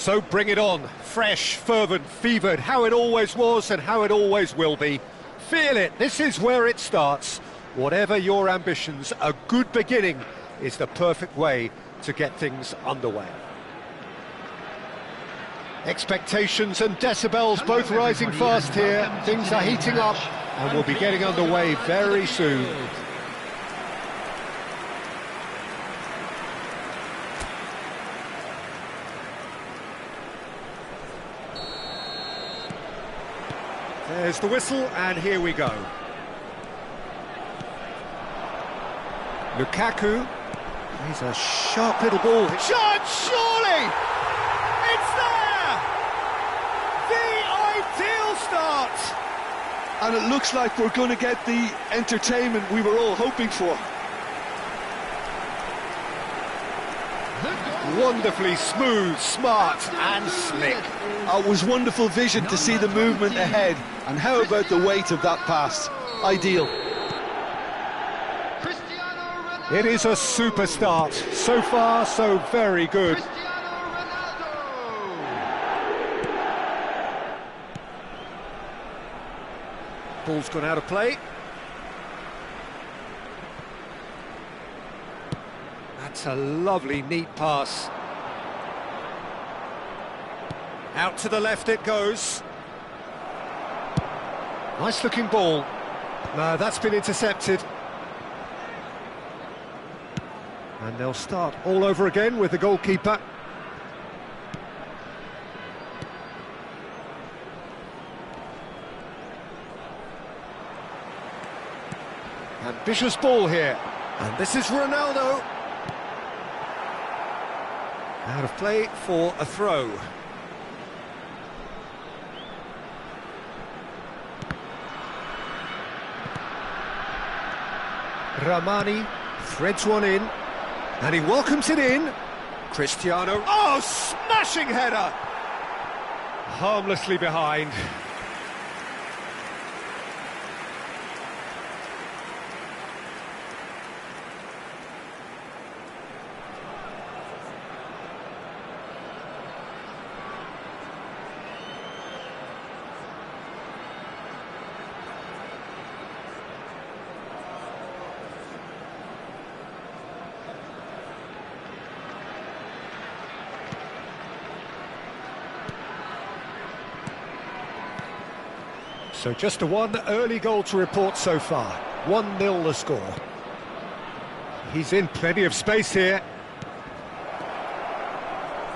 So bring it on, fresh, fervent, fevered, how it always was and how it always will be. Feel it, this is where it starts. Whatever your ambitions, a good beginning is the perfect way to get things underway. Expectations and decibels both rising fast here. Things are heating up and we'll be getting underway very soon. There's the whistle, and here we go. Lukaku, he's a sharp little ball. Shot, surely! It's there! The ideal start! And it looks like we're going to get the entertainment we were all hoping for. Wonderfully smooth, smart and slick. It was wonderful vision to see the movement ahead. And how about the weight of that pass? Ideal. It is a super start. So far, so very good. Ball's gone out of play. That's a lovely, neat pass. Out to the left it goes. Nice looking ball. No, that's been intercepted. And they'll start all over again with the goalkeeper. Ambitious ball here. And this is Ronaldo. Out of play for a throw. Ramani threads one in, and he welcomes it in. Cristiano, oh, smashing header! Harmlessly behind. So just one early goal to report so far. 1-0 the score. He's in plenty of space here.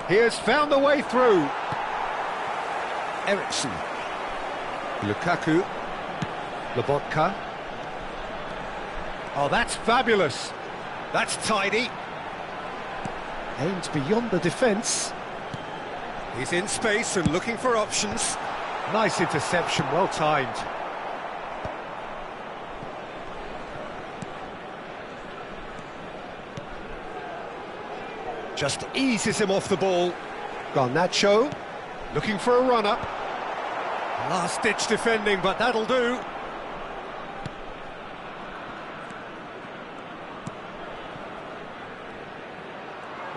He has found the way through. Eriksson. Lukaku. Lobotka. Oh, that's fabulous. That's tidy. Aimed beyond the defence. He's in space and looking for options. Nice interception, well timed. Just eases him off the ball. Garnacho, looking for a runner. Last-ditch defending, but that'll do.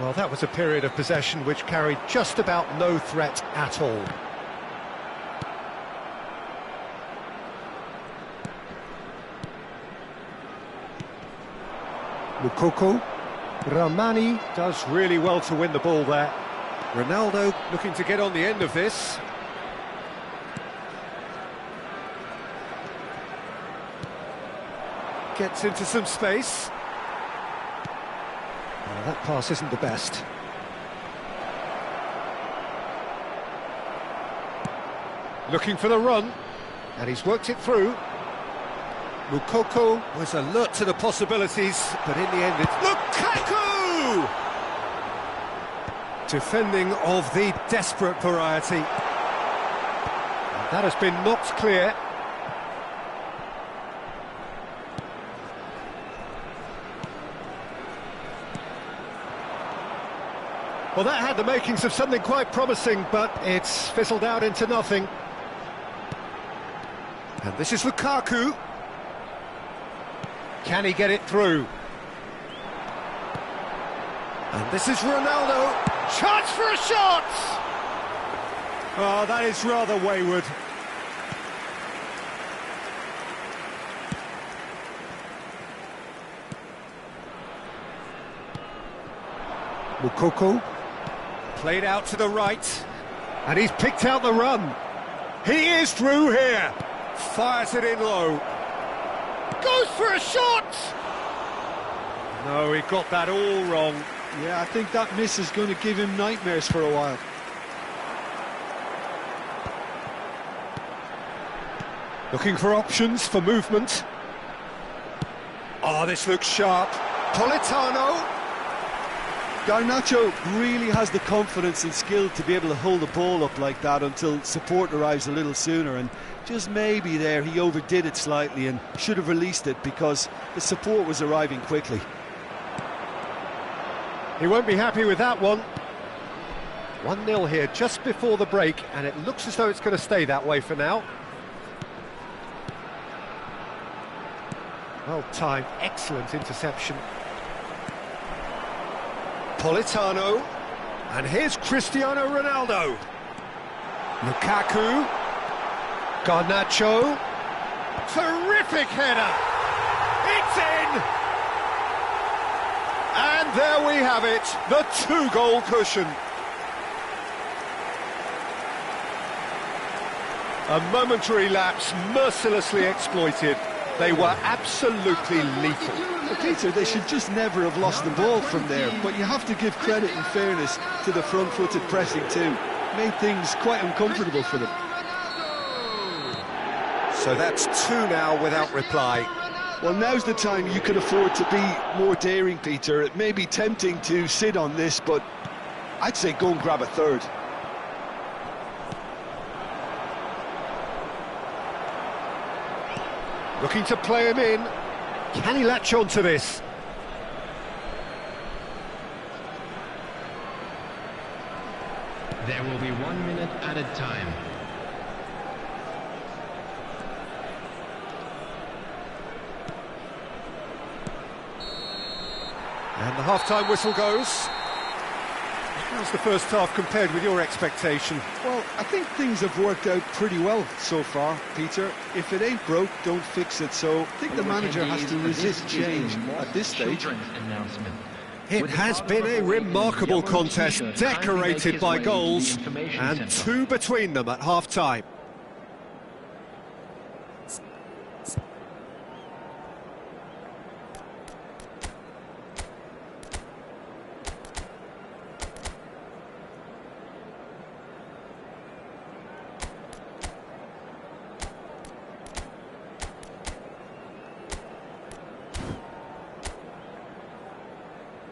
Well, that was a period of possession which carried just about no threat at all. Mukoko. Ramani does really well to win the ball there. Ronaldo looking to get on the end of this. Gets into some space. Oh, that pass isn't the best. Looking for the run, and he's worked it through. Mukoko was alert to the possibilities, but in the end it's Lukaku! Defending of the desperate variety. And that has been knocked clear. Well, that had the makings of something quite promising, but it's fizzled out into nothing. And this is Lukaku. Can he get it through? And this is Ronaldo. Chance for a shot! Oh, that is rather wayward. Mukoko. Played out to the right, and he's picked out the run. He is through here. Fires it in low. Goes for a shot! No, he got that all wrong. Yeah, I think that miss is going to give him nightmares for a while. Looking for options for movement. Oh, this looks sharp. Politano. Garnacho really has the confidence and skill to be able to hold the ball up like that until support arrives a little sooner, and just maybe there he overdid it slightly and should have released it because the support was arriving quickly. He won't be happy with that one. 1-0 here just before the break, and it looks as though it's going to stay that way for now. Well timed, excellent interception. Politano, and here's Cristiano Ronaldo. Lukaku, Garnacho, terrific header, it's in! And there we have it, the 2-goal cushion. A momentary lapse mercilessly exploited. They were absolutely lethal. Peter, they should just never have lost the ball from there, but you have to give credit and fairness to the front-footed pressing too. Made things quite uncomfortable for them. So that's 2 now without reply. Well, now's the time you can afford to be more daring, Peter. It may be tempting to sit on this, but I'd say go and grab a third. Looking to play him in. Can he latch on to this? There will be 1 minute added time. And the half-time whistle goes. How's the first half compared with your expectation? Well, I think things have worked out pretty well so far, Peter. If it ain't broke, don't fix it. So I think the manager has to resist change at this stage. It has been a remarkable contest, decorated by goals, and 2 between them at half-time.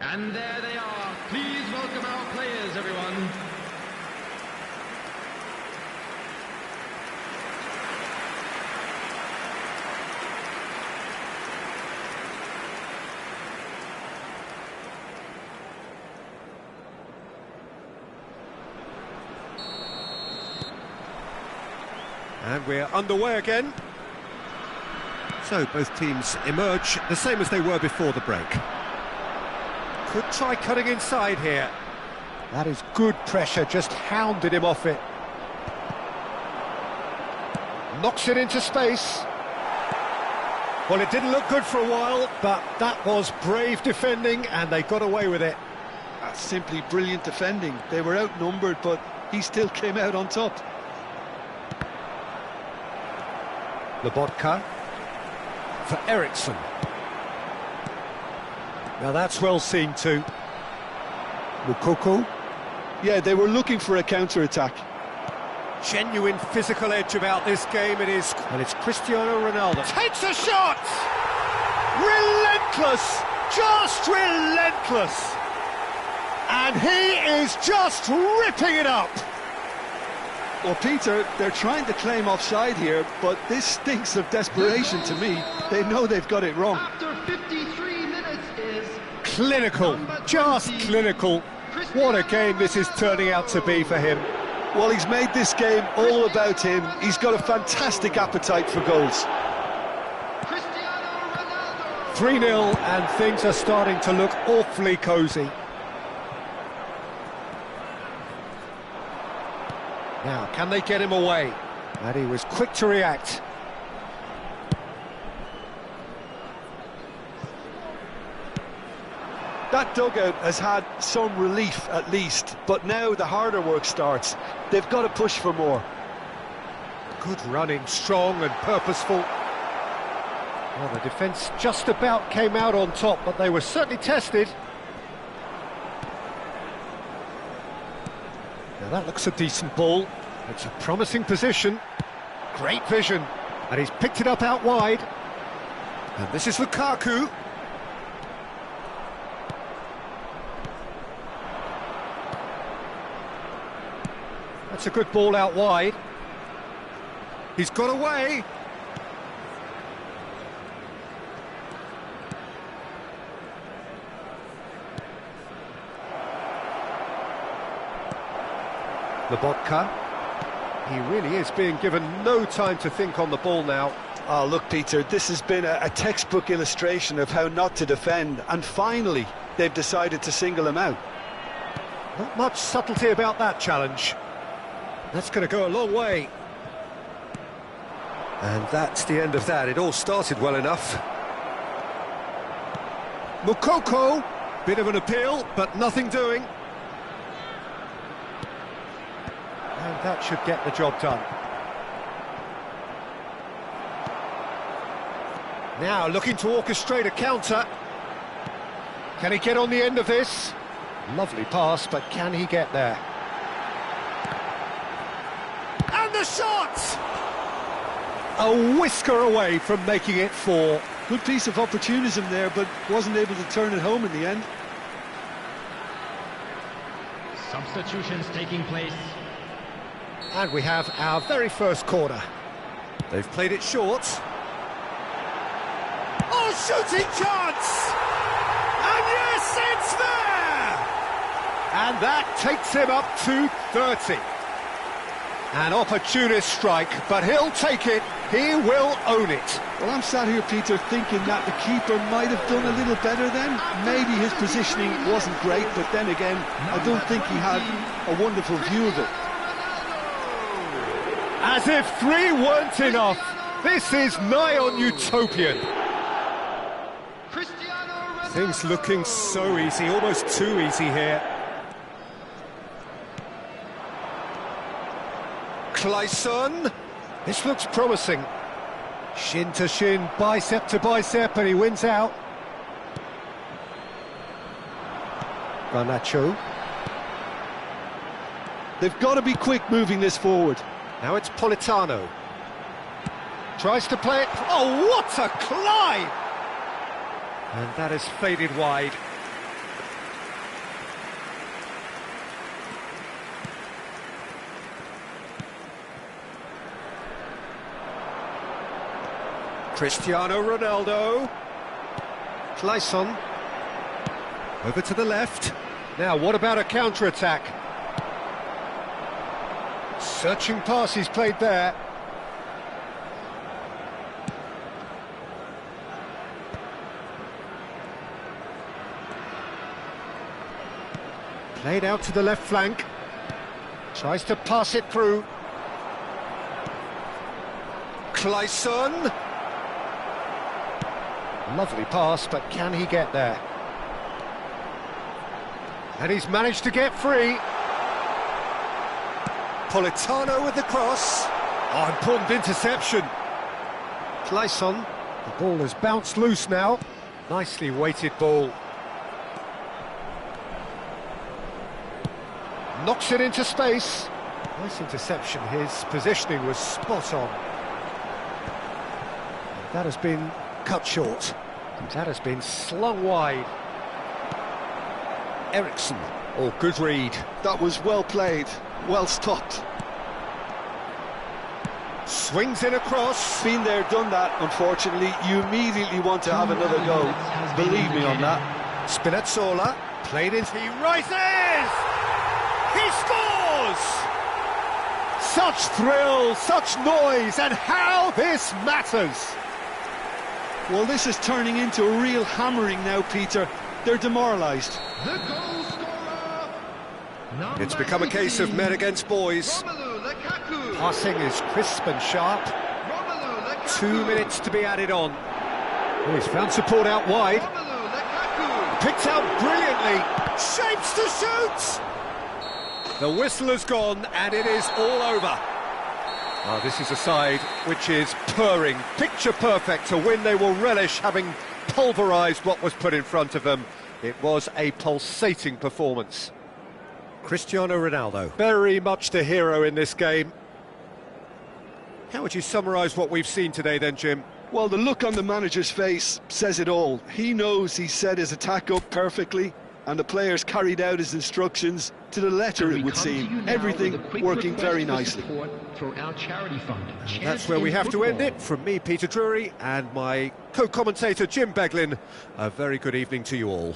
And there they are. Please welcome our players, everyone. And we're underway again. So both teams emerge the same as they were before the break. Could try cutting inside here. That is good pressure, just hounded him off it. Knocks it into space. Well, it didn't look good for a while, but that was brave defending, and they got away with it. That's simply brilliant defending. They were outnumbered, but he still came out on top. Lobotka for Eriksson. Now that's well seen too. Mukoko. Yeah, they were looking for a counter-attack. Genuine physical edge about this game it is. And it's Cristiano Ronaldo. Takes a shot! Relentless! Just relentless! And he is just ripping it up! Well, Peter, they're trying to claim offside here, but this stinks of desperation to me. They know they've got it wrong. After 53 minutes is Clinical, just clinical. What a game this is turning out to be for him. Well, he's made this game all about him. He's got a fantastic appetite for goals. Cristiano Ronaldo. 3-0 and things are starting to look awfully cosy. Now, can they get him away? And he was quick to react. That dugout has had some relief at least, but now the harder work starts. They've got to push for more. Good running, strong and purposeful. Well, the defence just about came out on top, but they were certainly tested. Now that looks a decent ball. It's a promising position. Great vision. And he's picked it up out wide. And this is Lukaku. That's a good ball out wide. He's got away. Lobotka. He really is being given no time to think on the ball now. Oh, look, Peter, this has been a textbook illustration of how not to defend, and finally they've decided to single him out. Not much subtlety about that challenge. That's going to go a long way. And that's the end of that. It all started well enough. Mukoko, bit of an appeal, but nothing doing. And that should get the job done. Now looking to orchestrate a counter. Can he get on the end of this? Lovely pass, but can he get there? And the shot! A whisker away from making it 4. Good piece of opportunism there, but wasn't able to turn it home in the end. Substitutions taking place. And we have our very first corner. They've played it short. Oh, shooting chance! And yes, it's there! And that takes him up to 30. An opportunist strike, but he'll take it. He will own it. Well, I'm sat here, Peter, thinking that the keeper might have done a little better then. Maybe his positioning wasn't great, but then again, I don't think he had a wonderful view of it. As if 3 weren't enough. This is nigh on utopian. Things looking so easy, almost too easy here. Clayson. This looks promising. Shin to shin, bicep to bicep, and he wins out. Garnacho. They've got to be quick moving this forward. Now it's Politano. Tries to play it. Oh, what a climb! And that has faded wide. Cristiano Ronaldo. Clayson. Over to the left. Now, what about a counter-attack? Searching pass he's played there. Played out to the left flank. Tries to pass it through. Clayson. Lovely pass, but can he get there? And he's managed to get free. Politano with the cross. Oh, important interception. Clayson. The ball has bounced loose now. Nicely weighted ball. Knocks it into space. Nice interception. His positioning was spot on. That has been cut short. That has been slung wide. Ericsson. Oh, good read. That was well played, well stopped. Swings in across. Been there, done that, unfortunately. You immediately want to have another go. Believe me on that. Spinazzola. Played in. He rises! He scores! Such thrill, such noise, and how this matters! Well, this is turning into a real hammering now, Peter. They're demoralised. The goal scorer. It's become a case of men against boys. Romelu Lukaku. Passing is crisp and sharp. Romelu Lukaku. 2 minutes to be added on. Oh, he's found support out wide. Romelu Lukaku. Picked out brilliantly. Shapes to shoot! The whistle has gone and it is all over. Oh, this is a side which is purring, picture perfect. To win they will relish having pulverised what was put in front of them. It was a pulsating performance. Cristiano Ronaldo, very much the hero in this game. How would you summarise what we've seen today then, Jim? Well, the look on the manager's face says it all. He knows he set his attack up perfectly, and the players carried out his instructions to the letter, it would seem. Everything working very nicely. For our charity fund. That's where we have to end it. From me, Peter Drury, and my co-commentator, Jim Beglin, a very good evening to you all.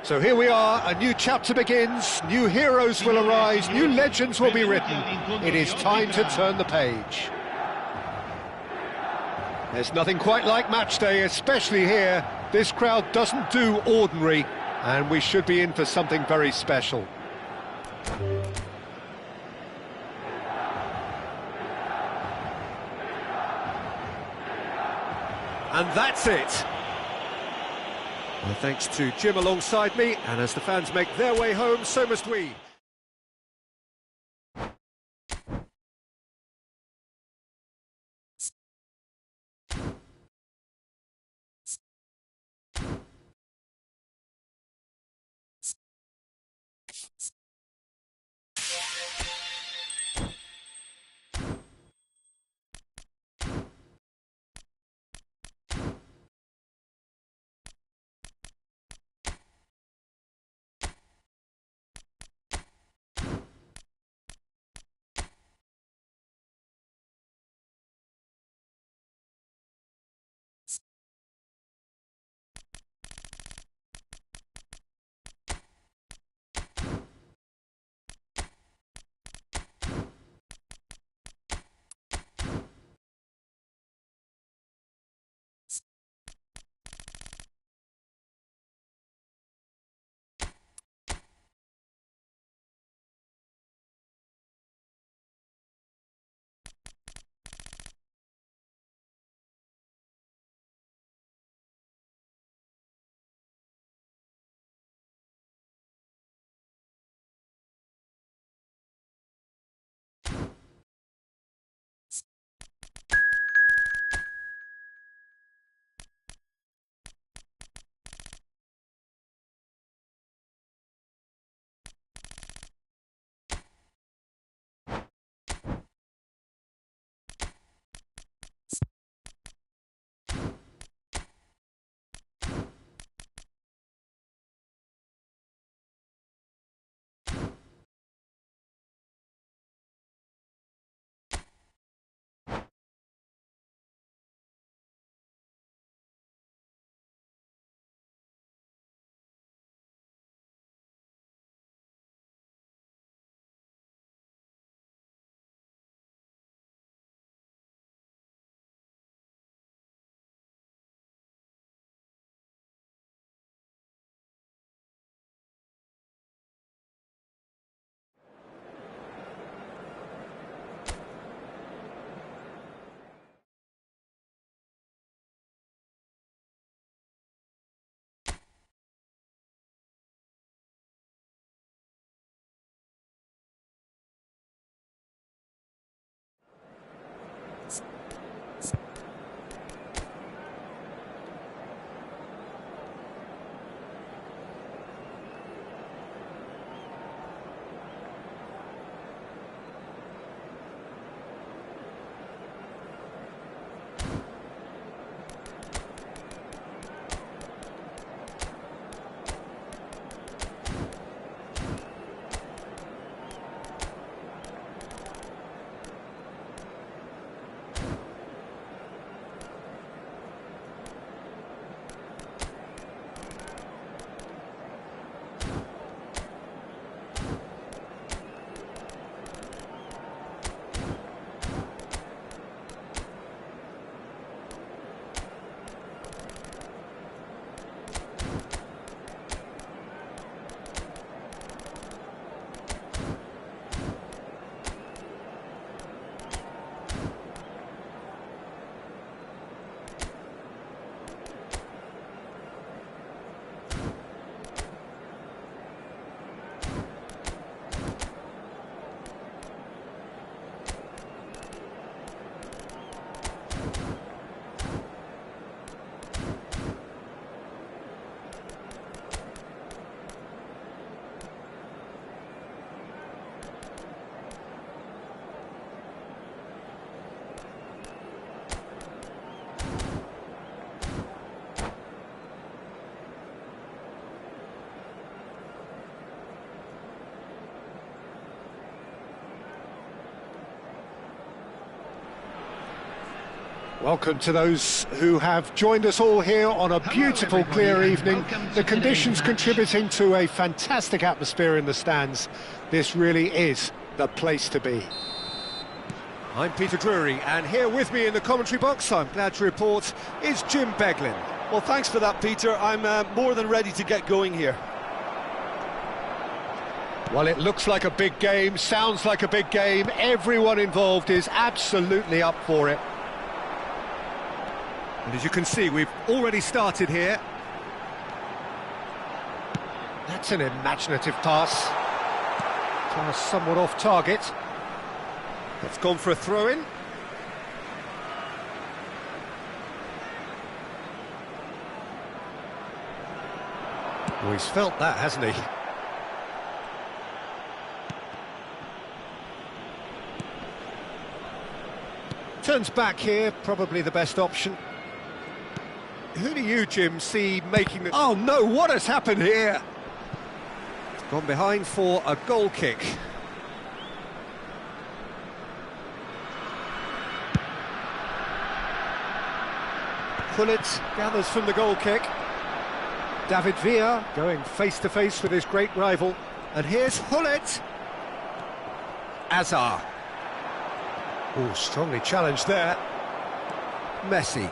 So here we are, a new chapter begins, new heroes will arise, new legends will be written. It is time to turn the page. There's nothing quite like match day, especially here. This crowd doesn't do ordinary, and we should be in for something very special. And that's it. Well, thanks to Jim alongside me, and as the fans make their way home, so must we. Welcome to those who have joined us all here on a beautiful, clear evening. The conditions contributing to a fantastic atmosphere in the stands. This really is the place to be. I'm Peter Drury, and here with me in the commentary box, I'm glad to report, is Jim Beglin. Well, thanks for that, Peter. I'm more than ready to get going here. Well, it looks like a big game, sounds like a big game. Everyone involved is absolutely up for it. And as you can see, we've already started here. That's an imaginative pass. Pass somewhat off target. That's gone for a throw-in. Well, he's felt that, hasn't he? Turns back here, probably the best option. Who do you, Jim, see making the... Oh no, what has happened here? Gone behind for a goal kick. Pullet gathers from the goal kick. David Villa going face-to-face with his great rival. And here's Hullet. Azar. Oh, strongly challenged there. Messi.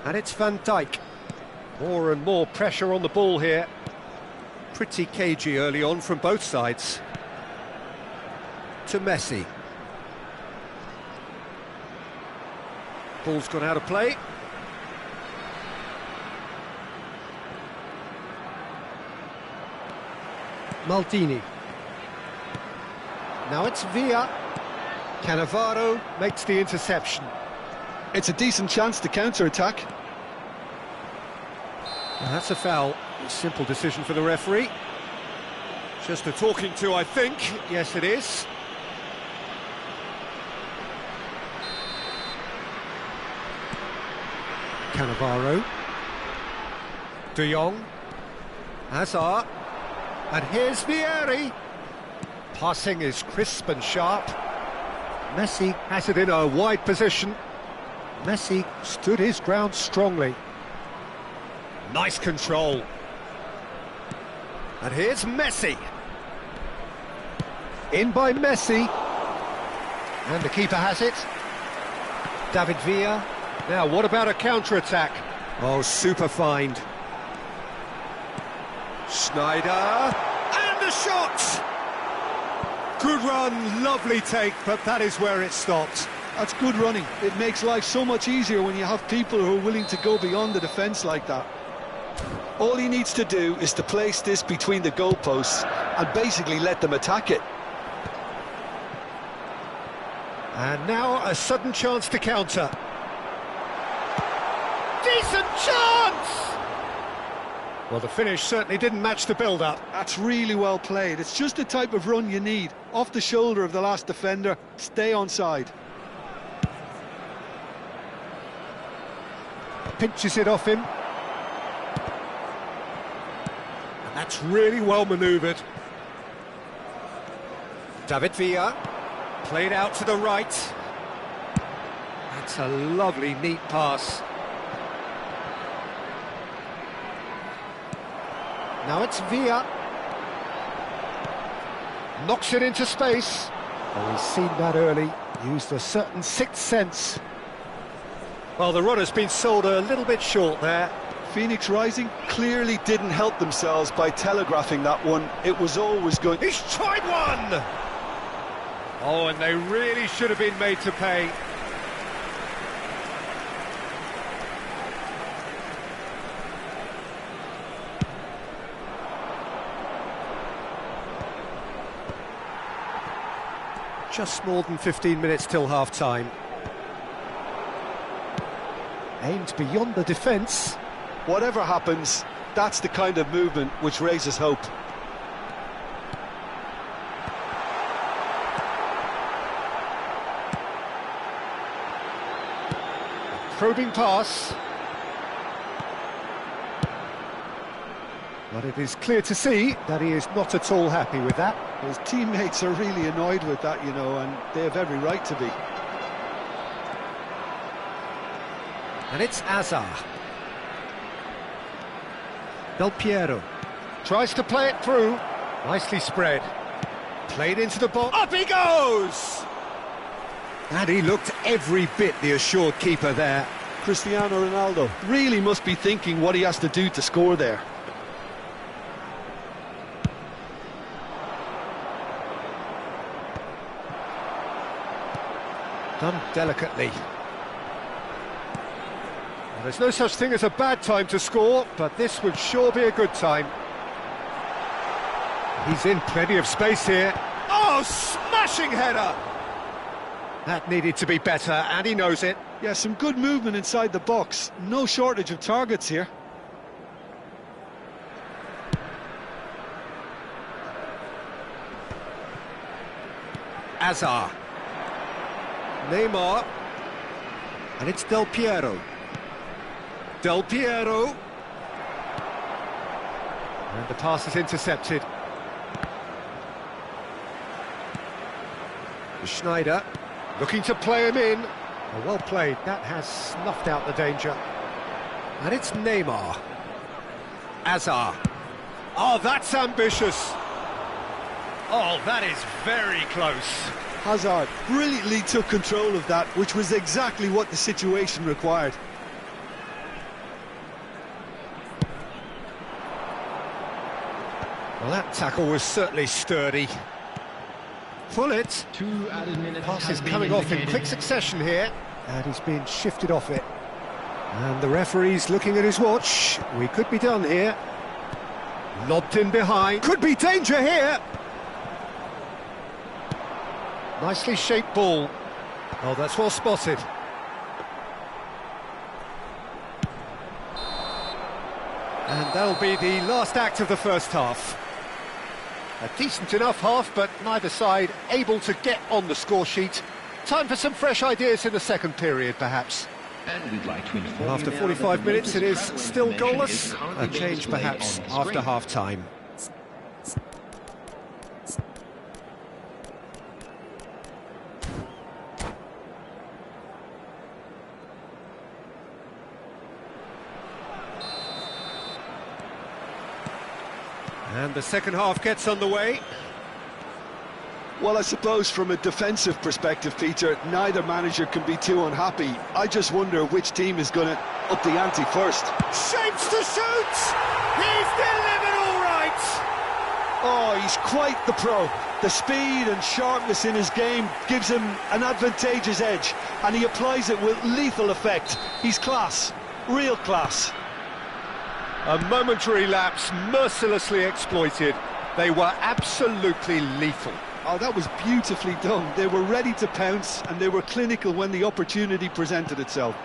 And it's Van Dijk. More and more pressure on the ball here. Pretty cagey early on from both sides. To Messi. Ball's gone out of play. Maldini. Now it's Villa. Cannavaro makes the interception. It's a decent chance to counter-attack. Well, that's a foul. A simple decision for the referee. Just a talking to, I think. Yes, it is. Cannavaro. De Jong. Hazard. And here's Vieri. Passing is crisp and sharp. Messi has it in a wide position. Messi stood his ground strongly. Nice control. And here's Messi. In by Messi. And the keeper has it. David Villa. Now, what about a counter-attack? Oh, super find. Schneider. And the shot! Good run, lovely take, but that is where it stopped. That's good running. It makes life so much easier when you have people who are willing to go beyond the defence like that. All he needs to do is to place this between the goalposts and basically let them attack it. And now a sudden chance to counter. Decent chance! Well, the finish certainly didn't match the build-up. That's really well played. It's just the type of run you need. Off the shoulder of the last defender, stay onside. Pinches it off him. And that's really well manoeuvred. David Villa, played out to the right. That's a lovely, neat pass. Now it's Villa. Knocks it into space. Oh, he's seen that early. Used a certain sixth sense. Well, the runner's been sold a little bit short there. Phoenix Rising clearly didn't help themselves by telegraphing that one. It was always going... He's tried one! Oh, and they really should have been made to pay. Just more than 15 minutes till half-time. Aimed beyond the defence. Whatever happens, that's the kind of movement which raises hope. Probing pass. But it is clear to see that he is not at all happy with that. His teammates are really annoyed with that, you know, and they have every right to be. And it's Azar. Del Piero tries to play it through. Nicely spread. Played into the box. Up he goes! And he looked every bit the assured keeper there. Cristiano Ronaldo really must be thinking what he has to do to score there. Done delicately. Well, there's no such thing as a bad time to score, but this would sure be a good time. He's in plenty of space here. Oh, smashing header! That needed to be better, and he knows it. Yeah, some good movement inside the box. No shortage of targets here. Azar. Neymar. And it's Del Piero. Del Piero. And the pass is intercepted. Schneider looking to play him in. Oh, well played. That has snuffed out the danger. And it's Neymar. Azar. Oh, that's ambitious. Oh, that is very close. Hazard brilliantly took control of that, which was exactly what the situation required. Well, that tackle was certainly sturdy. Pull it. 2 added minutes. Pass is coming off in quick succession here, and he's being shifted off it. And the referee's looking at his watch. We could be done here. Lobbed in behind. Could be danger here. Nicely shaped ball. Oh, that's well spotted. And that'll be the last act of the first half. A decent enough half, but neither side able to get on the score sheet. Time for some fresh ideas in the second period, perhaps. And we'd like to inform Well, after you now 45 that the minutes, it is latest still travel information goalless. is A currently change, displayed perhaps, on the after screen. half-time. And the second half gets underway. Well, I suppose from a defensive perspective, Peter, neither manager can be too unhappy. I just wonder which team is going to up the ante first. Shapes to shoot! He's delivered all right! Oh, he's quite the pro. The speed and sharpness in his game gives him an advantageous edge, and he applies it with lethal effect. He's class, real class. A momentary lapse, mercilessly exploited. They were absolutely lethal. Oh, that was beautifully done. They were ready to pounce, and they were clinical when the opportunity presented itself.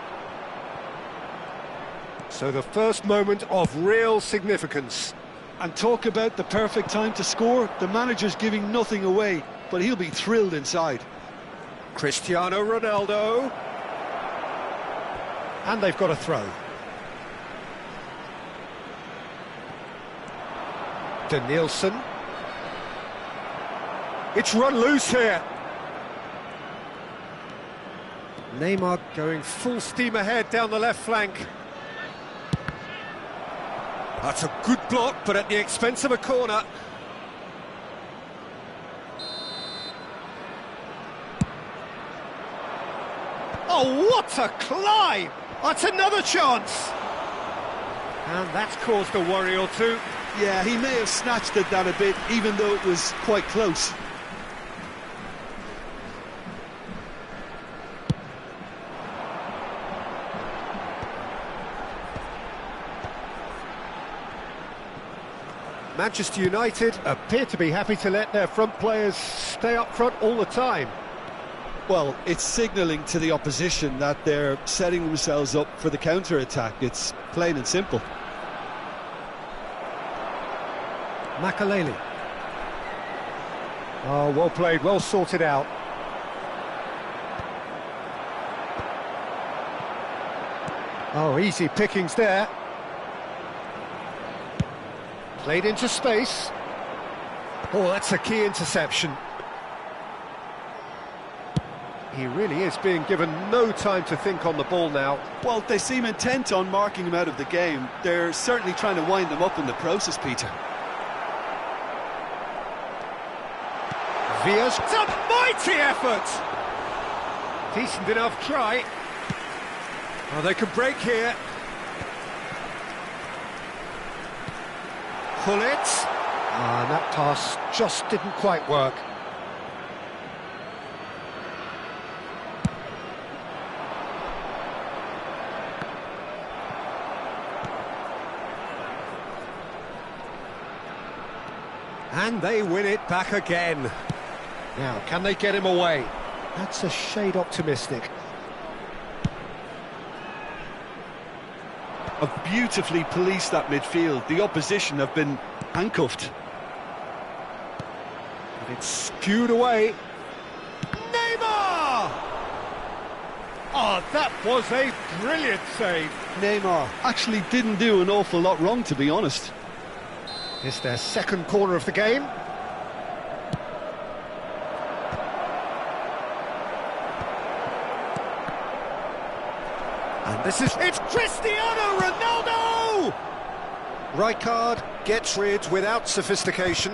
So the first moment of real significance. And talk about the perfect time to score. The manager's giving nothing away, but he'll be thrilled inside. Cristiano Ronaldo. And they've got a throw. Danielson. It's run loose here. Neymar going full steam ahead down the left flank. That's a good block, but at the expense of a corner. Oh, what a climb! That's another chance! And that's caused a worry or two. Yeah, he may have snatched at that a bit, even though it was quite close. Manchester United appear to be happy to let their front players stay up front all the time. Well, it's signalling to the opposition that they're setting themselves up for the counter-attack. It's plain and simple. Makaleli. Oh, well played, well sorted out. Oh, easy pickings there. Played into space. Oh, that's a key interception. He really is being given no time to think on the ball now. Well, they seem intent on marking him out of the game. They're certainly trying to wind them up in the process, Peter. Villa's a mighty effort! Decent enough try. Oh, they can break here. Pull it. And that pass just didn't quite work. And they win it back again. Now, can they get him away? That's a shade optimistic. Have beautifully policed that midfield. The opposition have been handcuffed. And it's skewed away. Neymar! Oh, that was a brilliant save. Neymar actually didn't do an awful lot wrong, to be honest. It's their second corner of the game. And it's Cristiano Ronaldo! Rijkaard gets rid without sophistication.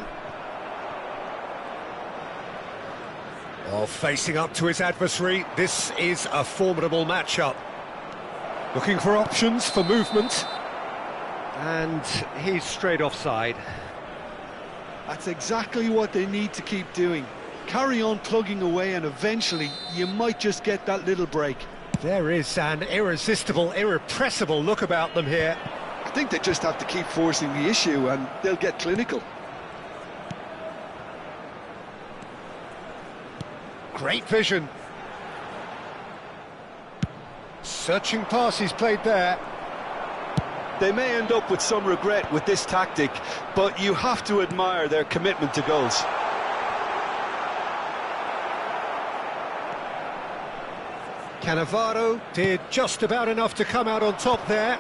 Oh, facing up to his adversary, this is a formidable matchup. Looking for options for movement. And he's straight offside. That's exactly what they need to keep doing. Carry on plugging away and eventually you might just get that little break. There is an irresistible, irrepressible look about them here. I think they just have to keep forcing the issue and they'll get clinical. Great vision. Searching pass he's played there. They may end up with some regret with this tactic, but you have to admire their commitment to goals. Cannavaro did just about enough to come out on top there.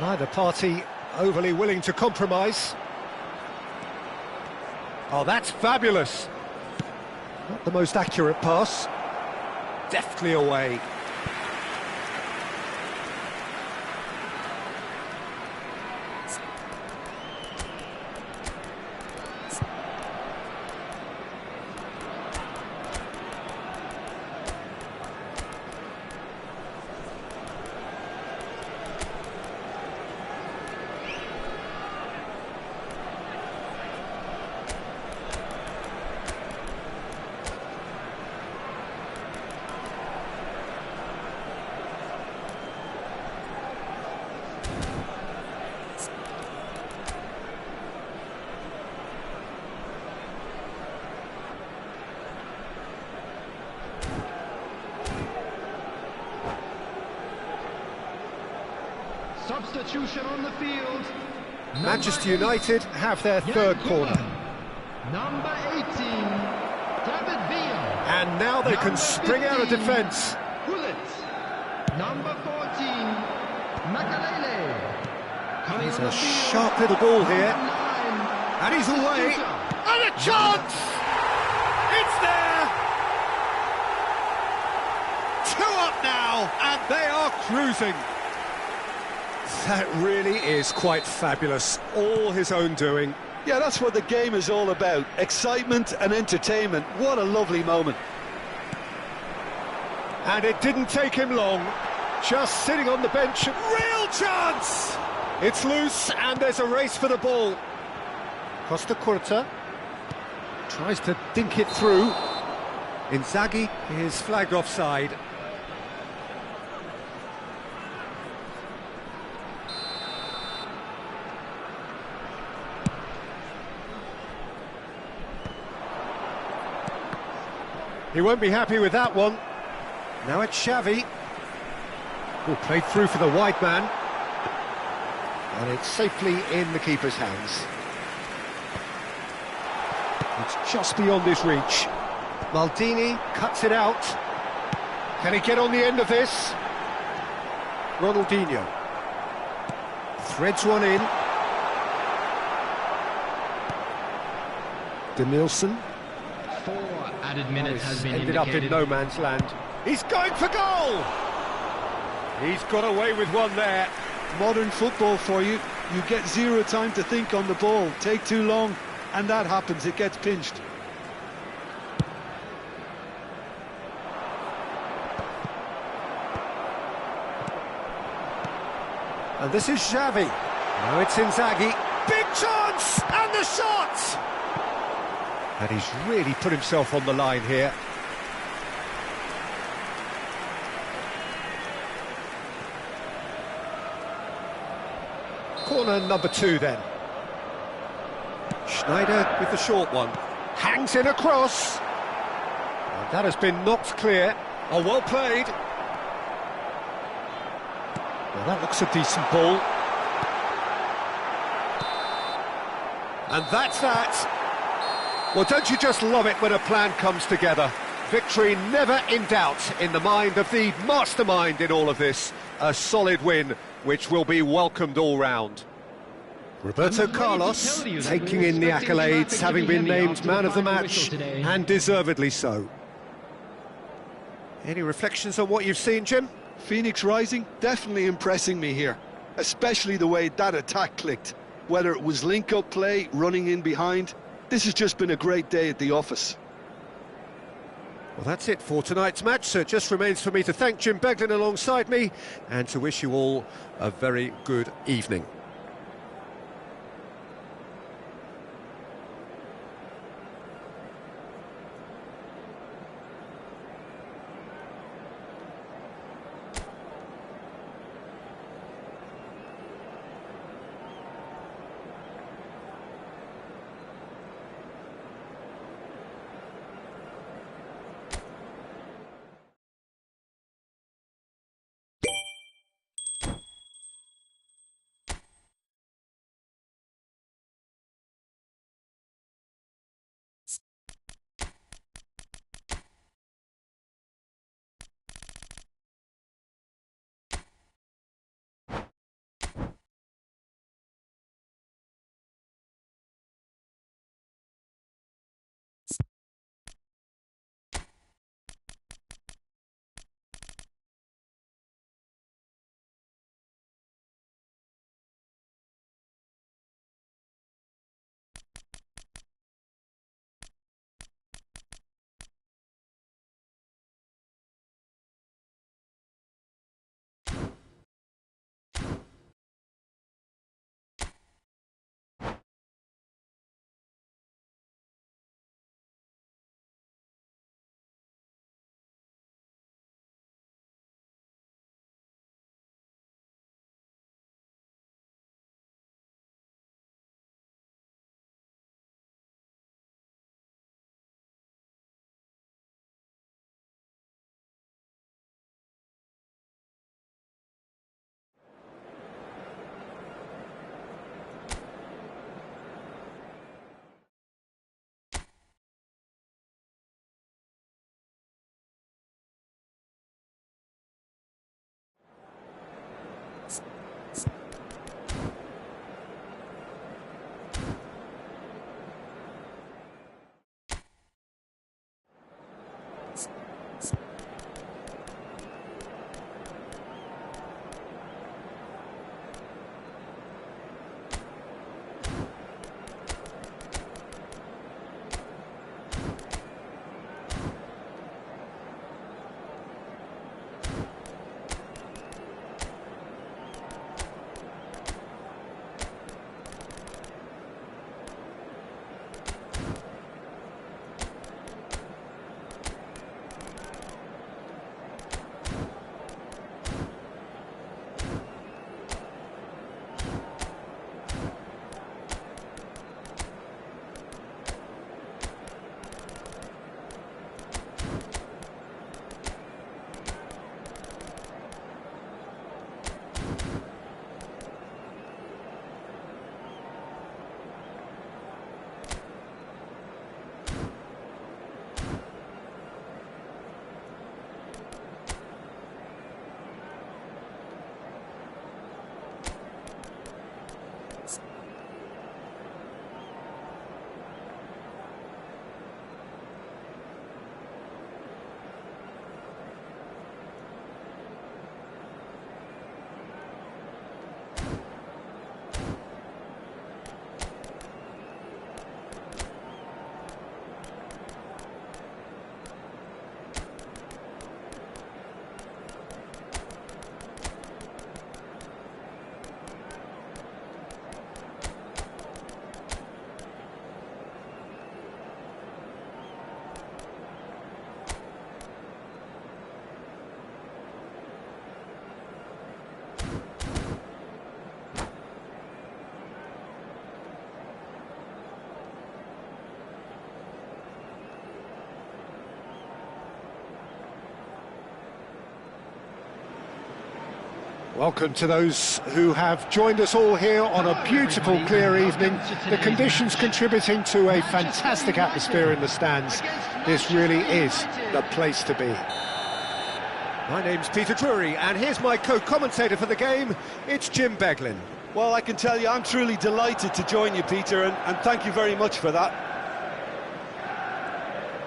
Neither party overly willing to compromise. Oh, that's fabulous. Not the most accurate pass. Deftly away. Substitution on the field. Manchester United have their third corner. Number 18, David Villa. And now they can spring out of defence. Bullet. Number 14, Makalele. He's a sharp little ball here. And he's away. And a chance! It's there! 2 up now, and they are cruising. That really is quite fabulous. All his own doing. Yeah, that's what the game is all about. Excitement and entertainment. What a lovely moment. And it didn't take him long. Just sitting on the bench. Real chance! It's loose and there's a race for the ball. Costa Curta tries to dink it through. Inzaghi is flagged offside. He won't be happy with that one. Now it's Xavi, who played through for the wide man. And it's safely in the keeper's hands. It's just beyond his reach. Maldini cuts it out. Can he get on the end of this? Ronaldinho threads one in. Denilson. 4 Added minute has been ended up in no man's land. He's going for goal! He's got away with one there. Modern football for you. You get zero time to think on the ball. Take too long, and that happens. It gets pinched. And this is Xavi. Now it's Inzaghi. Big chance! And the shot! And he's really put himself on the line here. Corner number 2 then. Schneider with the short one. Hangs in a cross. And that has been knocked clear. Oh, well played. Well, that looks a decent ball. And that's that. Well, don't you just love it when a plan comes together? Victory never in doubt in the mind of the mastermind in all of this. A solid win, which will be welcomed all round. Roberto Carlos taking in the accolades, having been named man of the match, and deservedly so. Any reflections on what you've seen, Jim? Phoenix Rising definitely impressing me here, especially the way that attack clicked. Whether it was link-up play, running in behind, this has just been a great day at the office. Well, that's it for tonight's match, so it just remains for me to thank Jim Beglin alongside me and to wish you all a very good evening. Welcome to those who have joined us all here on a beautiful, clear evening. The conditions contributing to a fantastic atmosphere in the stands. This really is the place to be. My name's Peter Drury, and here's my co-commentator for the game. It's Jim Beglin. Well, I can tell you I'm truly delighted to join you, Peter, and thank you very much for that.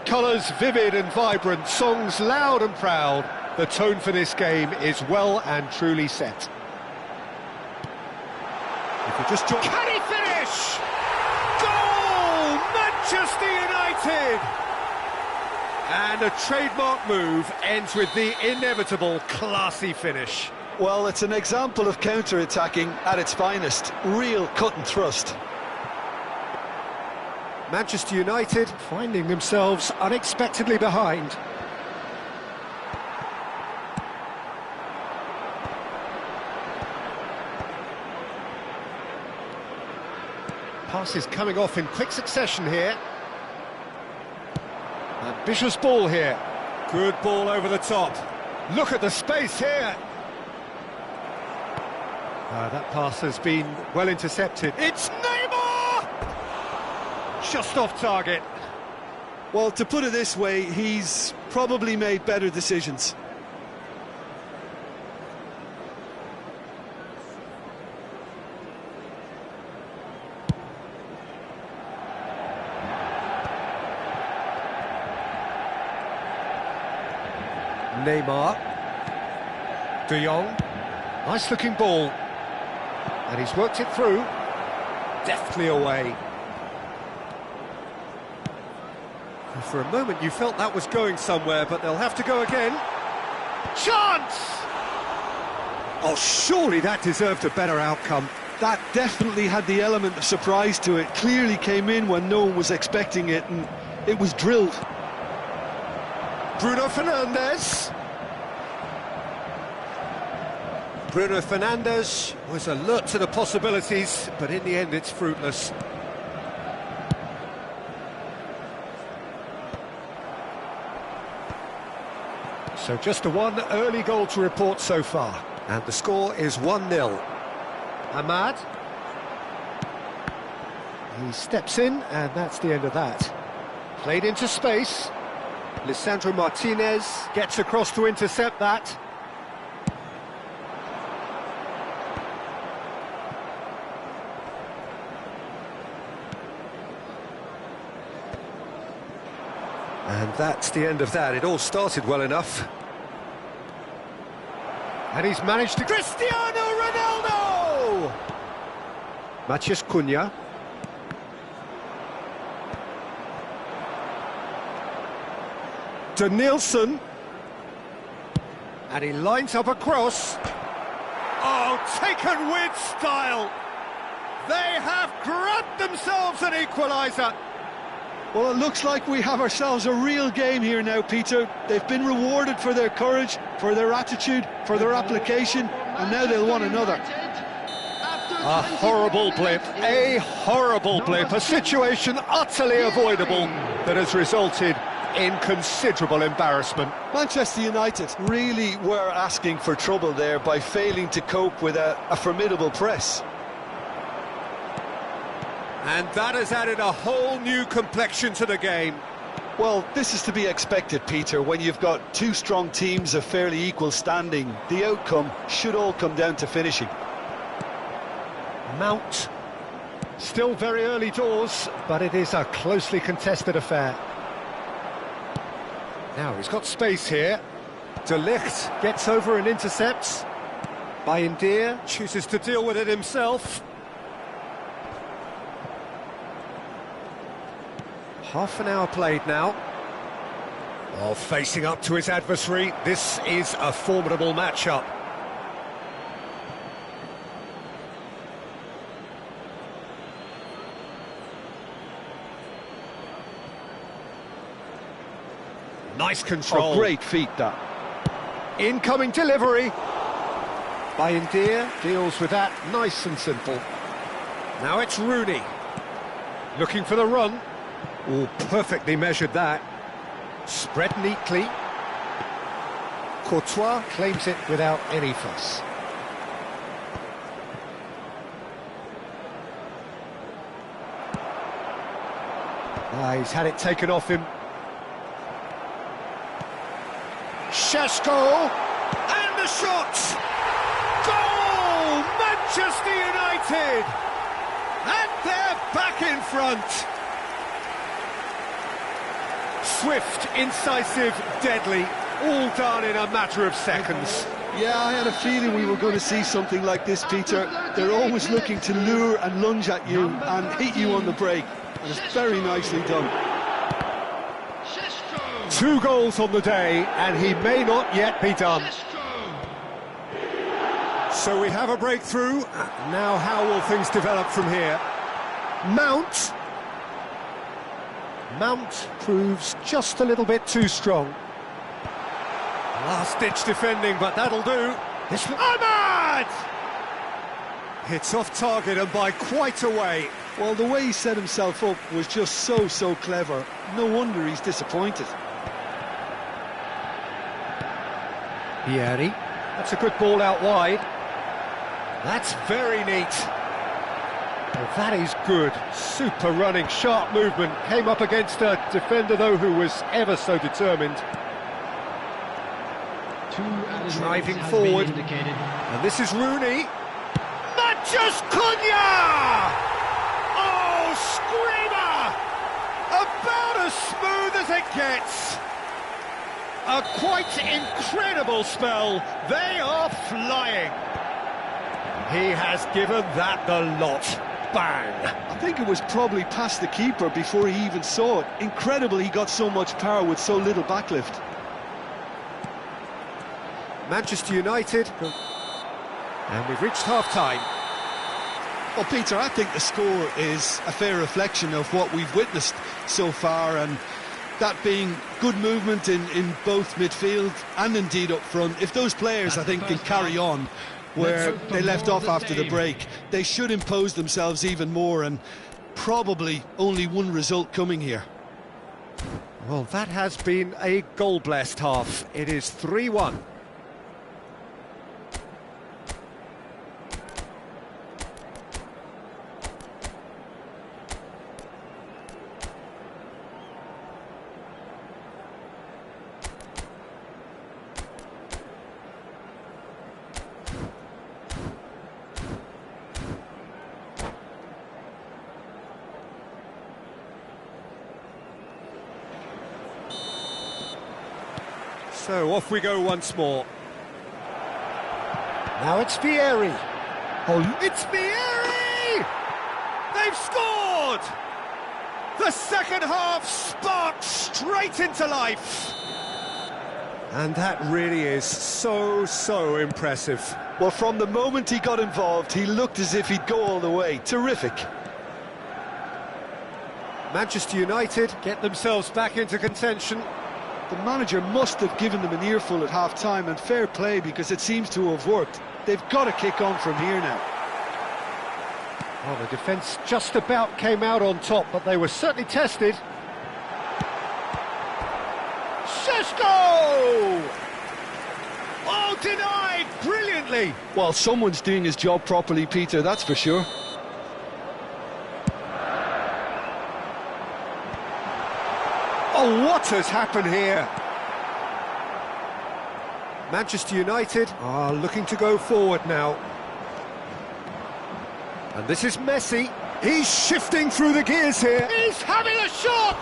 Colours vivid and vibrant, songs loud and proud. The tone for this game is well and truly set. If you just Can he finish? Goal! Manchester United! And a trademark move ends with the inevitable classy finish. Well, it's an example of counter-attacking at its finest. Real cut and thrust. Manchester United finding themselves unexpectedly behind. Passes coming off in quick succession here. Ambitious ball here. Good ball over the top. Look at the space here. That pass has been well intercepted. It's Neymar! Just off target. Well, to put it this way, he's probably made better decisions. Neymar. De Jong. Nice looking ball. And he's worked it through. Deftly away. And for a moment you felt that was going somewhere, but they'll have to go again. Chance! Oh, surely that deserved a better outcome. That definitely had the element of surprise to it. Clearly came in when no one was expecting it, and it was drilled. Bruno Fernandes. Bruno Fernandes was alert to the possibilities, but in the end it's fruitless. So just a one early goal to report so far. And the score is 1-0. Ahmad. He steps in, and that's the end of that. Played into space. Lisandro Martinez gets across to intercept that. And that's the end of that. It all started well enough. And he's managed to... Cristiano Ronaldo! Matheus Cunha. Denilson. And he lines up a cross. Oh, taken with style. They have grabbed themselves an equaliser. Well, it looks like we have ourselves a real game here now, Peter. They've been rewarded for their courage, for their attitude, for their application, and now they'll want another. A horrible blip, a situation utterly avoidable that has resulted in considerable embarrassment. Manchester United really were asking for trouble there by failing to cope with a formidable press. And that has added a whole new complexion to the game. Well, this is to be expected, Peter, when you've got two strong teams of fairly equal standing. The outcome should all come down to finishing. Mount. Still very early doors, but it is a closely contested affair. Now he's got space here. De Ligt gets over and intercepts. Bayindir chooses to deal with it himself. Half an hour played now. Oh, facing up to his adversary, this is a formidable matchup. Nice control. Oh, great feat, that. Incoming delivery. Bayindir deals with that nice and simple. Now it's Rooney. Looking for the run. Oh, perfectly measured that. Spread neatly. Courtois claims it without any fuss. He's had it taken off him. Šeško, and the shot! Goal! Manchester United! And they're back in front. Swift, incisive, deadly, all done in a matter of seconds. Yeah, I had a feeling we were going to see something like this, Peter. They're always looking to lure and lunge at you and hit you on the break. And it's very nicely done. 2 goals on the day, and he may not yet be done. So we have a breakthrough. Now how will things develop from here? Mount proves just a little bit too strong. Last-ditch defending, but that'll do. This Ahmad! Hits off target and by quite a way. Well, the way he set himself up was just so clever. No wonder he's disappointed. Vieri. That's a good ball out wide. That's very neat. Well, that is good. Super running, sharp movement. Came up against a defender, though, who was ever so determined. Driving forward. And this is Rooney. Matches Cunha! Oh, screamer! About as smooth as it gets. A quite incredible spell. They are flying. He has given that the lot. Bang! I think it was probably past the keeper before he even saw it. Incredible he got so much power with so little backlift. Manchester United. And we've reached half-time. Well, Peter, I think the score is a fair reflection of what we've witnessed so far, and that being good movement in both midfield and indeed up front. If those players, I think, can carry on where they left off after the break, they should impose themselves even more, and probably only one result coming here. Well, that has been a goal-blessed half. It is 3-1. So off we go once more. Now it's Vieri. Oh, it's Vieri! They've scored! The second half sparks straight into life. And that really is so impressive. Well, from the moment he got involved, he looked as if he'd go all the way. Terrific. Manchester United get themselves back into contention. The manager must have given them an earful at half-time, and fair play, because it seems to have worked. They've got to kick on from here now. Well, the defence just about came out on top, but they were certainly tested. Šeško! Oh, denied brilliantly. Well, someone's doing his job properly, Peter, that's for sure. Oh, what has happened here? Manchester United are looking to go forward now. And this is Messi. He's shifting through the gears here. He's having a shot!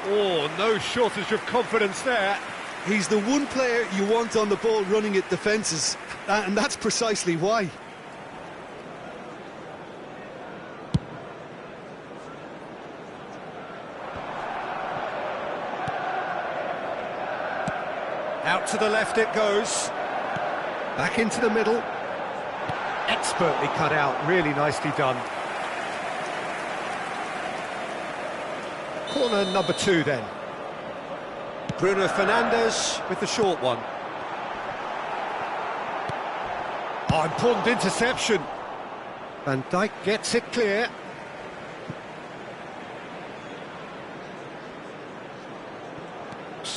Oh, no shortage of confidence there. He's the one player you want on the ball running at defences, and that's precisely why. Out to the left it goes. Back into the middle. Expertly cut out, really nicely done. Corner number 2 then. Bruno Fernandes with the short one. Oh, important interception. Van Dijk gets it clear.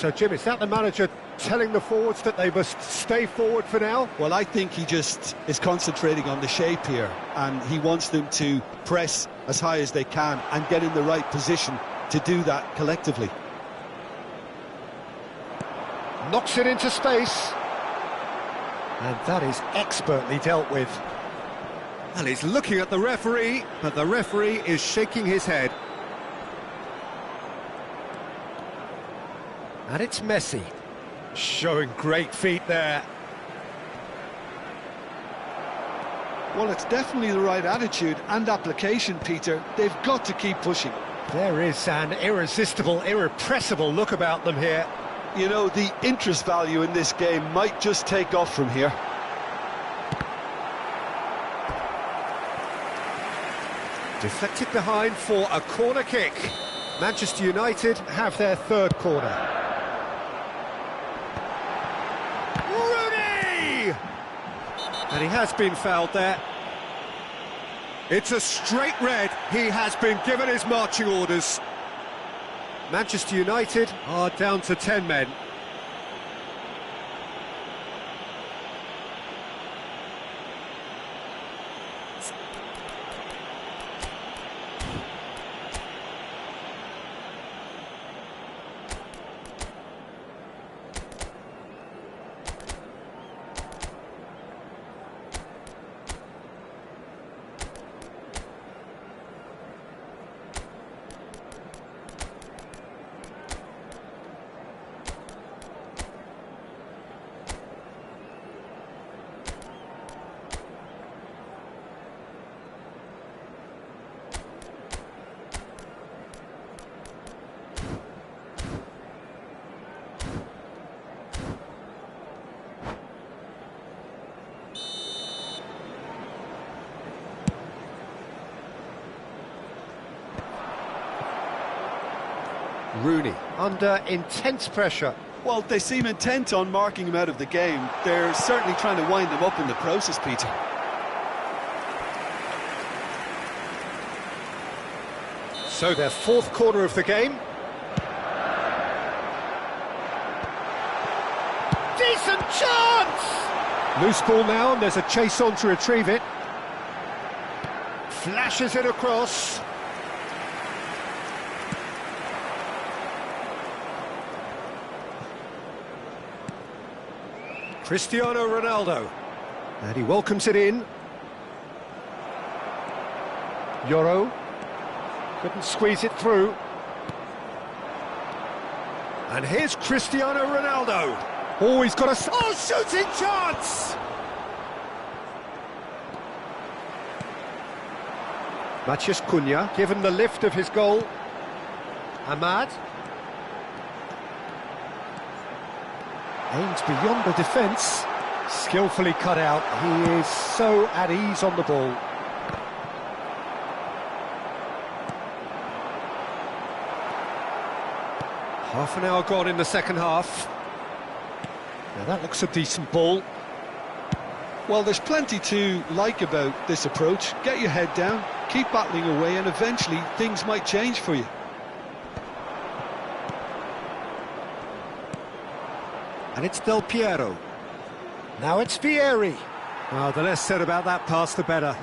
So, Jim, is that the manager telling the forwards that they must stay forward for now? Well, I think he just is concentrating on the shape here, and he wants them to press as high as they can and get in the right position to do that collectively. Knocks it into space. And that is expertly dealt with. And he's looking at the referee, but the referee is shaking his head. And it's Messi, showing great feet there. Well, it's definitely the right attitude and application, Peter. They've got to keep pushing. There is an irresistible, irrepressible look about them here. You know, the interest value in this game might just take off from here. Deflected behind for a corner kick. Manchester United have their third corner. Rooney! And he has been fouled there. It's a straight red. He has been given his marching orders. Manchester United are down to 10 men. Rooney under intense pressure. Well, they seem intent on marking him out of the game. They're certainly trying to wind him up in the process, Peter. So their fourth corner of the game. Decent chance! Loose ball now, and there's a chase on to retrieve it. Flashes it across. Cristiano Ronaldo. And he welcomes it in. Yoro. Couldn't squeeze it through. And here's Cristiano Ronaldo. Oh, he's got a shooting chance! Matheus Cunha, given the lift of his goal. Ahmad. Aims beyond the defence. Skillfully cut out. He is so at ease on the ball. Half an hour gone in the second half. Now that looks a decent ball. Well, there's plenty to like about this approach. Get your head down, keep battling away, and eventually things might change for you. And it's Del Piero. Now it's Vieri. Well, the less said about that pass, the better.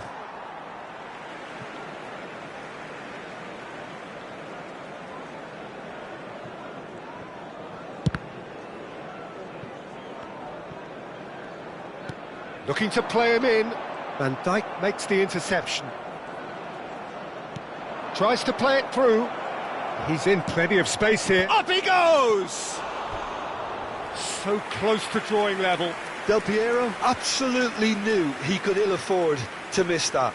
Looking to play him in. Van Dijk makes the interception. Tries to play it through. He's in plenty of space here. Up he goes! So close to drawing level. Del Piero absolutely knew he could ill afford to miss that.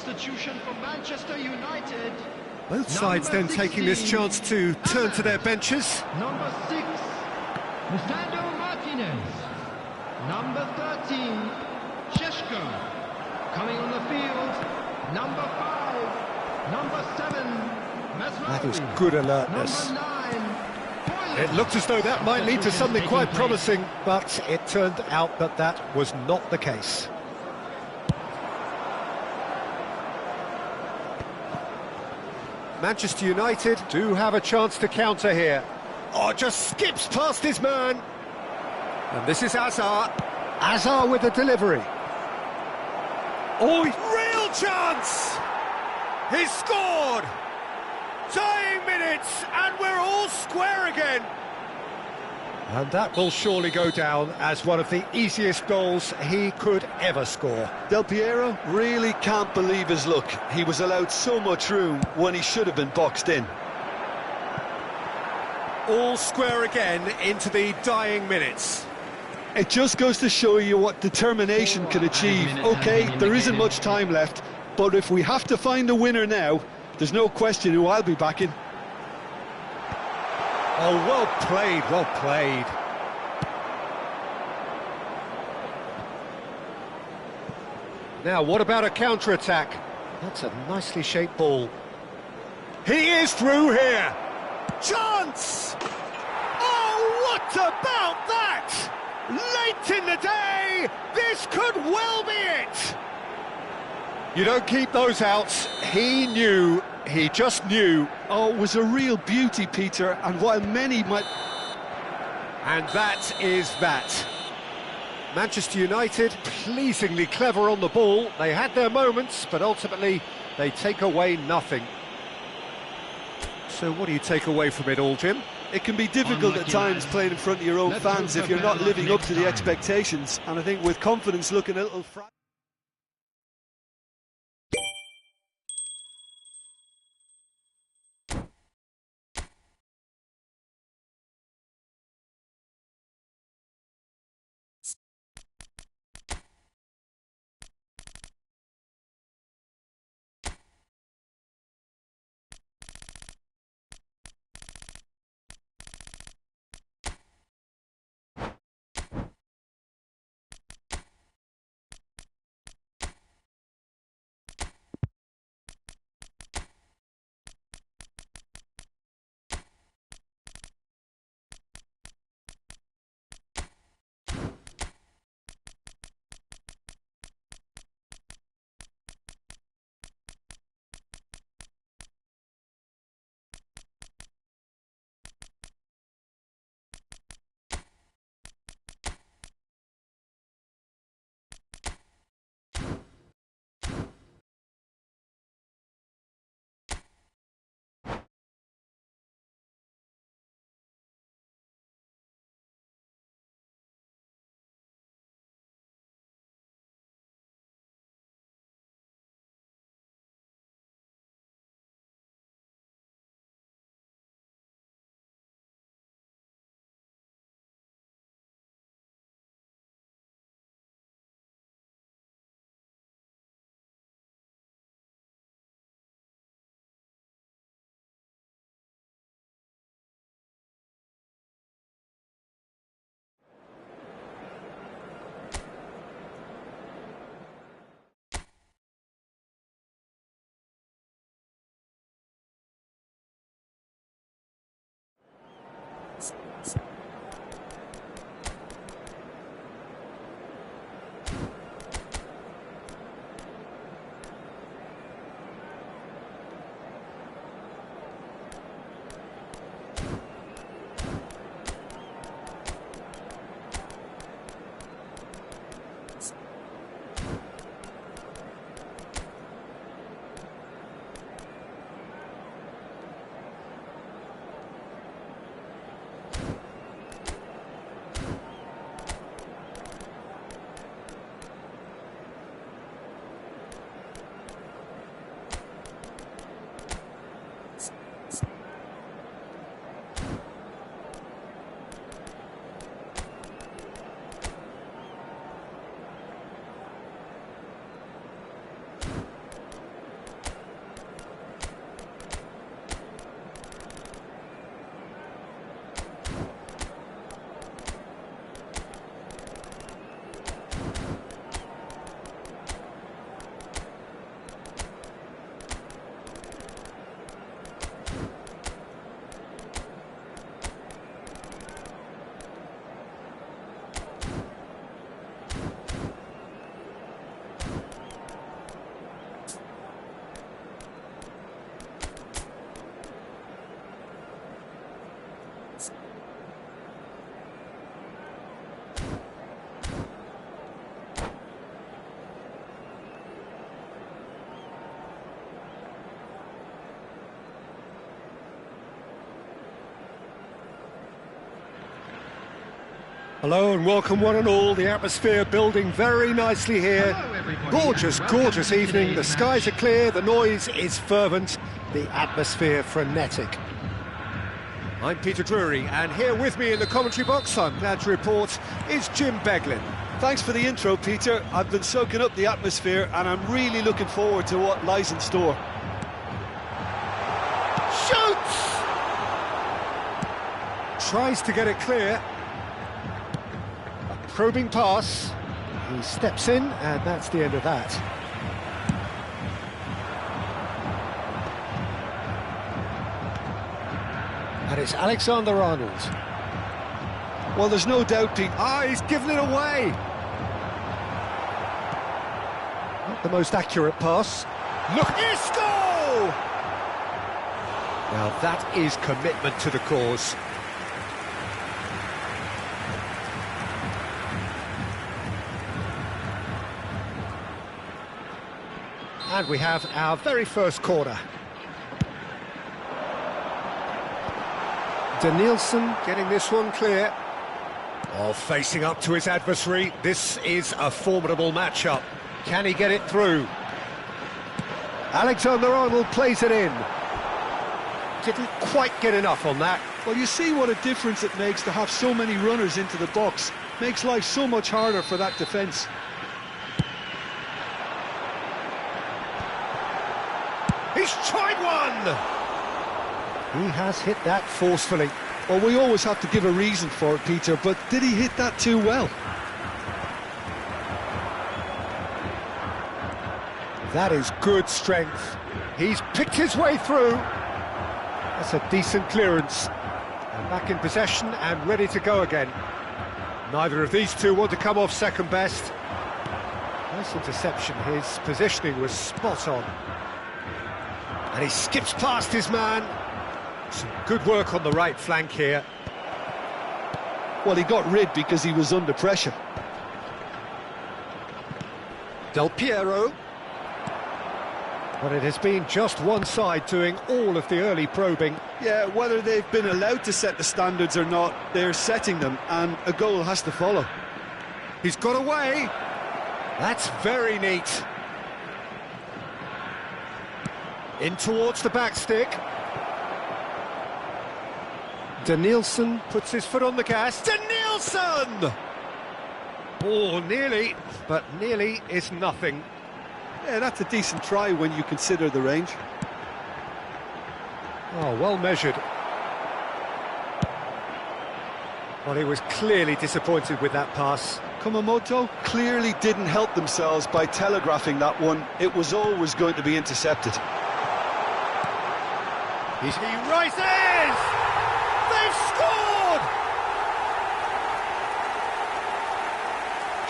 substitution for Manchester United. Both sides then taking this chance to turn to their benches. Number 6, Lisandro Martinez. Number 13, Sheshko. Coming on the field, number 5, number 7, Masraoui. That is good alertness. Number 9, Boylan. It looked as though that might lead to something quite promising, but it turned out that that was not the case. Manchester United do have a chance to counter here. Oh, just skips past his man. And this is Azar. Azar with the delivery. Oh, real chance! He's scored! Dying minutes, and we're all square again. And that will surely go down as one of the easiest goals he could ever score. Del Piero really can't believe his luck. He was allowed so much room when he should have been boxed in. All square again into the dying minutes. It just goes to show you what determination can achieve. Okay, there isn't much time left, but if we have to find a winner now, there's no question who I'll be backing. Oh, well played, well played. Now, what about a counter-attack? That's a nicely shaped ball. He is through here. Chance! Oh, what about that? Late in the day, this could well be it. You don't keep those out. He knew, he just knew. Oh, it was a real beauty, Peter, and while many might... And that is that. Manchester United, pleasingly clever on the ball. They had their moments, but ultimately they take away nothing. So what do you take away from it all, Jim? It can be difficult at times playing in front of your own fans if you're not living up to the expectations, and I think with confidence looking a little... Hello and welcome one and all, the atmosphere building very nicely here. Gorgeous, gorgeous evening, the skies are clear, the noise is fervent, the atmosphere frenetic. I'm Peter Drury, and here with me in the commentary box, I'm glad to report, is Jim Beglin. Thanks for the intro, Peter. I've been soaking up the atmosphere and I'm really looking forward to what lies in store. Shoots! Tries to get it clear. A probing pass. He steps in, and that's the end of that. And it's Alexander-Arnold. Well, there's no doubt, Pete. He's given it away. Not the most accurate pass. Look, Isco! Now that is commitment to the cause. And we have our very first corner. Danielson getting this one clear. Oh, facing up to his adversary. This is a formidable matchup. Can he get it through? Alexander-Arnold plays it in. Didn't quite get enough on that. Well, you see what a difference it makes to have so many runners into the box. Makes life so much harder for that defence. He's tried one! He has hit that forcefully. Well, we always have to give a reason for it, Peter, but did he hit that too well? That is good strength. He's picked his way through. That's a decent clearance. And back in possession and ready to go again. Neither of these two want to come off second best. Nice interception. His positioning was spot on. And he skips past his man. Some good work on the right flank here. Well, he got rid because he was under pressure. Del Piero. But it has been just one side doing all of the early probing. Yeah, whether they've been allowed to set the standards or not, they're setting them, and a goal has to follow. He's got away. That's very neat. In towards the back stick. Danielson puts his foot on the gas. Danielson! Oh, nearly, but nearly is nothing. Yeah, that's a decent try when you consider the range. Oh, well measured. Well, he was clearly disappointed with that pass. Kumamoto clearly didn't help themselves by telegraphing that one. It was always going to be intercepted. He rises! They've scored!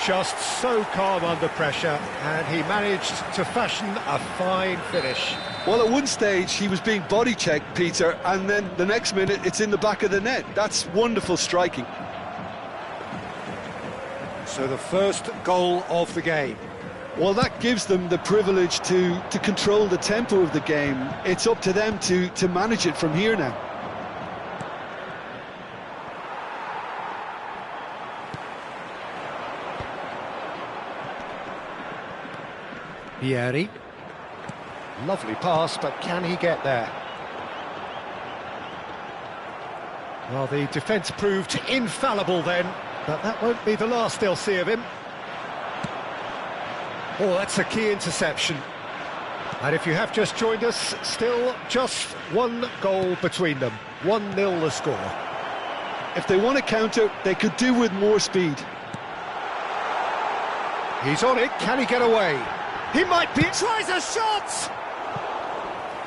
Just so calm under pressure, and he managed to fashion a fine finish. Well, at one stage he was being body checked, Peter, and then the next minute it's in the back of the net. That's wonderful striking. So the first goal of the game. Well, that gives them the privilege to control the tempo of the game. It's up to them to manage it from here now. Vieri. Lovely pass, but can he get there? Well, the defence proved infallible then, but that won't be the last they'll see of him. Oh, that's a key interception. And if you have just joined us, still just one goal between them. 1-0 the score. If they want to counter, they could do with more speed. He's on it, can he get away? He might be, tries a shot!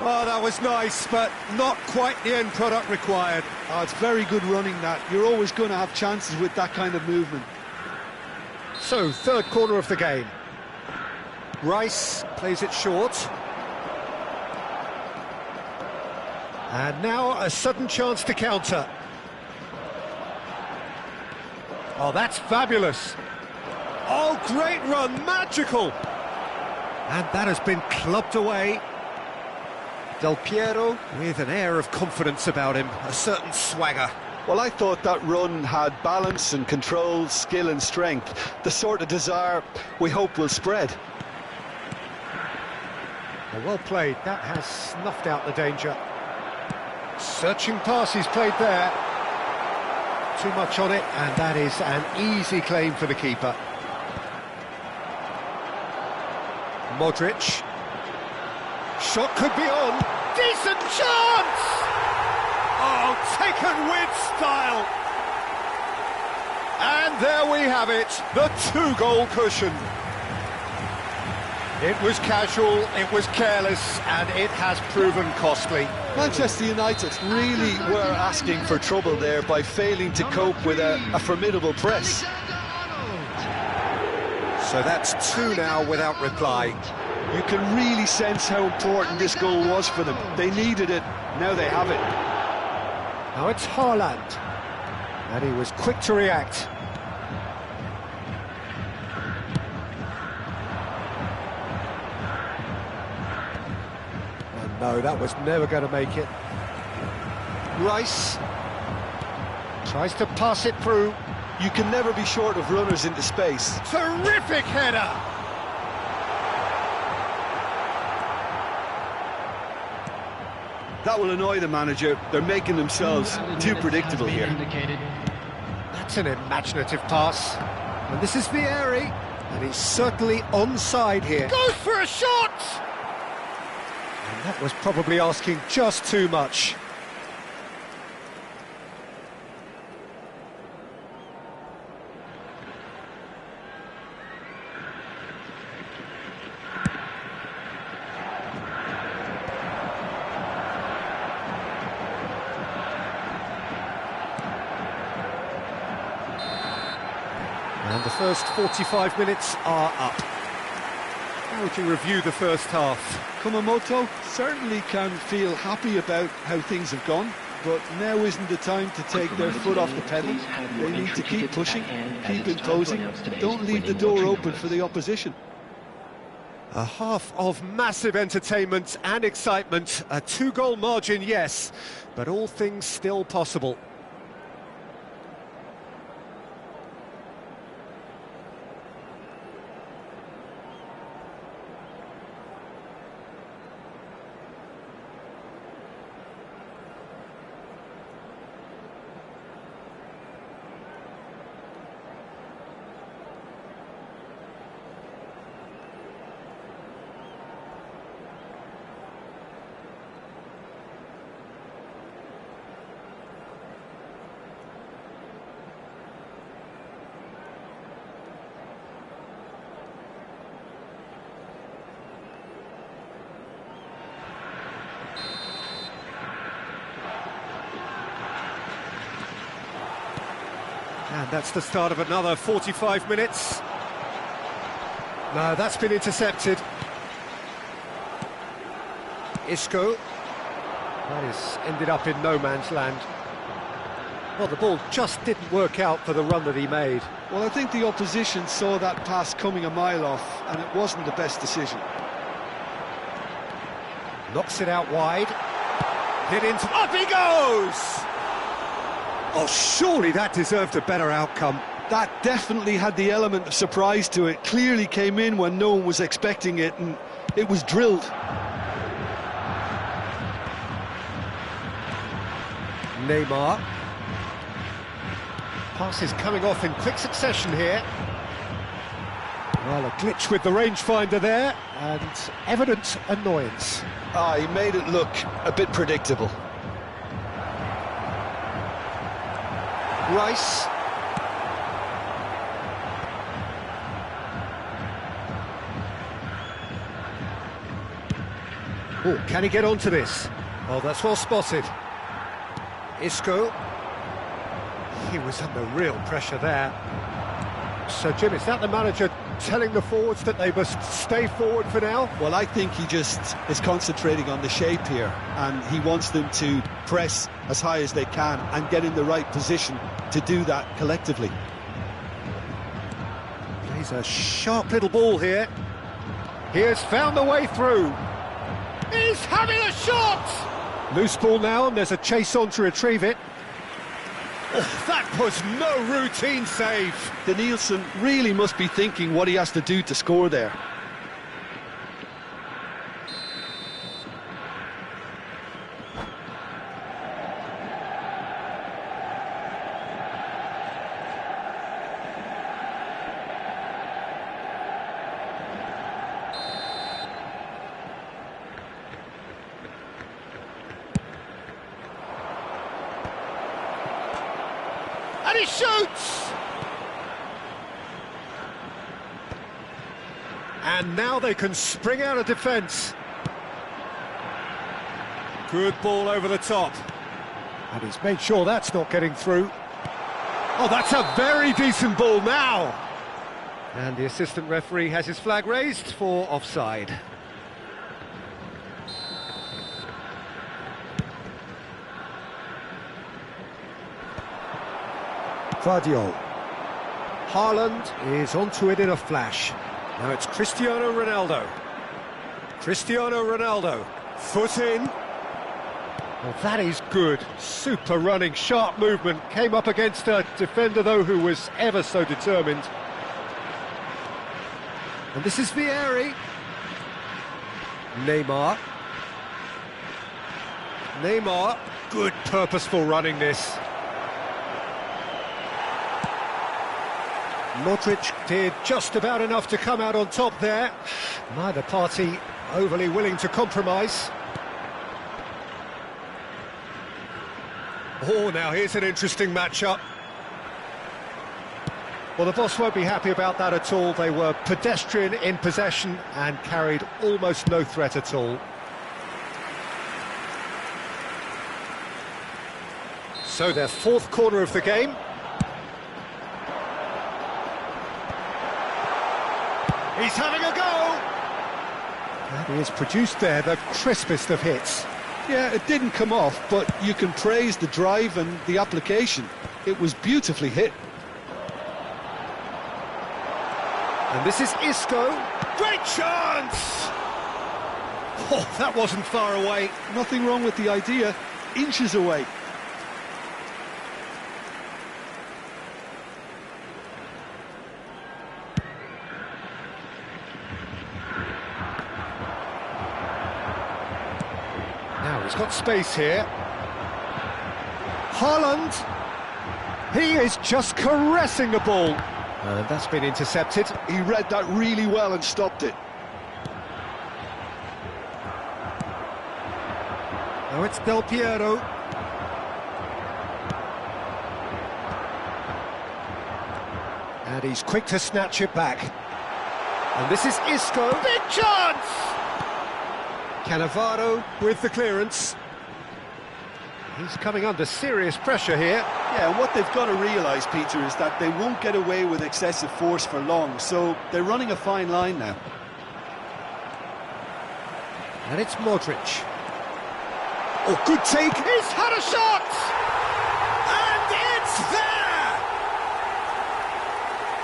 Oh, that was nice, but not quite the end product required. Oh, it's very good running that. You're always going to have chances with that kind of movement. So, third corner of the game. Rice plays it short. And now a sudden chance to counter. Oh, that's fabulous. Oh, great run, magical. And that has been clubbed away. Del Piero with an air of confidence about him, a certain swagger. Well, I thought that run had balance and control, skill and strength, the sort of desire we hope will spread. Well played, that has snuffed out the danger. Searching pass he's played there. Too much on it, and that is an easy claim for the keeper. Modric. Shot could be on. Decent chance! Oh, taken with style. And there we have it, the two-goal cushion. It was casual, it was careless, and it has proven costly. Manchester United really were asking for trouble there by failing to cope with a formidable press. So that's two now without reply. You can really sense how important this goal was for them. They needed it, now they have it. Now it's Haaland, and he was quick to react. And no, that was never going to make it. Rice tries to pass it through. You can never be short of runners into space. Terrific header! That will annoy the manager. They're making themselves too predictable here. That's an imaginative pass. And this is Vieri, and he's certainly onside here. Goes for a shot! And that was probably asking just too much. And the first 45 minutes are up. How would you review the first half? Kumamoto certainly can feel happy about how things have gone, but now isn't the time to take their foot off the pedal. They need to keep pushing, keep imposing, don't leave the door open for the opposition. A half of massive entertainment and excitement, a two-goal margin, yes, but all things still possible. And that's the start of another 45 minutes. No, that's been intercepted. Isco. That is ended up in no man's land. Well, the ball just didn't work out for the run that he made. Well, I think the opposition saw that pass coming a mile off, and it wasn't the best decision. Knocks it out wide. Hit into... Up he goes! Oh, surely that deserved a better outcome. That definitely had the element of surprise to it. Clearly came in when no one was expecting it, and it was drilled. Neymar. Pass is coming off in quick succession here. Well, a glitch with the rangefinder there, and evident annoyance. He made it look a bit predictable. Rice. Oh, can he get onto this? Oh, that's well spotted. Isco. He was under real pressure there. So, Jim, is that the manager telling the forwards that they must stay forward for now? Well, I think he just is concentrating on the shape here, and he wants them to press as high as they can and get in the right position to do that collectively. Plays a sharp little ball here. He has found the way through. He's having a shot! Loose ball now, and there's a chase on to retrieve it. Oh, that was no routine save. Danielson really must be thinking what he has to do to score there. And he shoots! And now they can spring out of defence. Good ball over the top. And he's made sure that's not getting through. Oh, that's a very decent ball now! And the assistant referee has his flag raised for offside. Vardio. Haaland is onto it in a flash. Now it's Cristiano Ronaldo. Cristiano Ronaldo. Foot in. Well, that is good. Super running, sharp movement. Came up against a defender, though, who was ever so determined. And this is Vieri. Neymar. Neymar. Good purposeful running this. Modric did just about enough to come out on top there. Neither party overly willing to compromise. Oh, now here's an interesting matchup. Well, the boss won't be happy about that at all. They were pedestrian in possession and carried almost no threat at all. So their fourth corner of the game. He's having a go! And he has produced there the crispest of hits. Yeah, it didn't come off, but you can praise the drive and the application. It was beautifully hit. And this is Isco. Great chance! Oh, that wasn't far away. Nothing wrong with the idea. Inches away. Now he's got space here. Haaland. He is just caressing the ball. And that's been intercepted. He read that really well and stopped it. Now it's Del Piero. And he's quick to snatch it back. And this is Isco. Big chance! Cannavaro with the clearance. He's coming under serious pressure here. Yeah, and what they've got to realise, Peter, is that they won't get away with excessive force for long, so they're running a fine line now. And it's Modric. Oh, good take. He's had a shot! And it's there!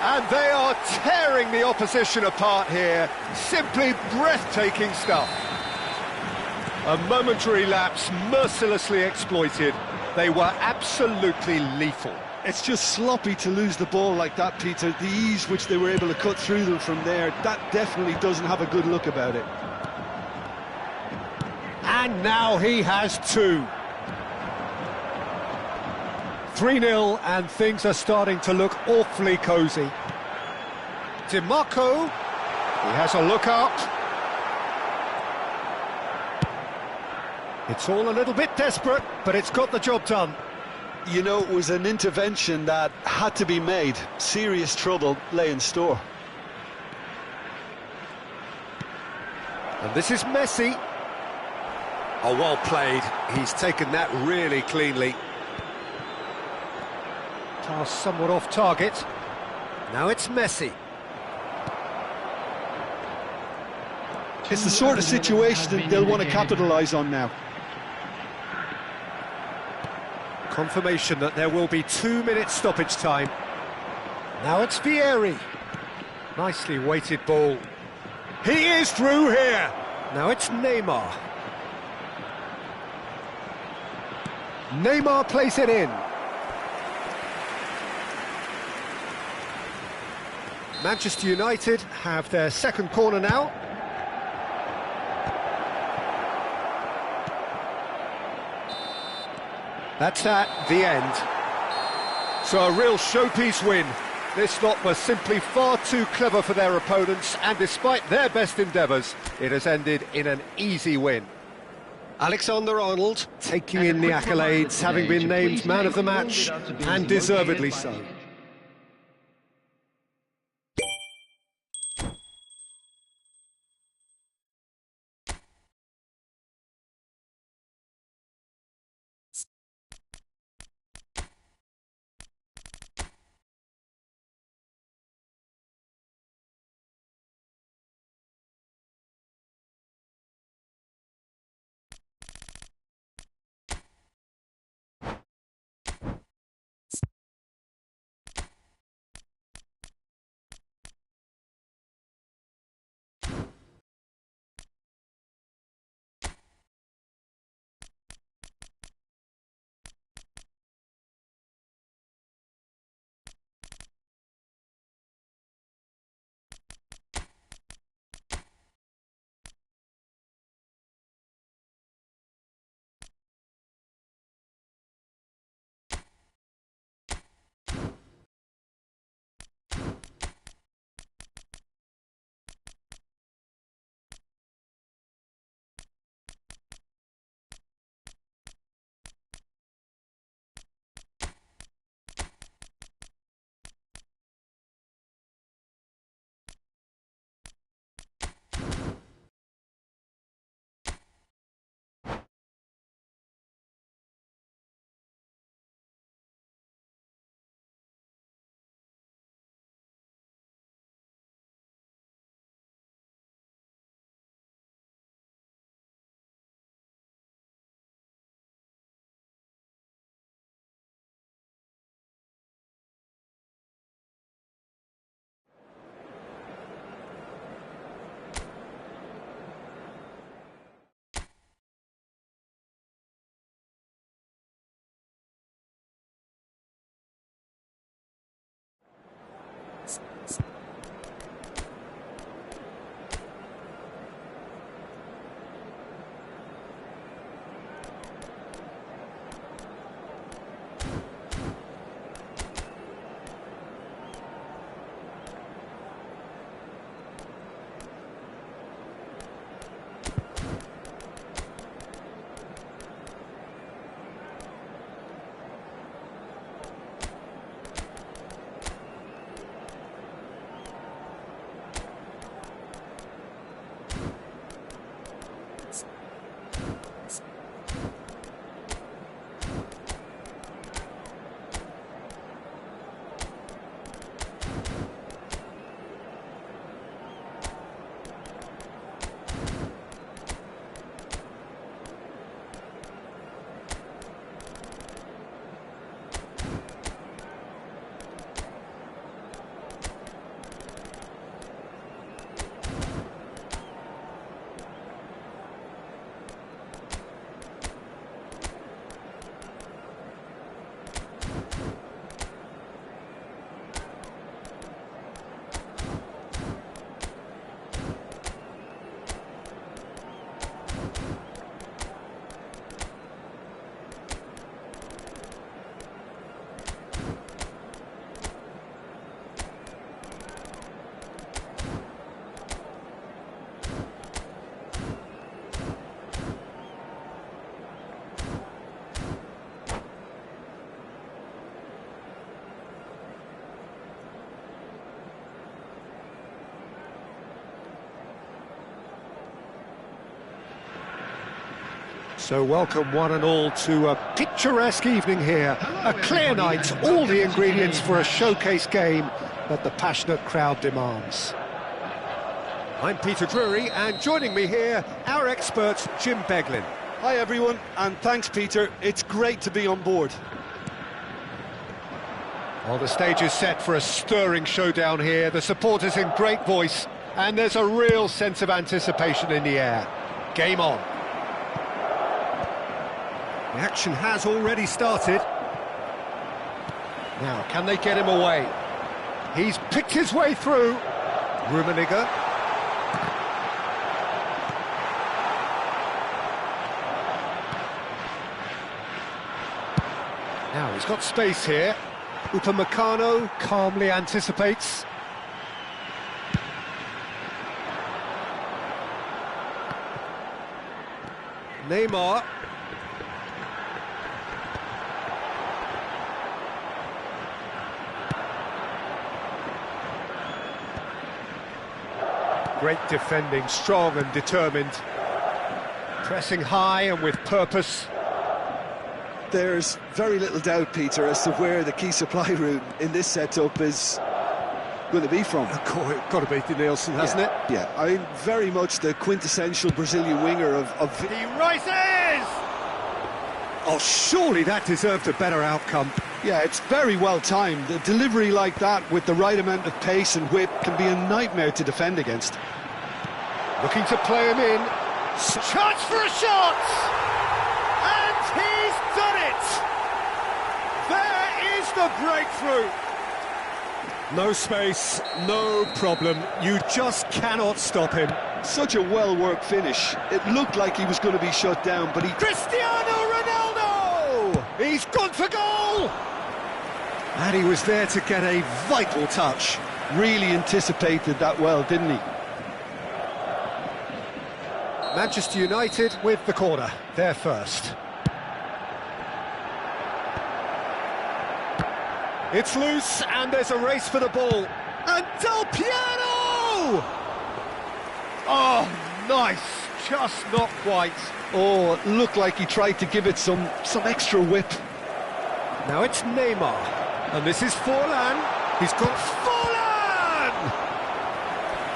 And they are tearing the opposition apart here. Simply breathtaking stuff. A momentary lapse, mercilessly exploited. They were absolutely lethal. It's just sloppy to lose the ball like that, Peter. The ease which they were able to cut through them from there, that definitely doesn't have a good look about it. And now he has two. 3-0, and things are starting to look awfully cosy. DiMarco, he has a look up. It's all a little bit desperate, but it's got the job done. You know, it was an intervention that had to be made. Serious trouble lay in store. And this is Messi. Oh, well played. He's taken that really cleanly. Pass somewhat off target. Now it's Messi. It's the sort of situation that they'll want to capitalise on now. Confirmation that there will be 2 minutes stoppage time. Now it's Vieri. Nicely weighted ball. He is through here. Now it's Neymar. Neymar plays it in. Manchester United have their second corner now. That's at the end. So a real showpiece win. This lot was simply far too clever for their opponents, and despite their best endeavours, it has ended in an easy win. Alexander-Arnold taking in the accolades, having been named man of the match, and deservedly so. So welcome one and all to a picturesque evening here. A clear night, all the ingredients for a showcase game that the passionate crowd demands. I'm Peter Drury, and joining me here, our expert Jim Beglin. Hi everyone, and thanks Peter, it's great to be on board. Well, the stage is set for a stirring showdown here, the supporters in great voice, and there's a real sense of anticipation in the air. Game on. The action has already started. Now, can they get him away? He's picked his way through. Rummenigge. Now he's got space here. Upamecano calmly anticipates. Neymar. Great defending, strong and determined. Pressing high and with purpose. There's very little doubt, Peter, as to where the key supply route in this setup is going to be from. Got to be the Nielsen, hasn't it? Yeah, I mean, very much the quintessential Brazilian winger of... He rises! Oh, surely that deserved a better outcome. Yeah, it's very well timed. A delivery like that with the right amount of pace and whip can be a nightmare to defend against. Looking to play him in. Chance for a shot! And he's done it! There is the breakthrough! No space, no problem. You just cannot stop him. Such a well-worked finish. It looked like he was going to be shut down, but he... Cristiano Ronaldo! He's gone for goal! And he was there to get a vital touch. Really anticipated that well, didn't he? Manchester United with the corner. They're first. It's loose, and there's a race for the ball. And Del Piero! Oh, nice. Just not quite. Oh, it looked like he tried to give it some extra whip. Now it's Neymar. And this is Forlan. He's got Forlan!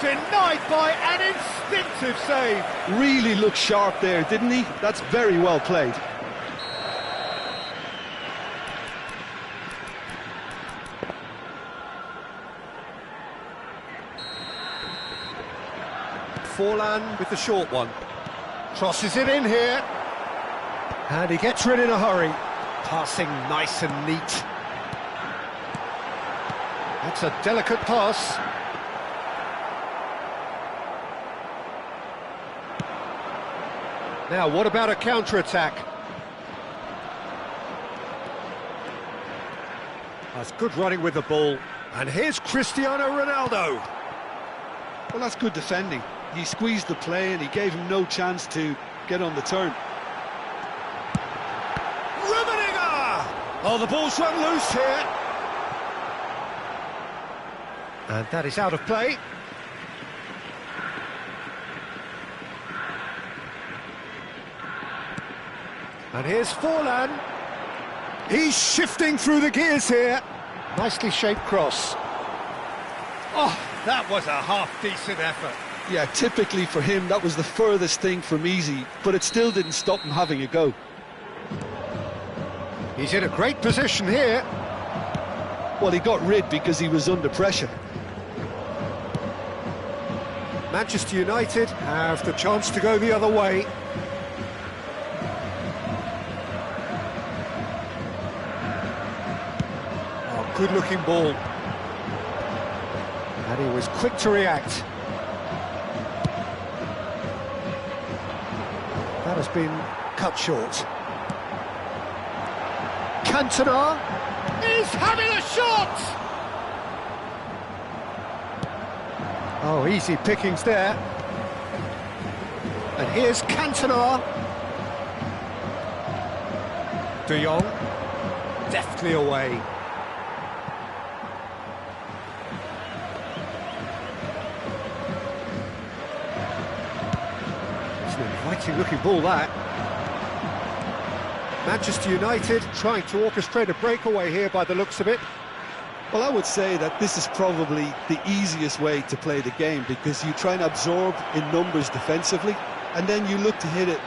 Denied by an instinctive save. Really looked sharp there, didn't he? That's very well played. Forlan with the short one. Crosses it in here. And he gets rid in a hurry. Passing nice and neat. That's a delicate pass. Now, what about a counter-attack? That's good running with the ball. And here's Cristiano Ronaldo. Well, that's good defending. He squeezed the play and he gave him no chance to get on the turn. Rummenigge! Oh, the ball's run loose here. And that is out of play. And here's Forlan. He's shifting through the gears here. Nicely shaped cross. Oh, that was a half-decent effort. Yeah, typically for him, that was the furthest thing from easy, but it still didn't stop him having a go. He's in a great position here. Well, he got rid because he was under pressure. Manchester United have the chance to go the other way. Oh, good-looking ball. And he was quick to react. That has been cut short. Cantona is having a shot! Oh, easy pickings there. And here's Cantona. De Jong, deftly away. It's an inviting-looking ball, that. Manchester United trying to orchestrate a breakaway here by the looks of it. Well, I would say that this is probably the easiest way to play the game because you try and absorb in numbers defensively and then you look to hit it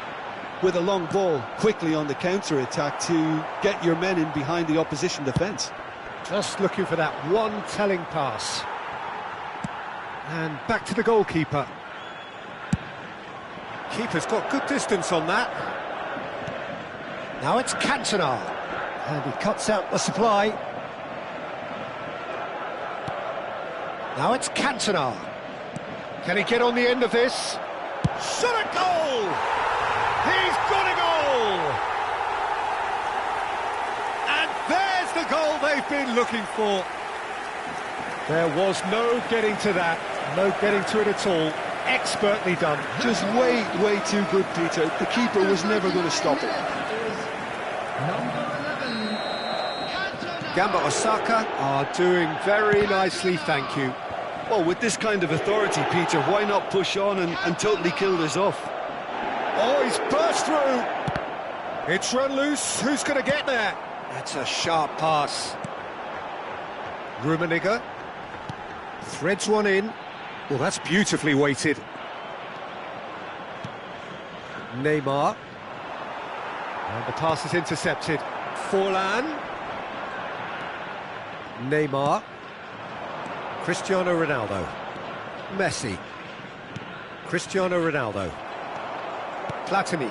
with a long ball quickly on the counter-attack to get your men in behind the opposition defence. Just looking for that one telling pass. And back to the goalkeeper. Keeper's got good distance on that. Now it's Cantona. And he cuts out the supply. Now it's Cantona. Can he get on the end of this? Shot a goal! He's got a goal! And there's the goal they've been looking for. There was no getting to that, no getting to it at all. Expertly done. Just way too good, Peter. The keeper was never going to stop it. Gamba Osaka are doing very nicely, thank you. Well, with this kind of authority, Peter, why not push on and totally kill this off? Oh, he's burst through. It's run loose. Who's going to get there? That's a sharp pass. Rummenigge threads one in. Well, that's beautifully weighted. Neymar. And the pass is intercepted. Forlan. Neymar. Cristiano Ronaldo. Messi. Cristiano Ronaldo. Platini.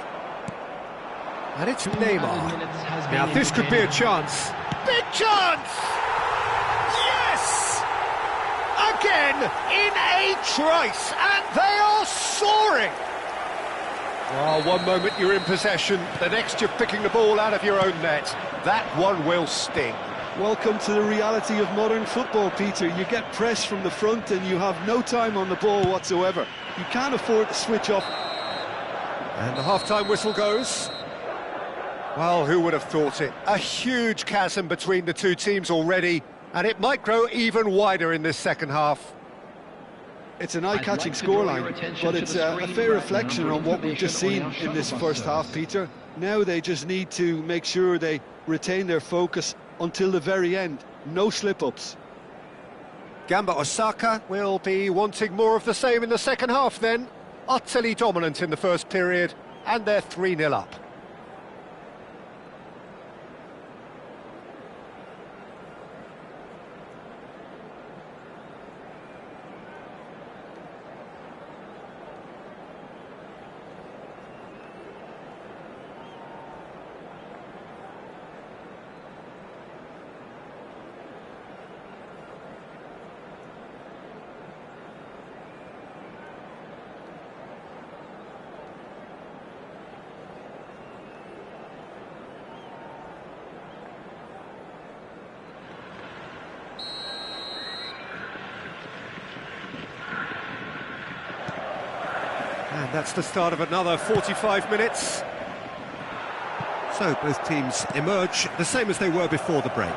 And it's Neymar. Now this could be a chance. Big chance! Yes! Again, in a trice, and they are soaring! Oh, one moment you're in possession, the next you're picking the ball out of your own net. That one will sting. Welcome to the reality of modern football, Peter. You get press from the front and you have no time on the ball whatsoever. You can't afford to switch off. And the half-time whistle goes. Well, who would have thought it? A huge chasm between the two teams already, and it might grow even wider in this second half. It's an eye-catching scoreline, but it's a fair reflection on what we've just seen in this first half, Peter. Now they just need to make sure they retain their focus until the very end. No slip-ups. Gamba Osaka will be wanting more of the same in the second half then. Utterly dominant in the first period, and they're 3-0 up. And that's the start of another 45 minutes. So both teams emerge the same as they were before the break.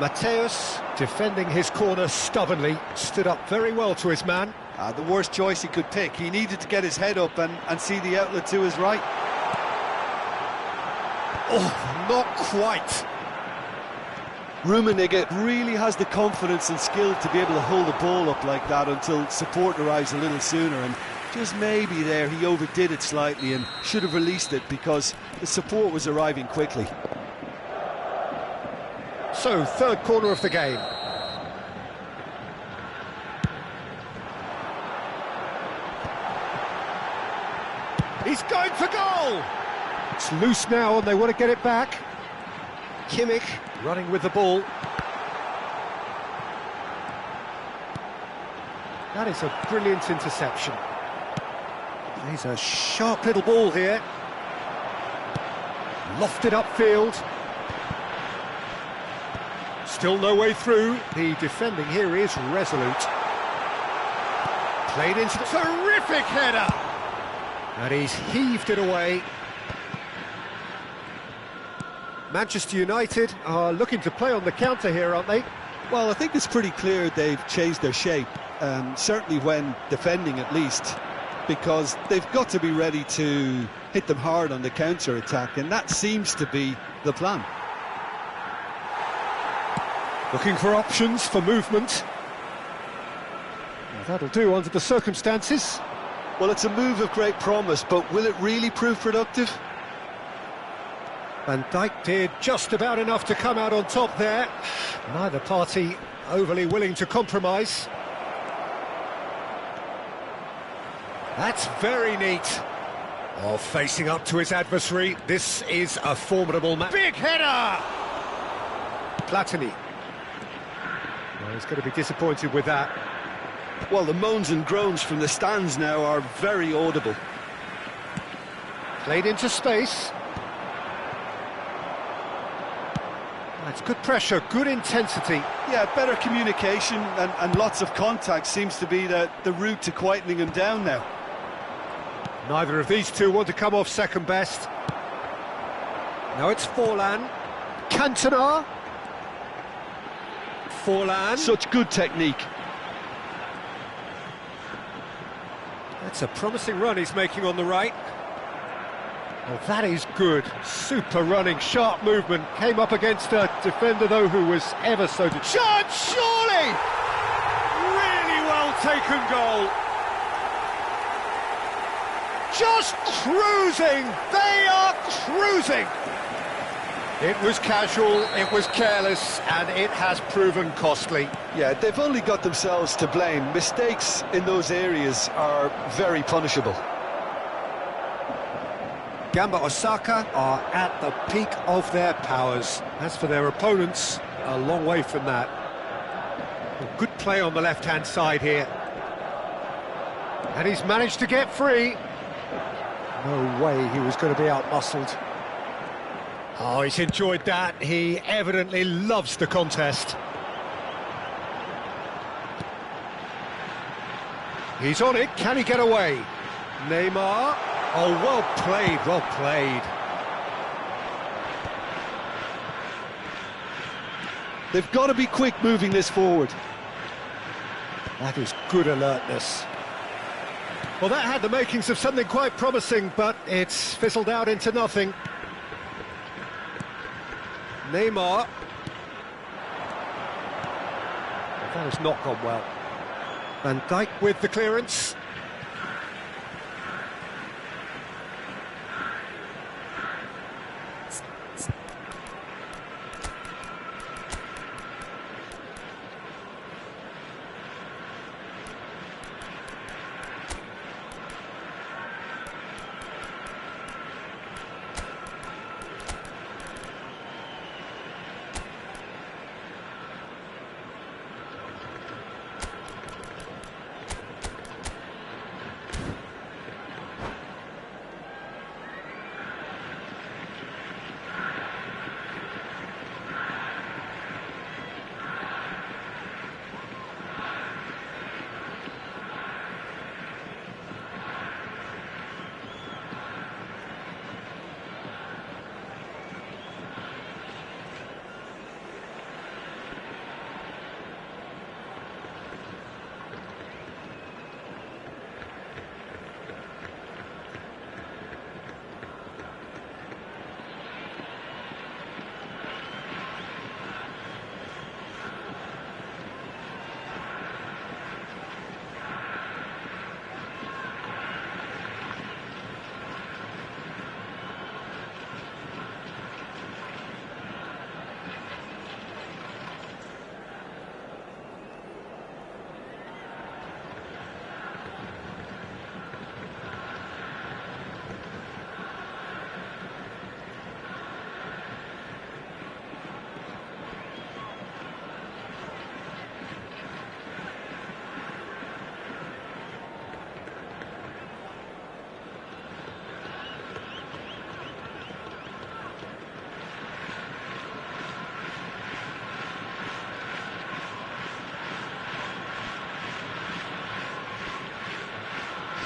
Mateus, defending his corner stubbornly, stood up very well to his man. The worst choice he could pick. He needed to get his head up and see the outlet to his right. Oh, not quite. Rummenigge really has the confidence and skill to be able to hold the ball up like that until support arrives a little sooner, and just maybe there he overdid it slightly and should have released it because the support was arriving quickly. So, third corner of the game. He's going for goal! It's loose now and they want to get it back. Kimmich running with the ball. That is a brilliant interception. He's a sharp little ball here. Lofted upfield. Still no way through. The defending here is resolute. Played into the terrific header. And he's heaved it away. Manchester United are looking to play on the counter here, aren't they? Well, I think it's pretty clear they've changed their shape, certainly when defending at least, because they've got to be ready to hit them hard on the counter-attack, and that seems to be the plan. Looking for options for movement. Well, that'll do under the circumstances. Well, it's a move of great promise, but will it really prove productive? Van Dijk did just about enough to come out on top there. Neither party overly willing to compromise. That's very neat. Oh, facing up to his adversary, this is a formidable match. Big header! Platini. Well, he's going to be disappointed with that. Well, the moans and groans from the stands now are very audible. Played into space. That's good pressure, good intensity. Yeah, better communication and lots of contact seems to be the route to quietening him down now. Neither of these two want to come off second best. Now it's Forlan. Cantona. Forlan. Such good technique. That's a promising run he's making on the right. Oh, that is good. Super running, sharp movement. Came up against a defender, though, who was ever so... Shot, surely! Really well taken goal. Just cruising! They are cruising! It was casual, it was careless, and it has proven costly. Yeah, they've only got themselves to blame. Mistakes in those areas are very punishable. Gamba Osaka are at the peak of their powers. As for their opponents, a long way from that. Good play on the left-hand side here. And he's managed to get free. No way he was going to be out-muscled. Oh, he's enjoyed that. He evidently loves the contest. He's on it. Can he get away? Neymar. Oh, well played, well played. They've got to be quick moving this forward. That is good alertness. Well, that had the makings of something quite promising, but it's fizzled out into nothing. Neymar. That has not gone well. Van Dijk with the clearance.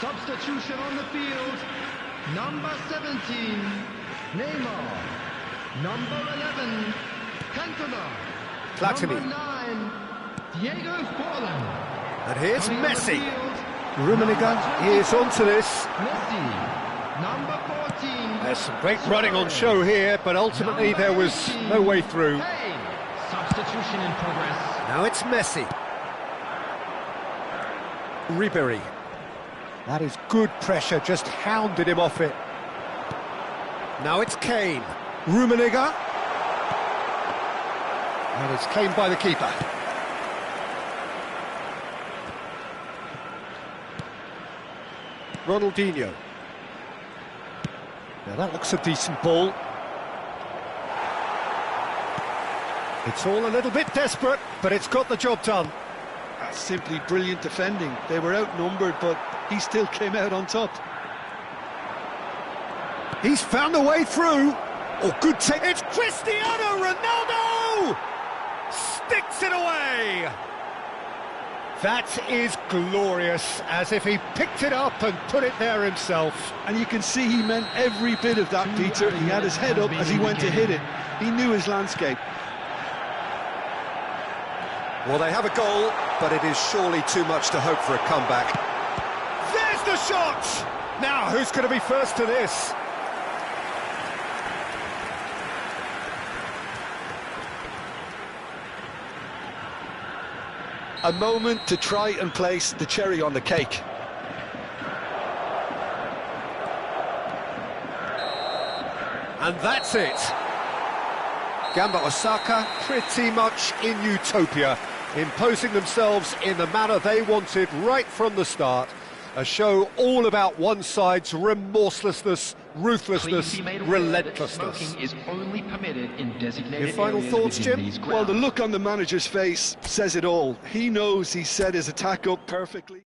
Substitution on the field. Number 17, Neymar. Number 11, Cantona. Platini. Number 9, Diego Forlan. And here's Coming on the Messi. field, Rummenigge is onto this. Messi. Number 14. There's some great running on show here, but ultimately there was no way through. Hey, substitution in progress. Now it's Messi. Ribery. That is good pressure, just hounded him off it. Now it's Kane. Rummenigge. And it's claimed by the keeper. Ronaldinho. Now that looks a decent ball. It's all a little bit desperate, but it's got the job done. That's simply brilliant defending. They were outnumbered, but he still came out on top. He's found a way through. Oh, good take. It's Cristiano Ronaldo! Sticks it away! That is glorious, as if he picked it up and put it there himself. And you can see he meant every bit of that, Peter. He had his head up as he went to hit it. He knew his landscape. Well, they have a goal, but it is surely too much to hope for a comeback. There's the shot! Now, who's going to be first to this? A moment to try and place the cherry on the cake. And that's it. Gamba Osaka pretty much in utopia, imposing themselves in the manner they wanted right from the start. A show all about one side's remorselessness, ruthlessness, relentlessness. Smoking is only permitted in designated Your final areas thoughts, within Jim? these Well, the grounds. look on the manager's face says it all. He knows he set his attack up perfectly.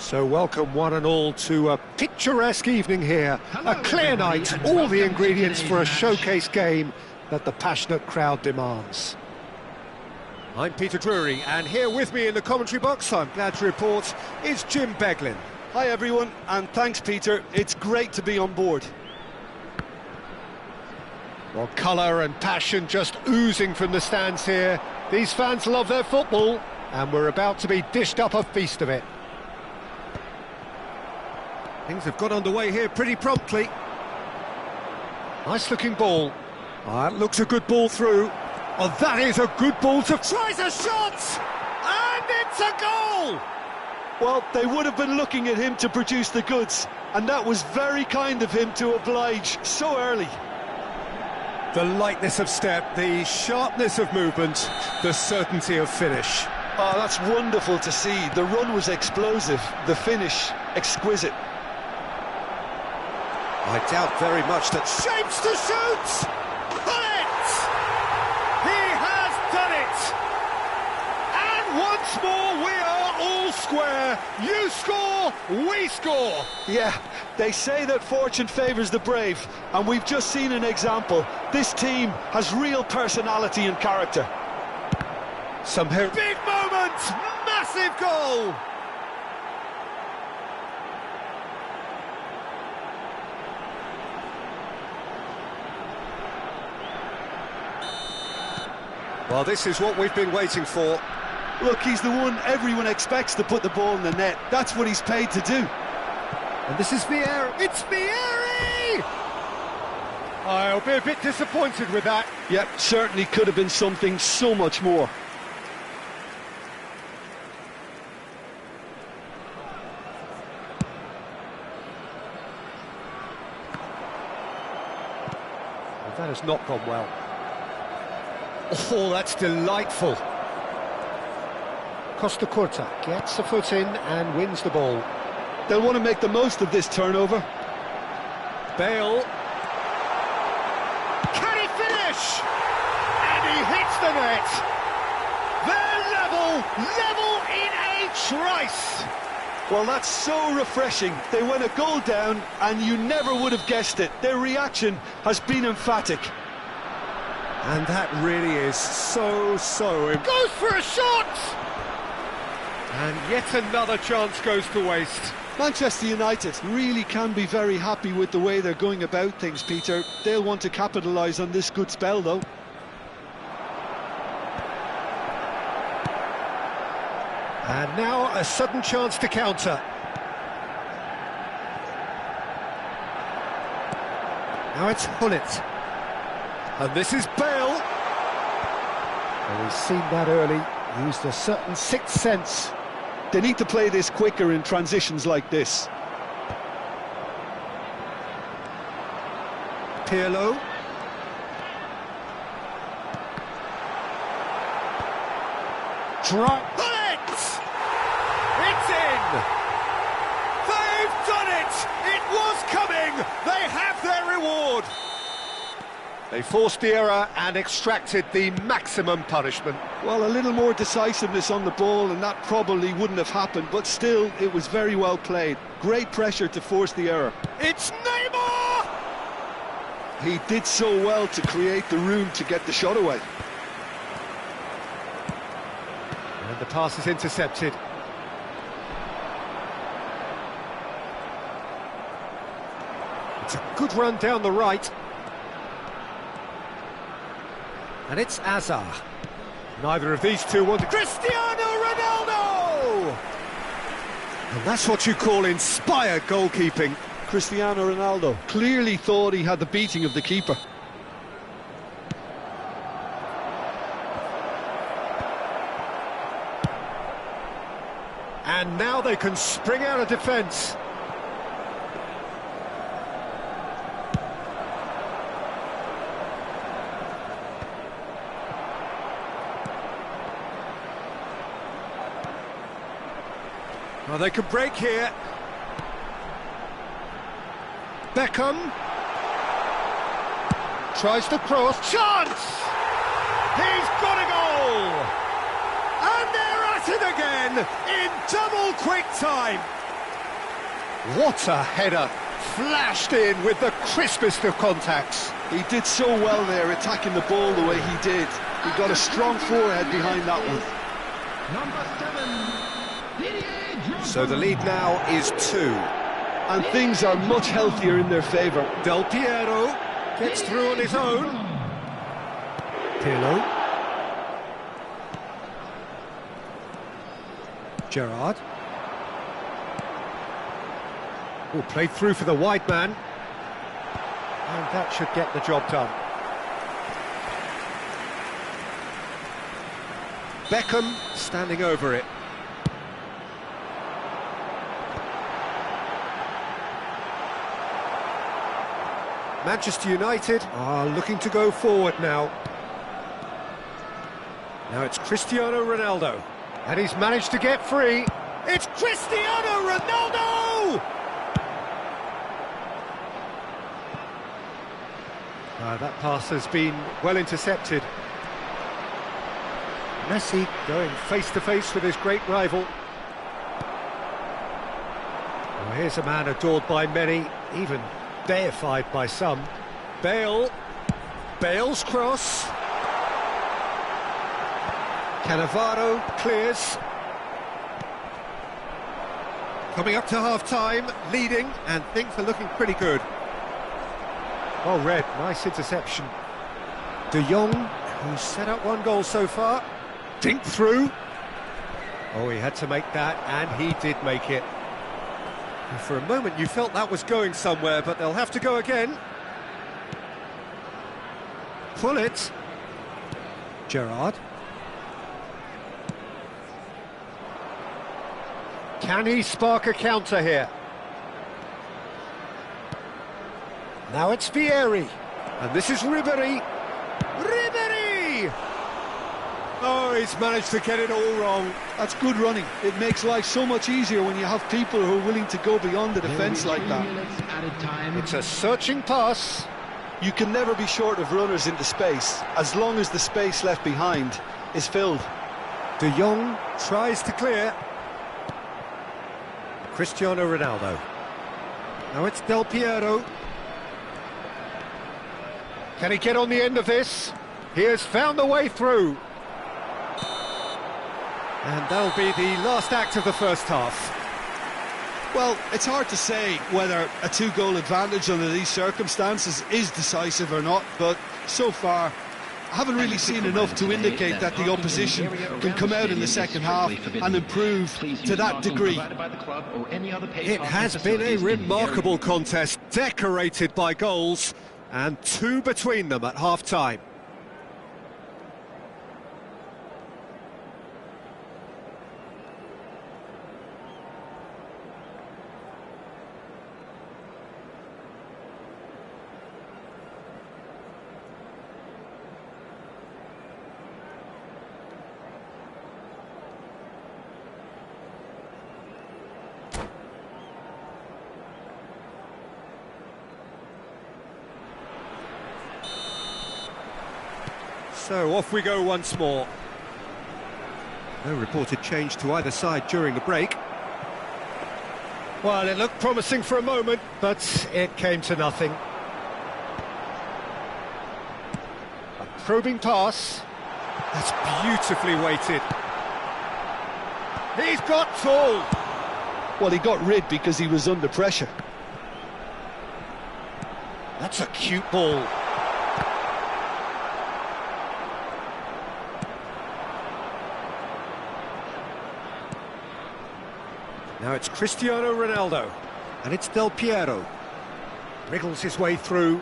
So welcome one and all to a picturesque evening here. A clear night, all the ingredients for a showcase game that the passionate crowd demands. I'm Peter Drury, and here with me in the commentary box, I'm glad to report, is Jim Beglin. Hi everyone, and thanks Peter, it's great to be on board. Well, colour and passion just oozing from the stands here. These fans love their football, and we're about to be dished up a feast of it. Things have got underway here pretty promptly. Nice looking ball. That looks a good ball through. Oh, that is a good ball to... Tries a shot! And it's a goal! Well, they would have been looking at him to produce the goods, and that was very kind of him to oblige so early. The lightness of step, the sharpness of movement, the certainty of finish. Oh, that's wonderful to see. The run was explosive, the finish exquisite. I doubt very much that... Shapes to shoot! Got it! He has done it! And once more we are all square. You score, we score! Yeah, they say that fortune favours the brave, and we've just seen an example. This team has real personality and character. Some big moment! Massive goal! Well, this is what we've been waiting for. Look, he's the one everyone expects to put the ball in the net. That's what he's paid to do. And this is Vieri. It's Vieri! I'll be a bit disappointed with that. Yep, certainly could have been something so much more. Well, that has not gone well. Oh, that's delightful. Costa Curta gets the foot in and wins the ball. They'll want to make the most of this turnover. Bale. Can he finish? And he hits the net. They're level in a trice. Well, that's so refreshing. They went a goal down and you never would have guessed it. Their reaction has been emphatic. And that really is so... Goes for a shot! And yet another chance goes to waste. Manchester United really can be very happy with the way they're going about things, Peter. They'll want to capitalise on this good spell, though. And now a sudden chance to counter. Now it's Hullet. And this is Bale. Well, we've seen that early. Used a certain sixth sense. They need to play this quicker in transitions like this. Pirlo. Hullet! It's in! They've done it! It was coming! They have their reward! They forced the error and extracted the maximum punishment. Well, a little more decisiveness on the ball and that probably wouldn't have happened, but still, it was very well played. Great pressure to force the error. It's Neymar! He did so well to create the room to get the shot away. And the pass is intercepted. It's a good run down the right. And it's Azar. Neither of these two want to... Cristiano Ronaldo! And that's what you call inspired goalkeeping. Cristiano Ronaldo clearly thought he had the beating of the keeper. And now they can spring out of defence. Well, they can break here. Beckham tries to cross. Chance! He's got a goal! And they're at it again in double quick time. What a header! Flashed in with the crispest of contacts. He did so well there, attacking the ball the way he did. He got a strong forehead behind that one. Number 7, So the lead now is 2. And things are much healthier in their favour. Del Piero gets through on his own. Pirlo. Gerrard. Oh, played through for the wide man. And that should get the job done. Beckham standing over it. Manchester United are looking to go forward now. Now it's Cristiano Ronaldo. And he's managed to get free. It's Cristiano Ronaldo! That pass has been well intercepted. Messi going face-to-face with his great rival. Well, here's a man adored by many, even deified by some. Bale's cross. Cannavaro clears. Coming up to half-time, leading, and things are looking pretty good. Well read, nice interception. De Jong, who's set up one goal so far. Dink through. Oh, he had to make that, and he did make it. And for a moment you felt that was going somewhere, but they'll have to go again. Pull it. Gerrard. Can he spark a counter here? Now it's Vieri. And this is Ribery. Ribery! Oh, he's managed to get it all wrong. That's good running. It makes life so much easier when you have people who are willing to go beyond the defence like that. It's a searching pass. You can never be short of runners into space, as long as the space left behind is filled. De Jong tries to clear. Cristiano Ronaldo. Now it's Del Piero. Can he get on the end of this? He has found the way through. And that'll be the last act of the first half. Well, it's hard to say whether a two-goal advantage under these circumstances is decisive or not, but so far I haven't really seen enough to indicate that the opposition can come out in the second half and improve to that degree. It has been a remarkable contest, decorated by goals, and 2 between them at half-time. So off we go once more. No reported change to either side during the break. Well, it looked promising for a moment, but it came to nothing. A probing pass. That's beautifully weighted. He's got tall. Well, he got rid because he was under pressure. That's a cute ball. Now it's Cristiano Ronaldo, and it's Del Piero. Wriggles his way through.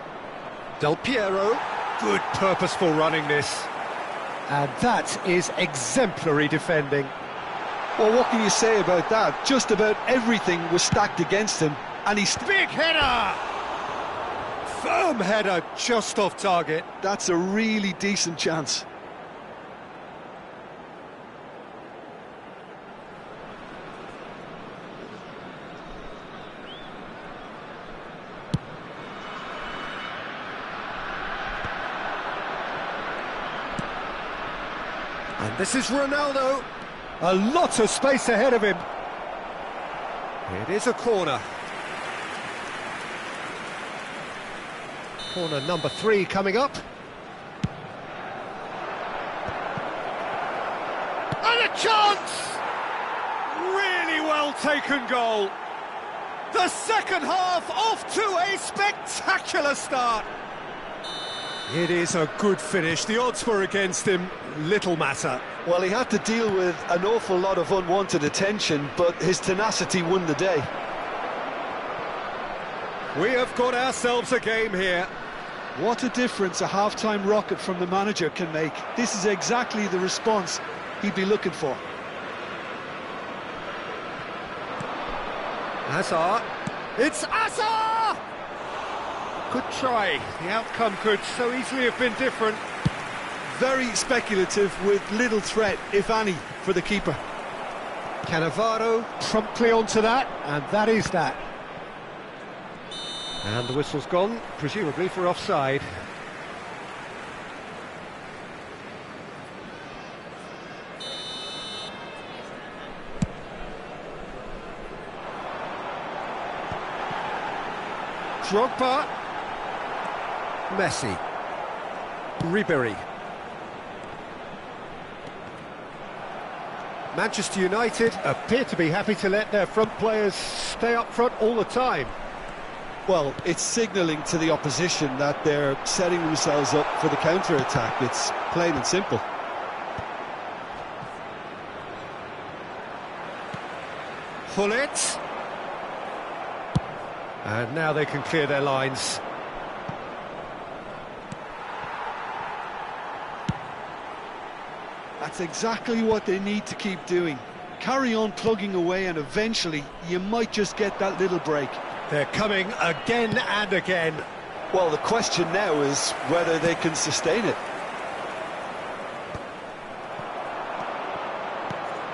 Del Piero, good purposeful running this. And that is exemplary defending. Well, what can you say about that? Just about everything was stacked against him, and he's... Big header! Firm header, just off target. That's a really decent chance. And this is Ronaldo. A lot of space ahead of him. It is a corner. Corner number 3 coming up. And a chance! Really well taken goal. The second half off to a spectacular start. It is a good finish. The odds were against him, little matter. Well, he had to deal with an awful lot of unwanted attention, but his tenacity won the day. We have got ourselves a game here. What a difference a half-time rocket from the manager can make. This is exactly the response he'd be looking for. Hazard. It's Hazard! Good try. The outcome could so easily have been different. Very speculative with little threat, if any, for the keeper. Cannavaro promptly onto that, and that is that. And the whistle's gone, presumably for offside. Drogba. Messi. Ribéry. Manchester United appear to be happy to let their front players stay up front all the time. Well, it's signalling to the opposition that they're setting themselves up for the counter-attack. It's plain and simple. Hullet. And now they can clear their lines. That's exactly what they need to keep doing. Carry on plugging away, and eventually you might just get that little break. They're coming again and again. Well, the question now is whether they can sustain it.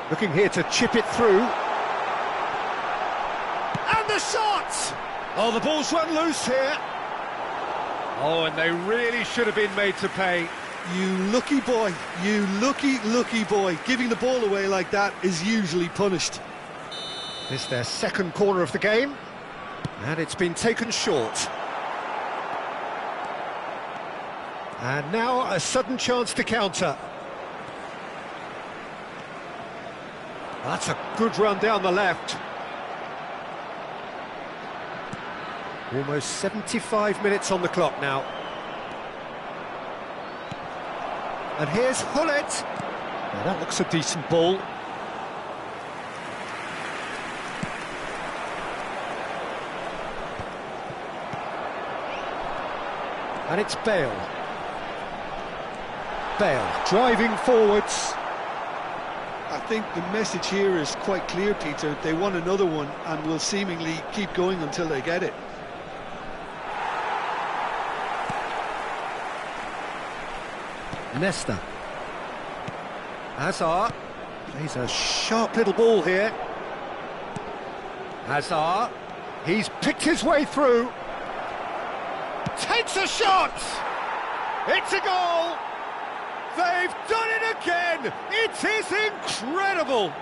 Looking here to chip it through. And the shot! Oh, the ball's run loose here. Oh, and they really should have been made to pay. You lucky boy, you lucky boy. Giving the ball away like that is usually punished. This is their second corner of the game, and it's been taken short. And now a sudden chance to counter. That's a good run down the left. Almost 75 minutes on the clock now. And here's Hullet. Now that looks a decent ball. And it's Bale. Bale driving forwards. I think the message here is quite clear, Peter. They want another one and will seemingly keep going until they get it. Nesta. Hazard. Plays a sharp little ball here. Hazard. He's picked his way through. Takes a shot! It's a goal! They've done it again! It is incredible!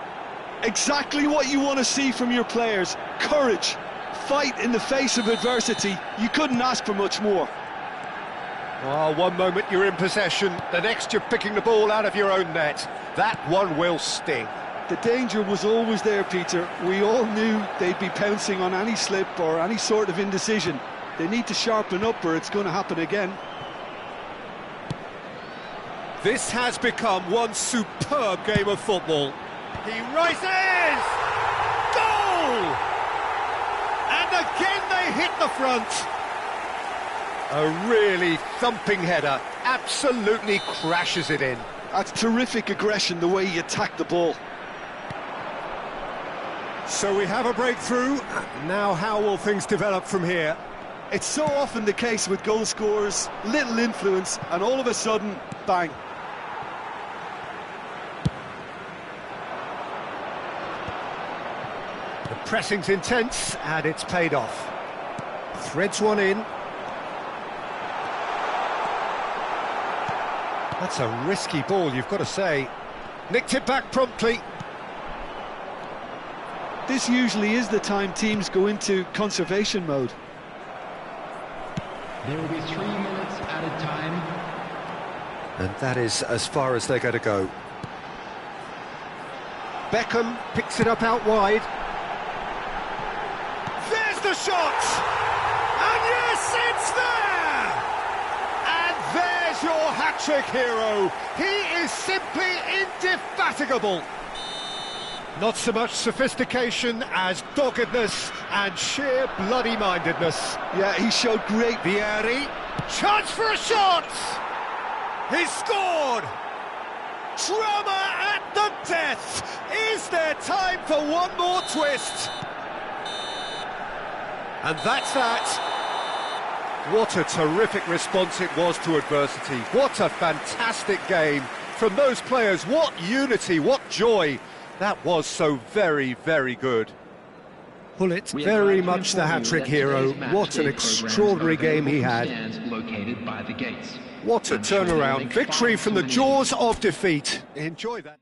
Exactly what you want to see from your players. Courage. Fight in the face of adversity. You couldn't ask for much more. Oh, one moment you're in possession, the next you're picking the ball out of your own net. That one will sting. The danger was always there, Peter. We all knew they'd be pouncing on any slip or any sort of indecision. They need to sharpen up or it's going to happen again. This has become one superb game of football. He rises! Goal! And again they hit the front. A really thumping header, absolutely crashes it in. That's terrific aggression, the way he attacked the ball. So we have a breakthrough. Now how will things develop from here? It's so often the case with goal scorers, little influence, and all of a sudden, bang. The pressing's intense, and it's paid off. Threads one in. That's a risky ball, you've got to say. Nicked it back promptly. This usually is the time teams go into conservation mode. There will be 3 minutes added time. And that is as far as they're going to go. Beckham picks it up out wide. There's the shot! And yes, it's there! And there's your hat-trick hero. He is simply indefatigable. Not so much sophistication as doggedness and sheer bloody-mindedness. Yeah, he showed great... Vieri, chance for a shot! He's scored! Drama at the death! Is there time for one more twist? And that's that. What a terrific response it was to adversity. What a fantastic game from those players. What unity, what joy. That was so very, very good. Pullet, very much the hat-trick hero. What an extraordinary game he had. Located by the gates. What a turnaround. Victory from the jaws of defeat. Enjoy that.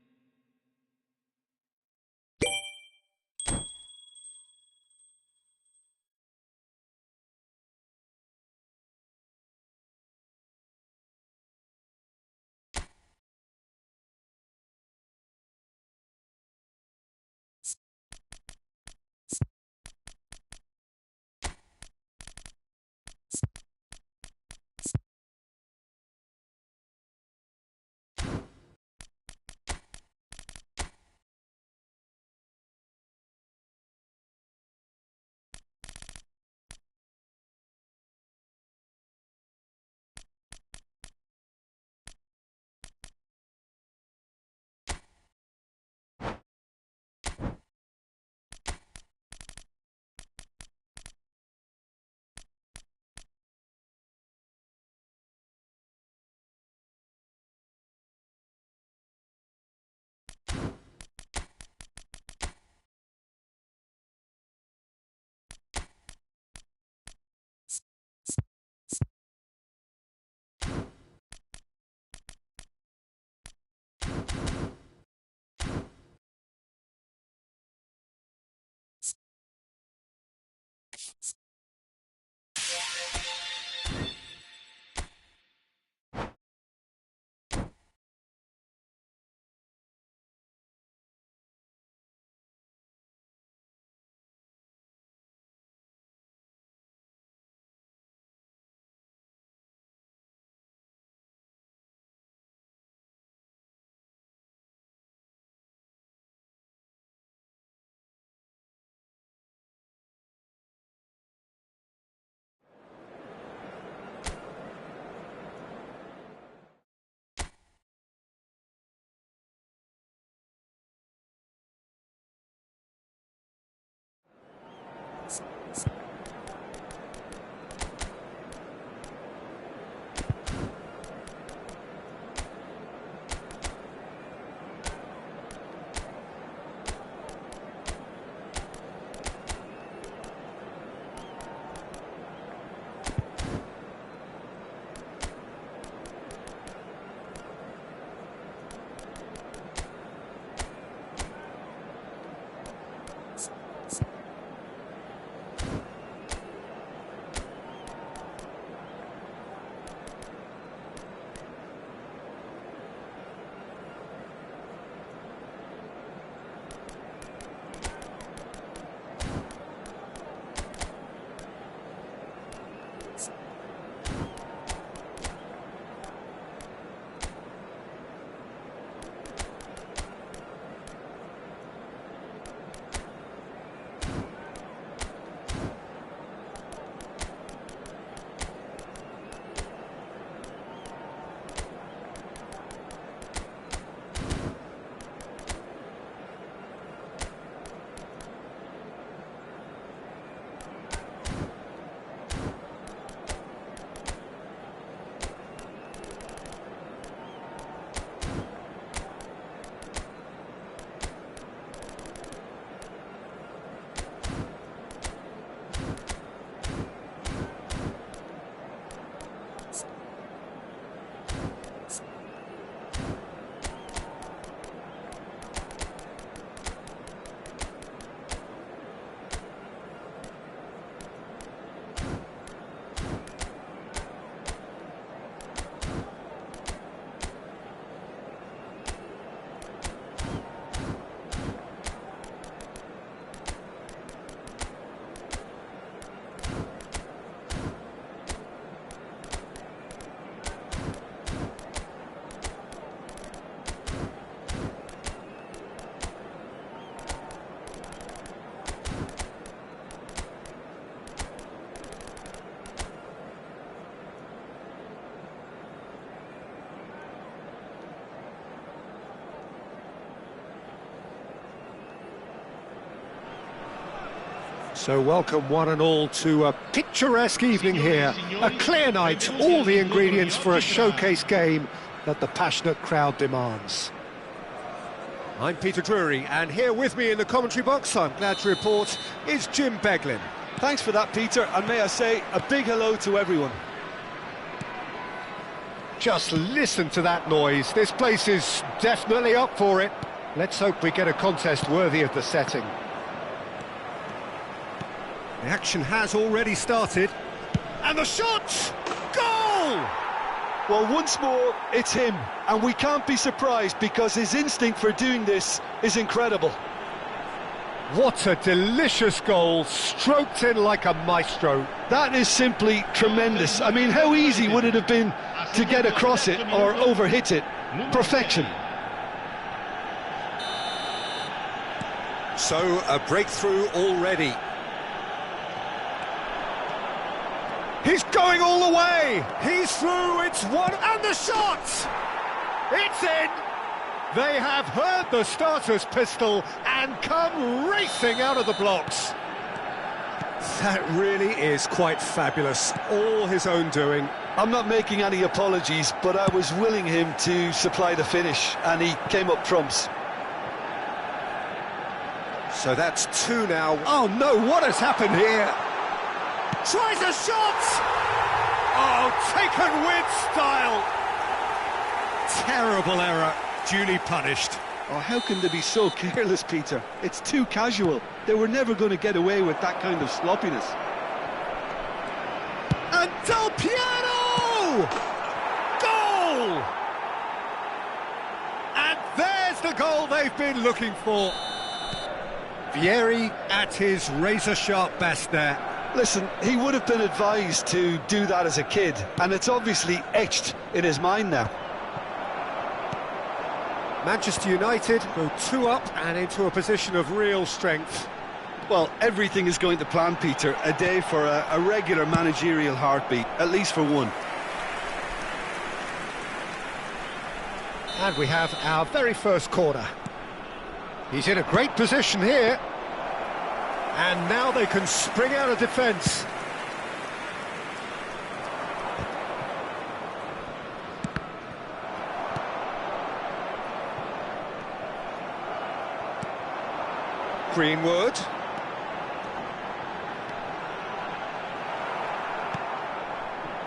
So welcome one and all to a picturesque evening here. A clear night, all the ingredients for a showcase game that the passionate crowd demands. I'm Peter Drury, and here with me in the commentary box, I'm glad to report, is Jim Beglin. Thanks for that, Peter, and may I say a big hello to everyone. Just listen to that noise. This place is definitely up for it. Let's hope we get a contest worthy of the setting. The action has already started. And the shot! Goal! Well, once more, it's him, and we can't be surprised because his instinct for doing this is incredible. What a delicious goal, stroked in like a maestro. That is simply tremendous. I mean, how easy would it have been to get across it or overhit it? Perfection. So, a breakthrough already. He's going all the way! He's through, it's one, and the shot! It's in! They have heard the starter's pistol and come racing out of the blocks. That really is quite fabulous, all his own doing. I'm not making any apologies, but I was willing him to supply the finish, and he came up trumps. So that's two now. Oh no, what has happened here? Tries a shot! Oh, taken with style! Terrible error, duly punished. Oh, how can they be so careless, Peter? It's too casual. They were never going to get away with that kind of sloppiness. And Del Piero! Goal! And there's the goal they've been looking for. Vieri at his razor-sharp best there. Listen, he would have been advised to do that as a kid, and it's obviously etched in his mind now. Manchester United go 2 up and into a position of real strength. Well, everything is going to plan, Peter. A day for a regular managerial heartbeat, at least for one. And we have our very first corner. He's in a great position here. And now they can spring out of defence. Greenwood.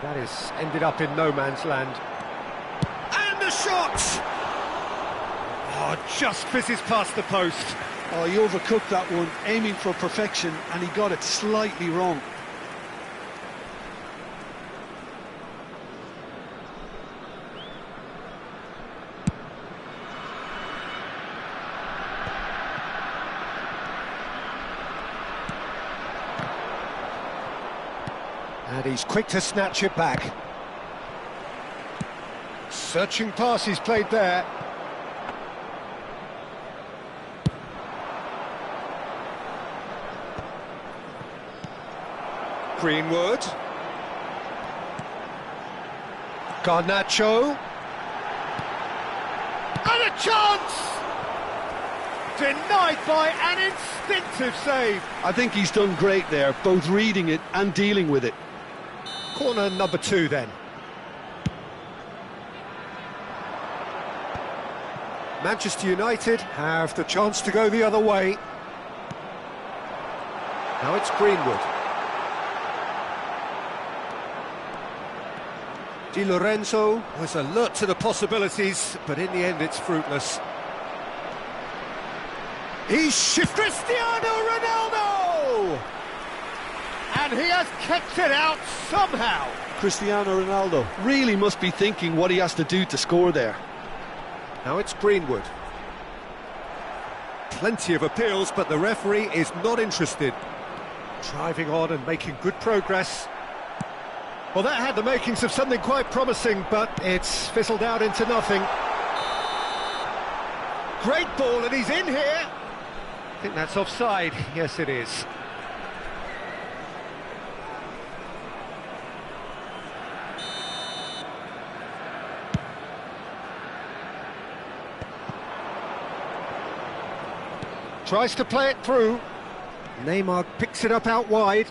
That is ended up in no man's land. And the shot! Oh, just fizzes past the post. Oh, he overcooked that one, aiming for perfection, and he got it slightly wrong. And he's quick to snatch it back. Searching pass he's played there. Greenwood. Garnacho. And a chance! Denied by an instinctive save. I think he's done great there, both reading it and dealing with it. Corner number 2 then. Manchester United have the chance to go the other way. Now it's Greenwood. Di Lorenzo was alert to the possibilities, but in the end it's fruitless. He's shifted Cristiano Ronaldo! And he has kept it out somehow. Cristiano Ronaldo really must be thinking what he has to do to score there. Now it's Greenwood. Plenty of appeals, but the referee is not interested. Driving on and making good progress. Well, that had the makings of something quite promising, but it's fizzled out into nothing. Great ball, and he's in here. I think that's offside. Yes, it is. Tries to play it through. Neymar picks it up out wide.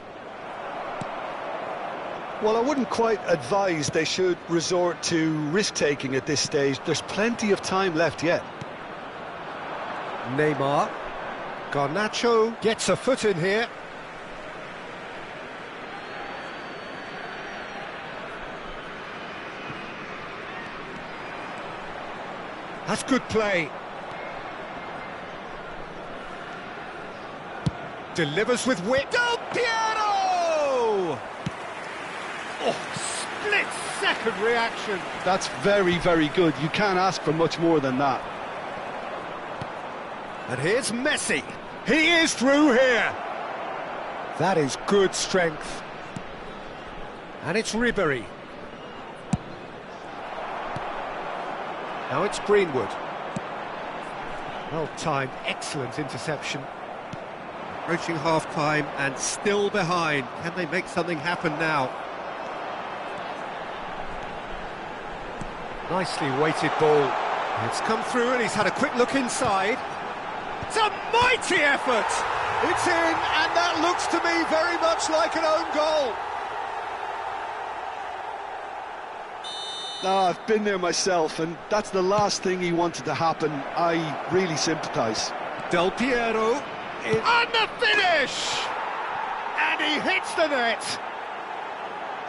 Well, I wouldn't quite advise they should resort to risk-taking at this stage. There's plenty of time left yet. Neymar. Garnacho gets a foot in here. That's good play. Delivers with wit. Del Piero! Oh, split-second reaction. That's very, very good. You can't ask for much more than that. And here's Messi. He is through here. That is good strength. And it's Ribery. Now it's Greenwood. Well-timed, excellent interception. Approaching half-time and still behind. Can they make something happen now? Nicely weighted ball. It's come through and he's had a quick look inside. It's a mighty effort! It's in, and that looks to me very much like an own goal. I've been there myself, and that's the last thing he wanted to happen. I really sympathise. Del Piero. And the finish! And he hits the net!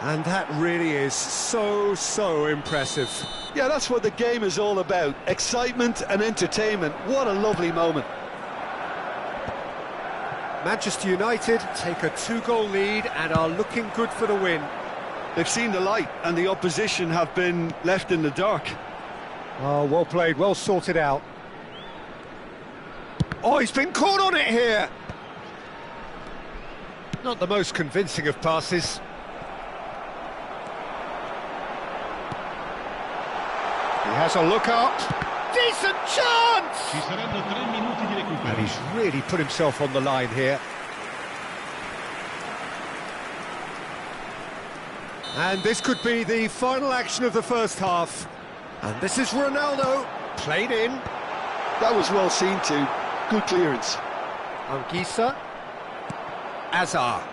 And that really is so impressive. Yeah, that's what the game is all about. Excitement and entertainment. What a lovely moment. Manchester United take a 2-goal lead and are looking good for the win. They've seen the light and the opposition have been left in the dark. Oh, well played, well sorted out. Oh, he's been caught on it here! Not the most convincing of passes. He has a look up. Decent chance! And he's really put himself on the line here. And this could be the final action of the first half. And this is Ronaldo, played in. That was well seen too. Good clearance. Anguissa. Azar.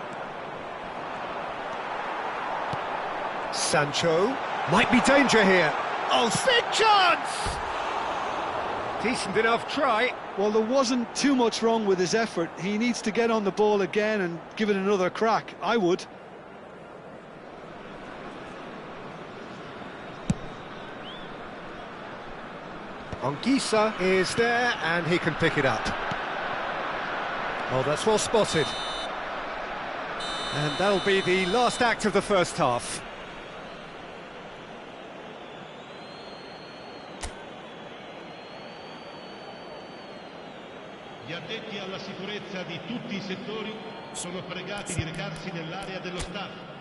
Sancho. Might be danger here. Oh, sick chance! Decent enough try. Well, there wasn't too much wrong with his effort. He needs to get on the ball again and give it another crack. I would. Anguissa is there and he can pick it up. Oh, that's well spotted. And that'll be the last act of the first half. Gli addetti alla sicurezza di tutti i settori sono pregati di recarsi nell'area dello staff.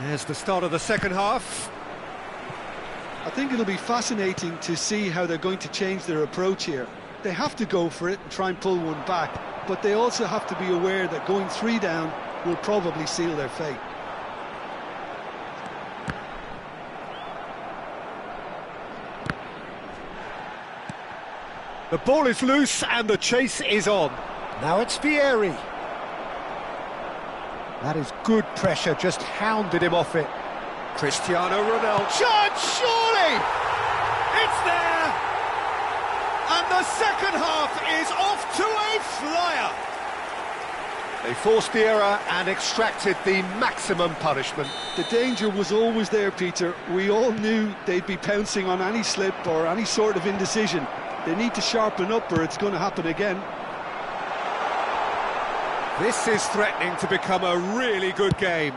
There's the start of the second half. I think it'll be fascinating to see how they're going to change their approach here. They have to go for it and try and pull one back, but they also have to be aware that going 3 down will probably seal their fate. The ball is loose and the chase is on. Now it's Vieri. That is good pressure, just hounded him off it. Cristiano Ronaldo. Chance, surely! It's there! And the second half is off to a flyer. They forced the error and extracted the maximum punishment. The danger was always there, Peter. We all knew they'd be pouncing on any slip or any sort of indecision. They need to sharpen up or it's going to happen again. This is threatening to become a really good game.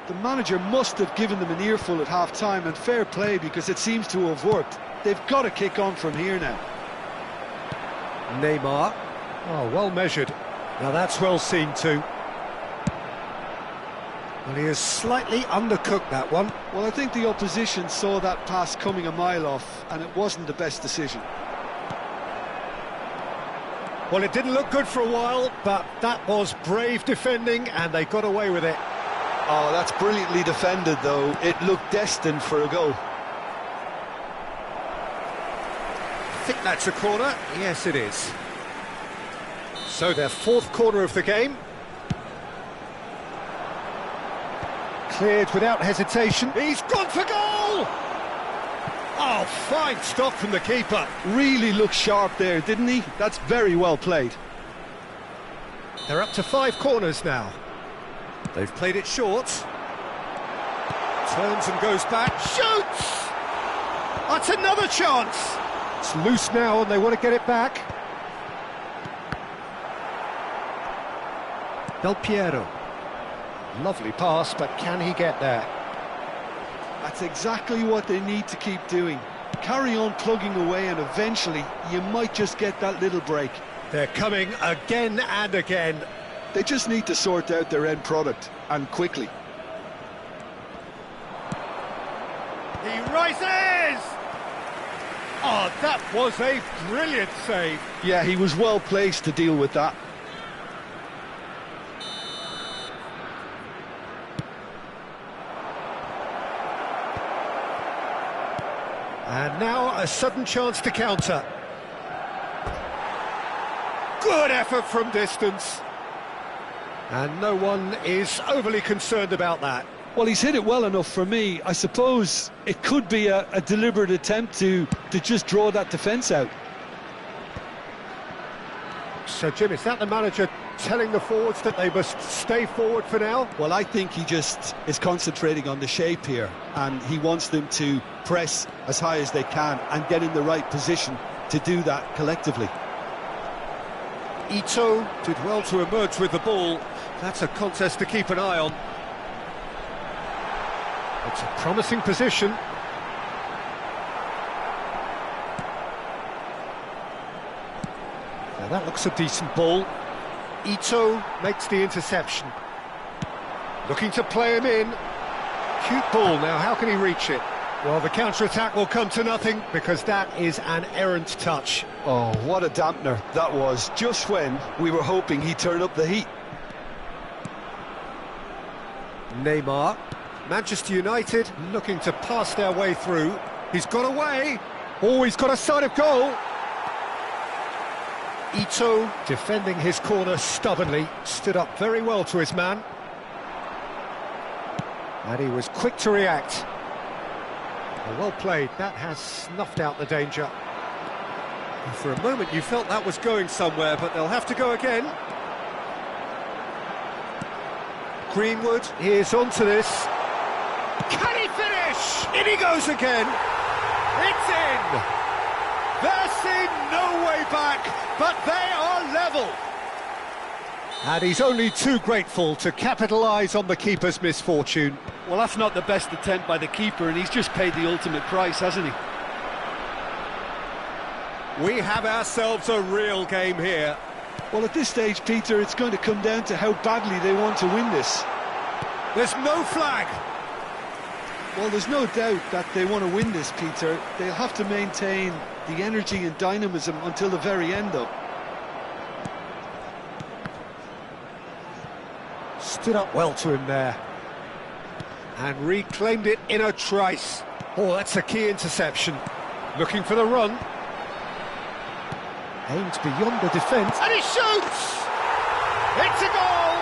The manager must have given them an earful at half-time, and fair play because it seems to have worked. They've got to kick on from here now. Neymar. Oh, well measured. Now that's well seen too. Well, he has slightly undercooked that one. Well, I think the opposition saw that pass coming a mile off, and it wasn't the best decision. Well, it didn't look good for a while, but that was brave defending, and they got away with it. Oh, that's brilliantly defended, though. It looked destined for a goal. I think that's a corner. Yes, it is. So their fourth corner of the game. Cleared without hesitation. He's gone for goal! Oh, fine stop from the keeper. Really looked sharp there, didn't he? That's very well played. They're up to 5 corners now. They've played it short. Turns and goes back. Shoots! That's another chance. It's loose now and they want to get it back. Del Piero. Lovely pass, but can he get there? That's exactly what they need to keep doing. Carry on plugging away and eventually you might just get that little break. They're coming again and again. They just need to sort out their end product, and quickly. He rises! Oh, that was a brilliant save. Yeah, he was well placed to deal with that. And now a sudden chance to counter. Good effort from distance. And no one is overly concerned about that. Well, he's hit it well enough for me. I suppose it could be a deliberate attempt to just draw that defence out. So, Jim, is that the manager telling the forwards that they must stay forward for now? Well, I think he just is concentrating on the shape here, and he wants them to press as high as they can and get in the right position to do that collectively. Ito did well to emerge with the ball. That's a contest to keep an eye on. It's a promising position. Now that looks a decent ball. Ito makes the interception. Looking to play him in. Cute ball now, how can he reach it? Well, the counter-attack will come to nothing because that is an errant touch. Oh, what a dampener that was, just when we were hoping he'd turn up the heat. Neymar. Manchester United looking to pass their way through. He's got away. Oh, he's got a side of goal. Ito defending his corner stubbornly, stood up very well to his man. And he was quick to react. Well played, that has snuffed out the danger. And for a moment you felt that was going somewhere, but they'll have to go again. Greenwood is onto this. Can he finish? In he goes again. It's in. They're seen no way back, but they are level. And he's only too grateful to capitalise on the keeper's misfortune. Well, that's not the best attempt by the keeper, and he's just paid the ultimate price, hasn't he? We have ourselves a real game here. Well, at this stage, Peter, it's going to come down to how badly they want to win this. There's no flag. Well, there's no doubt that they want to win this, Peter. They'll have to maintain the energy and dynamism until the very end, though. Stood up well to him there. And reclaimed it in a trice. Oh, that's a key interception. Looking for the run. Aimed beyond the defence. And he shoots! It's a goal!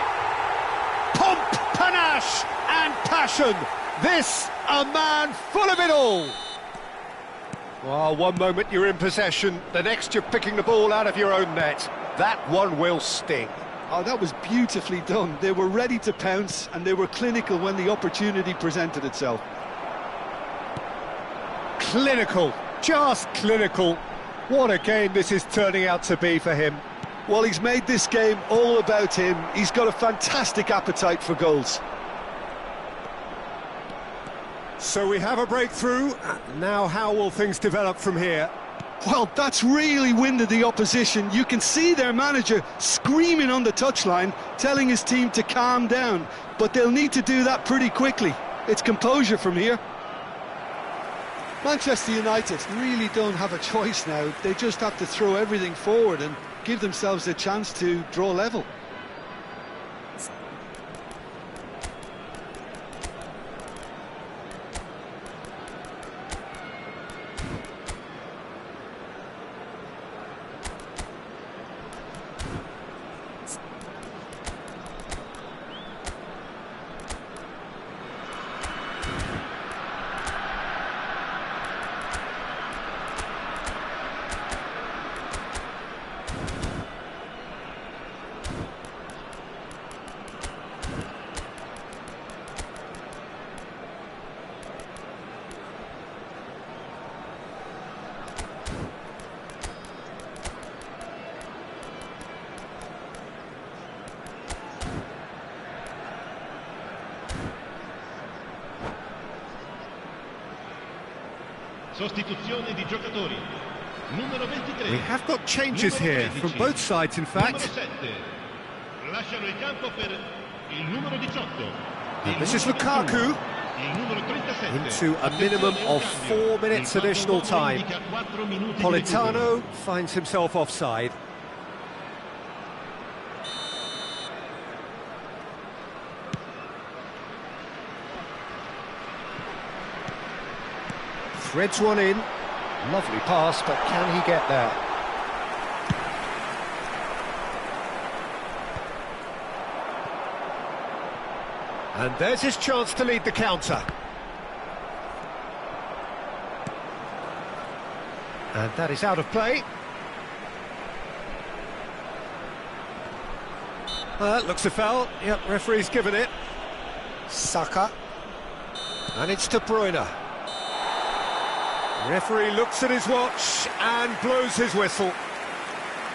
Pomp, panache and passion. This, a man full of it all. Well, one moment you're in possession, the next you're picking the ball out of your own net. That one will sting. Oh, that was beautifully done. They were ready to pounce and they were clinical when the opportunity presented itself. Clinical, just clinical. What a game this is turning out to be for him. Well, he's made this game all about him. He's got a fantastic appetite for goals. So we have a breakthrough. Now how will things develop from here? Well, that's really winded the opposition. You can see their manager screaming on the touchline, telling his team to calm down. But they'll need to do that pretty quickly. It's composure from here. Manchester United really don't have a choice now. They just have to throw everything forward and give themselves a chance to draw level. Sostituzione di giocatori. Numero 23. We have got changes here from both sides, in fact. Numero 7. Lasciano il campo per il numero 18. This is Lukaku Il numero 37. into a minimum of 4 minutes additional time. Politano finds himself offside. Threads one in. Lovely pass, but can he get there? And there's his chance to lead the counter. And that is out of play. Looks a foul. Yep, referee's given it. Saka. And it's De Bruyne. Referee looks at his watch and blows his whistle.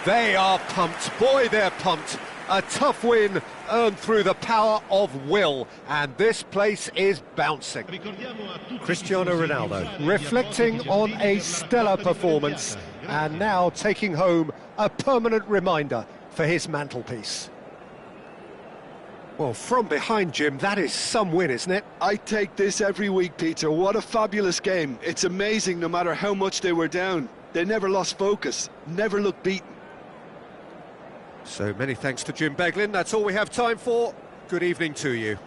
They are pumped. Boy, they're pumped. A tough win earned through the power of will, and this place is bouncing. Cristiano Ronaldo reflecting on a stellar performance and now taking home a permanent reminder for his mantelpiece. Well, from behind, Jim, that is some win, isn't it? I take this every week, Peter. What a fabulous game. It's amazing no matter how much they were down. They never lost focus, never looked beaten. So many thanks to Jim Beglin. That's all we have time for. Good evening to you.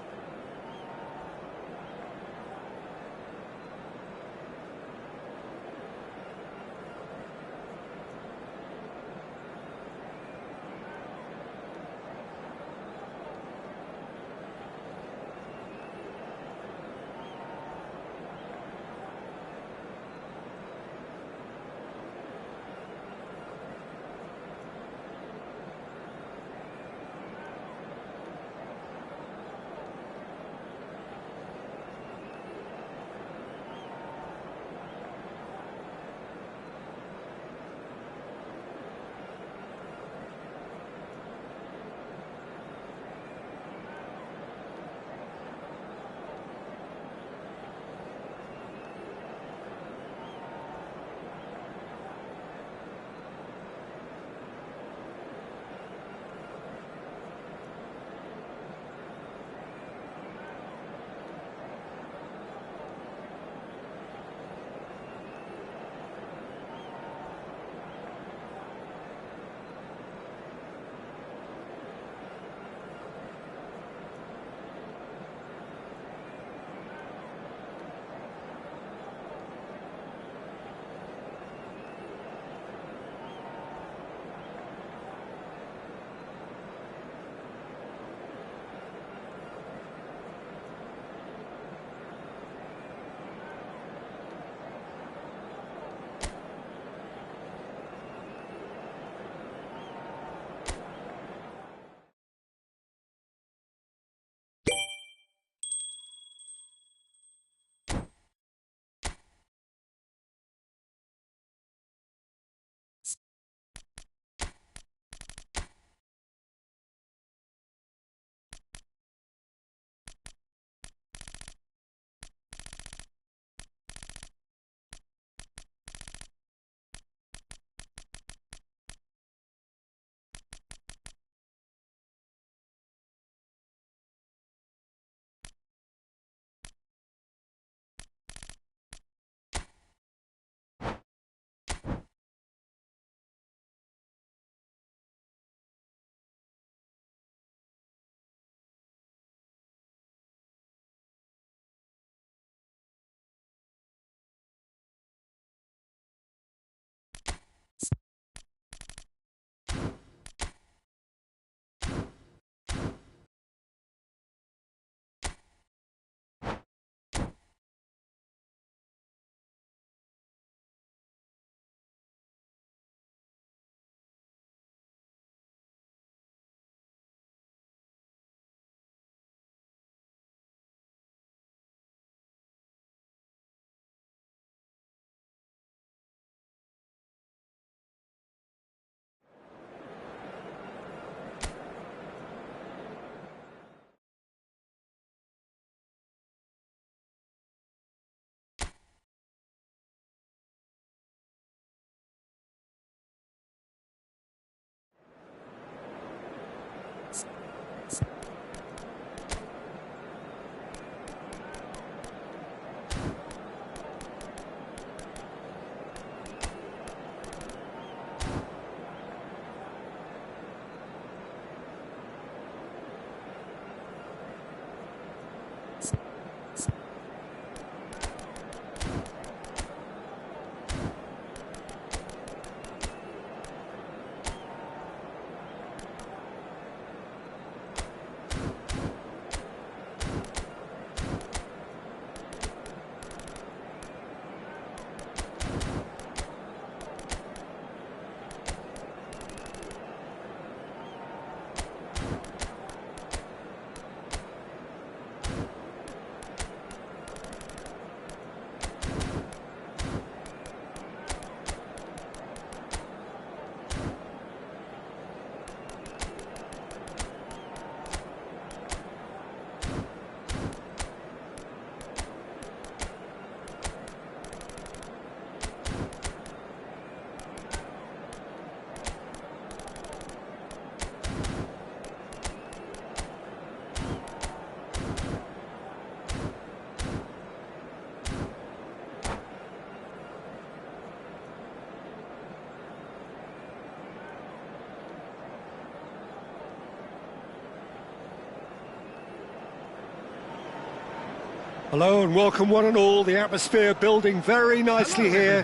Hello and welcome one and all. The atmosphere building very nicely here.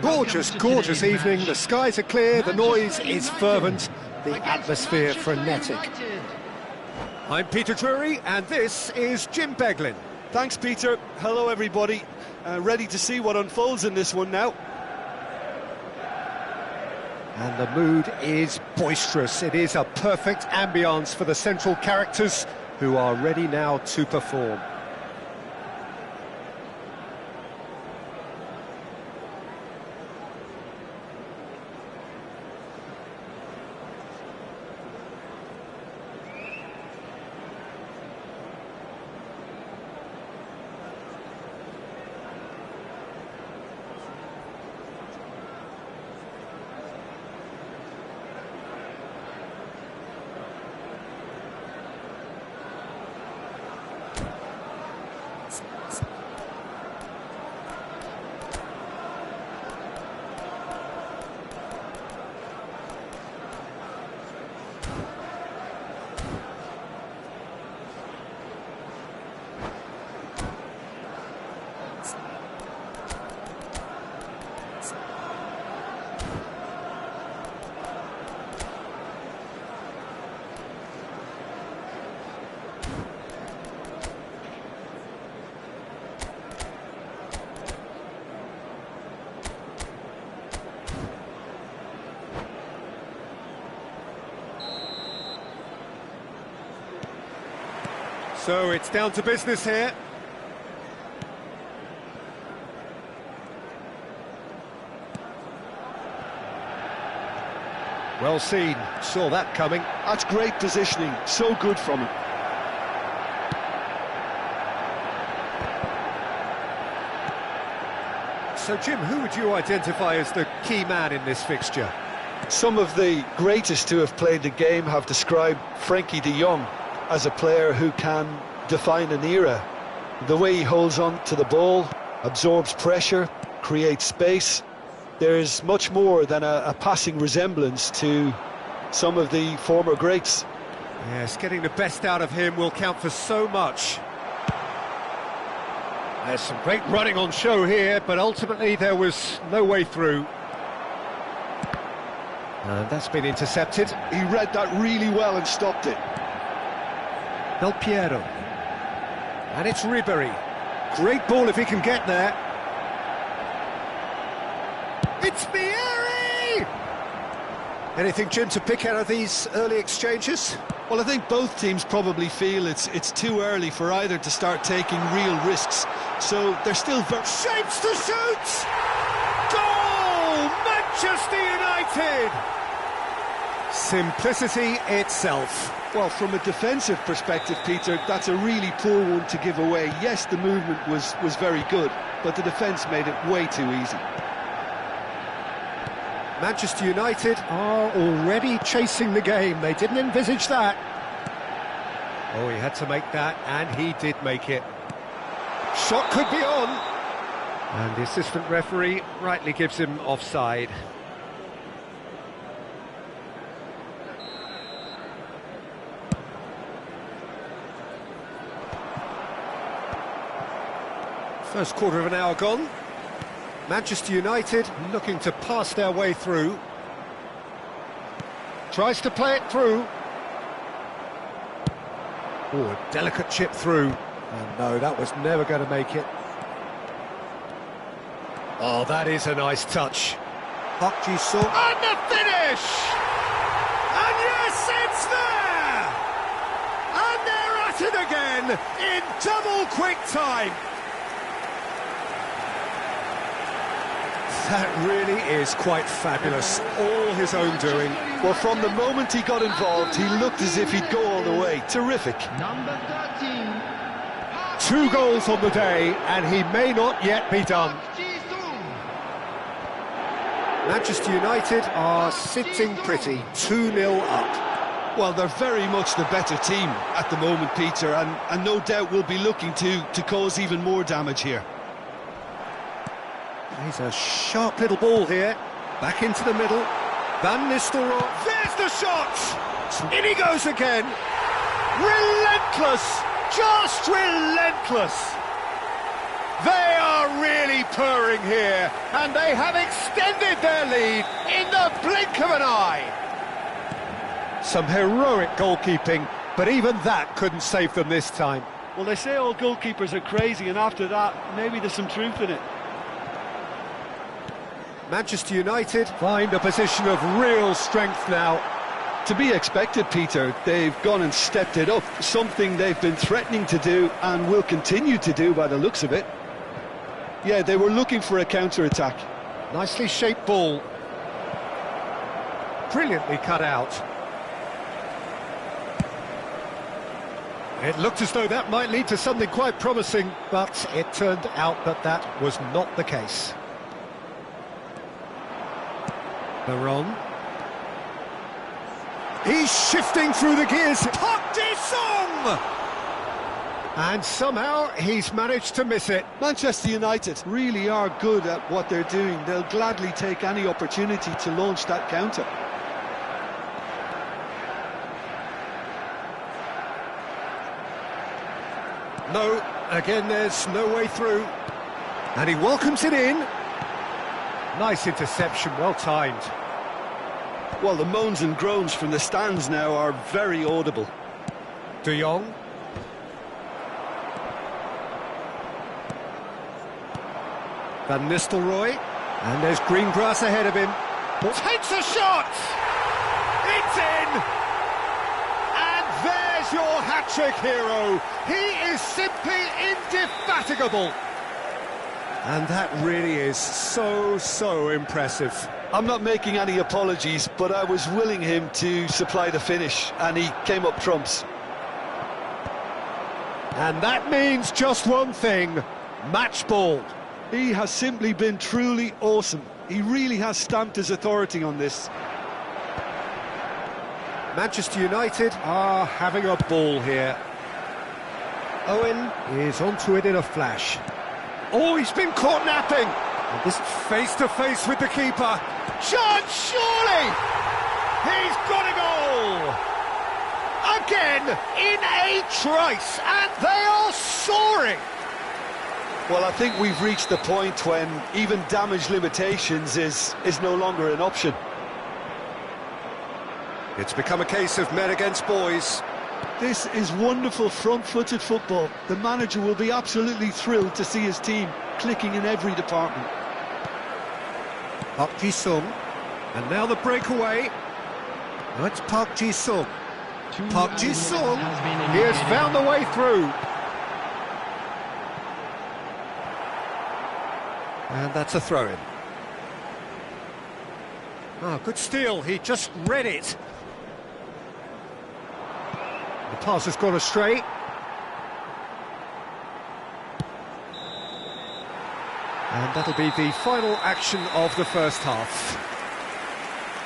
Gorgeous, gorgeous evening. The skies are clear, the noise is fervent, the atmosphere frenetic. I'm Peter Drury and this is Jim Beglin. Thanks, Peter. Hello, everybody. Ready to see what unfolds in this one now. And the mood is boisterous. It is a perfect ambience for the central characters who are ready now to perform. So it's down to business here. Well seen, saw that coming. That's great positioning, so good from him. So Jim, who would you identify as the key man in this fixture? Some of the greatest who have played the game have described Frankie de Jong as a player who can define an era. The way he holds on to the ball, absorbs pressure, creates space. There's much more than a passing resemblance to some of the former greats. Yes, getting the best out of him will count for so much. There's some great running on show here, but ultimately there was no way through. And that's been intercepted. He read that really well and stopped it. Del Piero. And it's Ribery. Great ball if he can get there. It's Vieri! Anything, Jim, to pick out of these early exchanges? Well, I think both teams probably feel it's too early for either to start taking real risks. So they're still very... Shapes to shoot! Goal! Manchester United! Simplicity itself. Well, from a defensive perspective, Peter, that's a really poor one to give away. Yes, the movement was very good, but the defence made it way too easy. Manchester United are already chasing the game. They didn't envisage that. Oh, he had to make that, and he did make it. Shot could be on. And the assistant referee rightly gives him offside. First quarter of an hour gone. Manchester United looking to pass their way through. Tries to play it through. Oh, a delicate chip through. And no, that was never going to make it. Oh, that is a nice touch. Park Ji-sung. And the finish! And yes, it's there! And they're at it again in double quick time. That really is quite fabulous, all his own doing. Well, from the moment he got involved, he looked as if he'd go all the way. Terrific. Number 13. 2 goals on the day, and he may not yet be done. Manchester United are sitting pretty, 2-0 up. Well, they're very much the better team at the moment, Peter, and no doubt will be looking to cause even more damage here. He's a sharp little ball here. Back into the middle. Van Nistelrooy. There's the shot! In he goes again. Relentless! Just relentless! They are really purring here, and they have extended their lead in the blink of an eye. Some heroic goalkeeping, but even that couldn't save them this time. Well, they say all goalkeepers are crazy, and after that, maybe there's some truth in it. Manchester United find a position of real strength now. To be expected, Peter. They've gone and stepped it up, something they've been threatening to do and will continue to do by the looks of it. Yeah, they were looking for a counter-attack. Nicely shaped ball. Brilliantly cut out. It looked as though that might lead to something quite promising, but it turned out that that was not the case. Baron. He's shifting through the gears. Park Ji-sung! And somehow he's managed to miss it. Manchester United really are good at what they're doing. They'll gladly take any opportunity to launch that counter. No, again there's no way through. And he welcomes it in. Nice interception, well timed. Well, the moans and groans from the stands now are very audible. De Jong. Van Nistelrooy. And there's green grass ahead of him. Takes a shot! It's in! And there's your hat-trick hero. He is simply indefatigable. And that really is so impressive. I'm not making any apologies, but I was willing him to supply the finish, and he came up trumps. And that means just one thing, match ball. He has simply been truly awesome. He really has stamped his authority on this. Manchester United are having a ball here. Owen is onto it in a flash. Oh, he's been caught napping. And this face-to-face with the keeper. Chance, surely! He's got a goal! Again, in a trice, and they are soaring! Well, I think we've reached the point when even damage limitations is no longer an option. It's become a case of men against boys. This is wonderful front-footed football. The manager will be absolutely thrilled to see his team clicking in every department. Park Ji-sung, and now the breakaway. Now it's Park Ji-sung. Park Ji-sung, he has found the way through. And that's a throw-in. Oh, good steal, he just read it. The pass has gone astray. And that'll be the final action of the first half.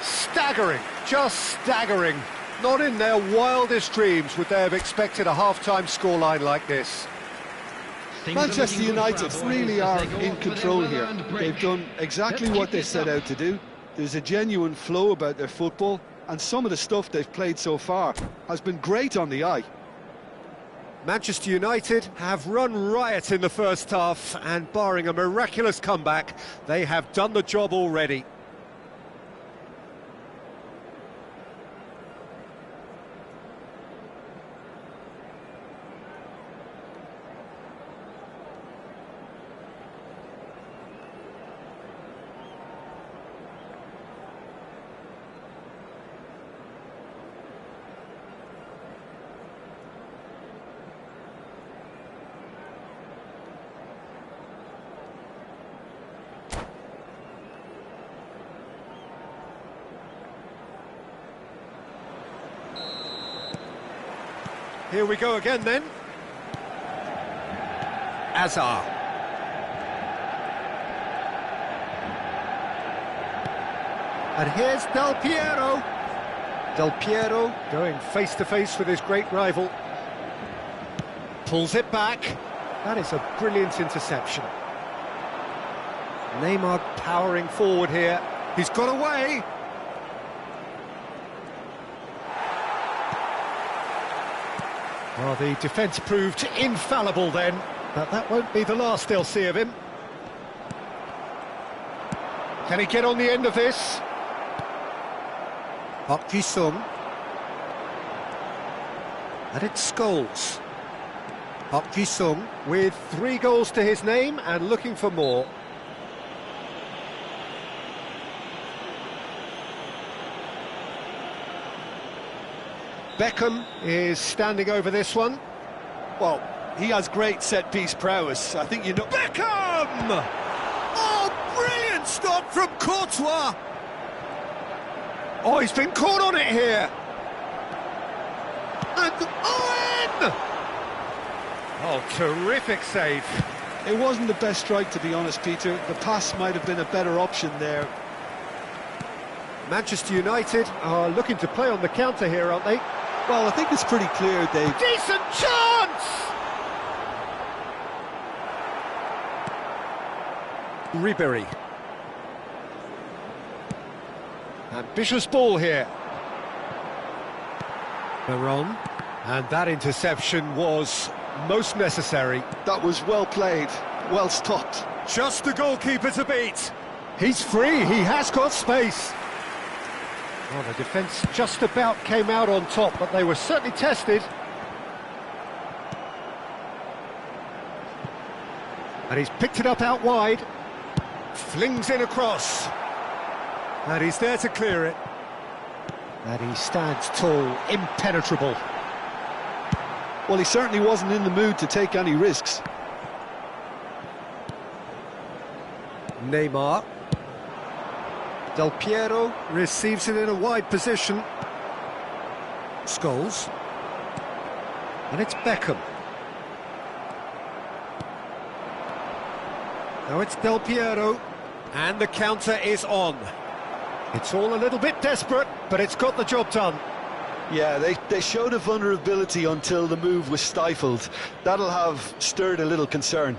Staggering, just staggering. Not in their wildest dreams would they have expected a half-time scoreline like this. Manchester United really are in control here. They've done exactly what they set out to do. There's a genuine flow about their football, and some of the stuff they've played so far has been great on the eye. Manchester United have run riot in the first half, and barring a miraculous comeback, they have done the job already. Here we go again then. Azar. And here's Del Piero. Del Piero going face-to-face with his great rival. Pulls it back. That is a brilliant interception. Neymar powering forward here. He's got away. Well, the defence proved infallible then. But that won't be the last they'll see of him. Can he get on the end of this? Park Ji-sung. And it's Scholes. Park Ji-sung with 3 goals to his name and looking for more. Beckham is standing over this one. Well, he has great set-piece prowess. I think you know... Beckham! Oh, brilliant stop from Courtois! Oh, he's been caught on it here. And Owen! Oh, terrific save. It wasn't the best strike, to be honest, Peter. The pass might have been a better option there. Manchester United are looking to play on the counter here, aren't they? Well, I think it's pretty clear they've... Decent chance! Ribery. Ambitious ball here. Veron. And that interception was most necessary. That was well played, well stopped. Just the goalkeeper to beat. He's free, he has got space. Well, the defence just about came out on top, but they were certainly tested. And he's picked it up out wide. Flings in across. And he's there to clear it. And he stands tall, impenetrable. Well, he certainly wasn't in the mood to take any risks. Neymar. Del Piero receives it in a wide position. Scholes. And it's Beckham. Now it's Del Piero. And the counter is on. It's all a little bit desperate, but it's got the job done. Yeah, they showed a vulnerability until the move was stifled. That'll have stirred a little concern.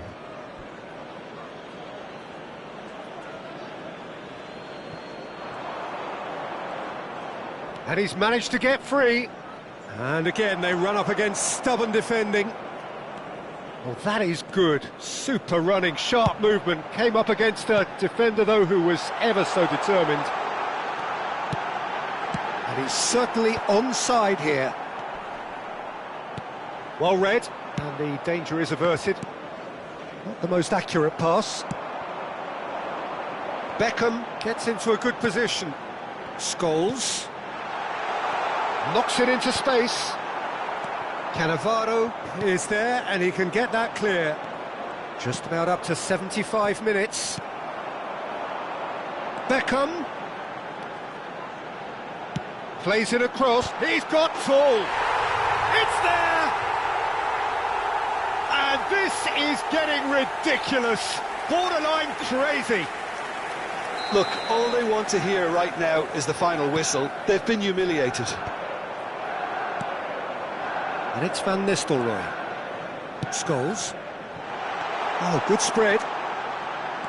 And he's managed to get free. And again, they run up against stubborn defending. Well, that is good. Super running, sharp movement. Came up against a defender, though, who was ever so determined. And he's certainly onside here. Well read, and the danger is averted. Not the most accurate pass. Beckham gets into a good position. Scholes. Knocks it into space. Cannavaro is there, and he can get that clear. Just about up to 75 minutes. Beckham. Plays it across. He's got full. It's there! And this is getting ridiculous. Borderline crazy. Look, all they want to hear right now is the final whistle. They've been humiliated. And it's Van Nistelrooy. Scholes. Oh, good spread.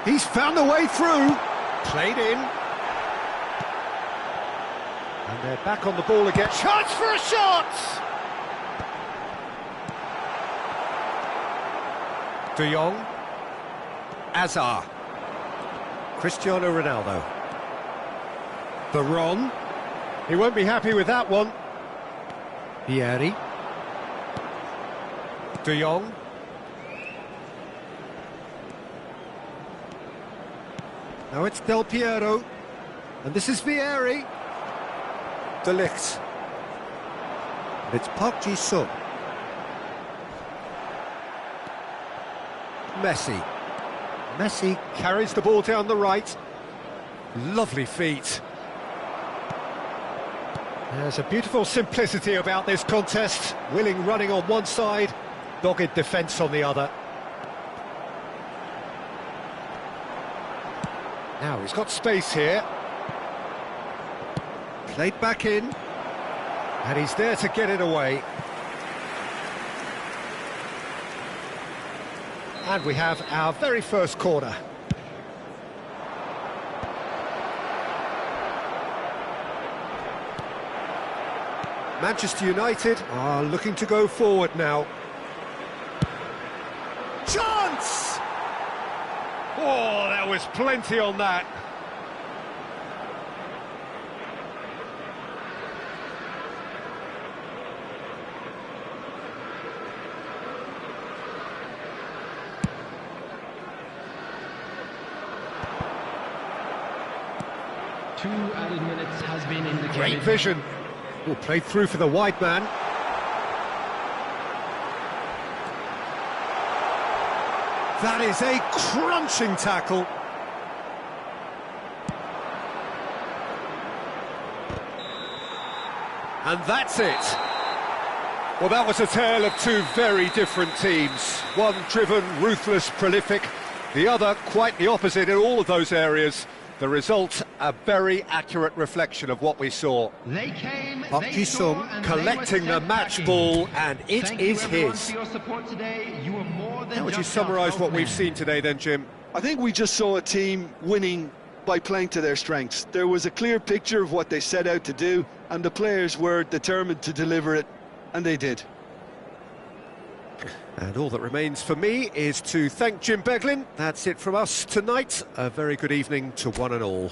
He's found the way through. Played in. And they're back on the ball again. Chance for a shot! De Jong. Azar. Cristiano Ronaldo. Veron. He won't be happy with that one. Vieri. De Jong. Now it's Del Piero. And this is Vieri. De Ligt. And it's Park Ji-sung. Messi. Messi carries the ball down the right. Lovely feet. There's a beautiful simplicity about this contest. Willing running on one side, dogged defence on the other. Now he's got space here. Played back in. And he's there to get it away. And we have our very first corner. Manchester United are looking to go forward now. Chance Oh, there was plenty on that. Two added minutes has been indicated. Great vision. Oh, played through for the wide man. That is a crunching tackle. And that's it. Well, that was a tale of two very different teams. One driven, ruthless, prolific. The other quite the opposite in all of those areas. The result, a very accurate reflection of what we saw. They came, Park they Ji-sung saw, and collecting they were the match sent ball, and it Thank is you everyone his. for your support today. You were more than How would you just our summarise what 12 we've men. seen today then, Jim? I think we just saw a team winning by playing to their strengths. There was a clear picture of what they set out to do, and the players were determined to deliver it, and they did. And all that remains for me is to thank Jim Beglin. That's it from us tonight. A very good evening to one and all.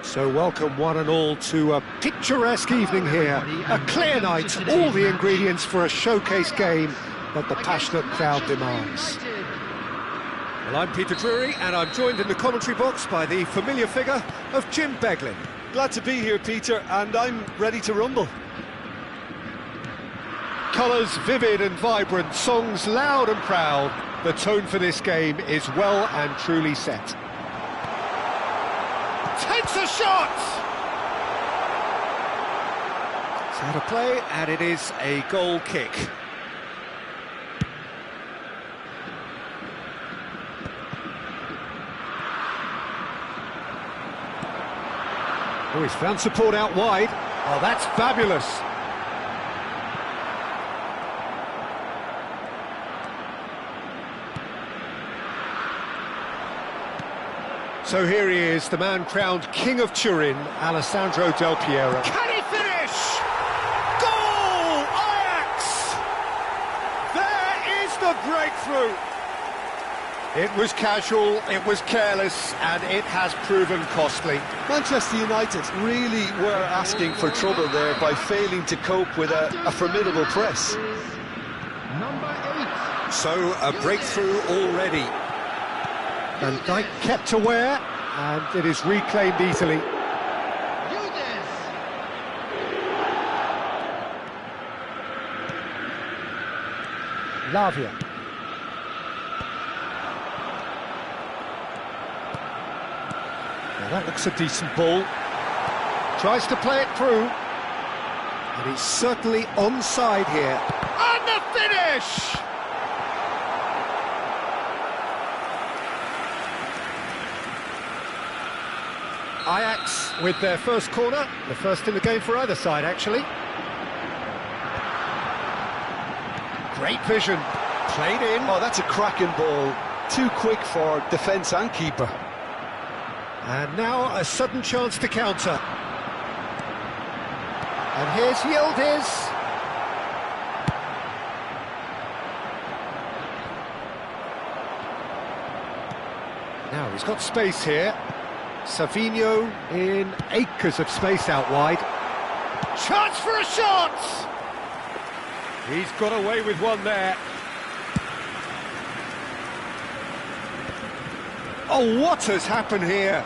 So welcome one and all to a picturesque evening here, a clear night, all the ingredients for a showcase game that the passionate crowd demands. Well, I'm Peter Drury, and I'm joined in the commentary box by the familiar figure of Jim Beglin. Glad to be here, Peter, and I'm ready to rumble. Colours vivid and vibrant, songs loud and proud. The tone for this game is well and truly set. Takes a shot! It's out of play, and it is a goal kick. Oh, he's found support out wide. Oh, that's fabulous. So here he is, the man crowned King of Turin, Alessandro Del Piero. Can he finish? Goal! Ajax! There is the breakthrough. It was casual, it was careless, and it has proven costly. Manchester United really were asking for trouble there by failing to cope with a formidable press. Number 8. So a breakthrough already. Van Dijk kept aware, and it is reclaimed easily. Lavia. Now that looks a decent ball. Tries to play it through. And he's certainly onside here. And the finish! Ajax with their first corner, the first in the game for either side, actually. Great vision, played in. Oh, that's a cracking ball. Too quick for defence and keeper. And now a sudden chance to counter. And here's Yildiz. Now he's got space here. Savinho in acres of space out wide. Chance for a shot! He's got away with one there. Oh, what has happened here?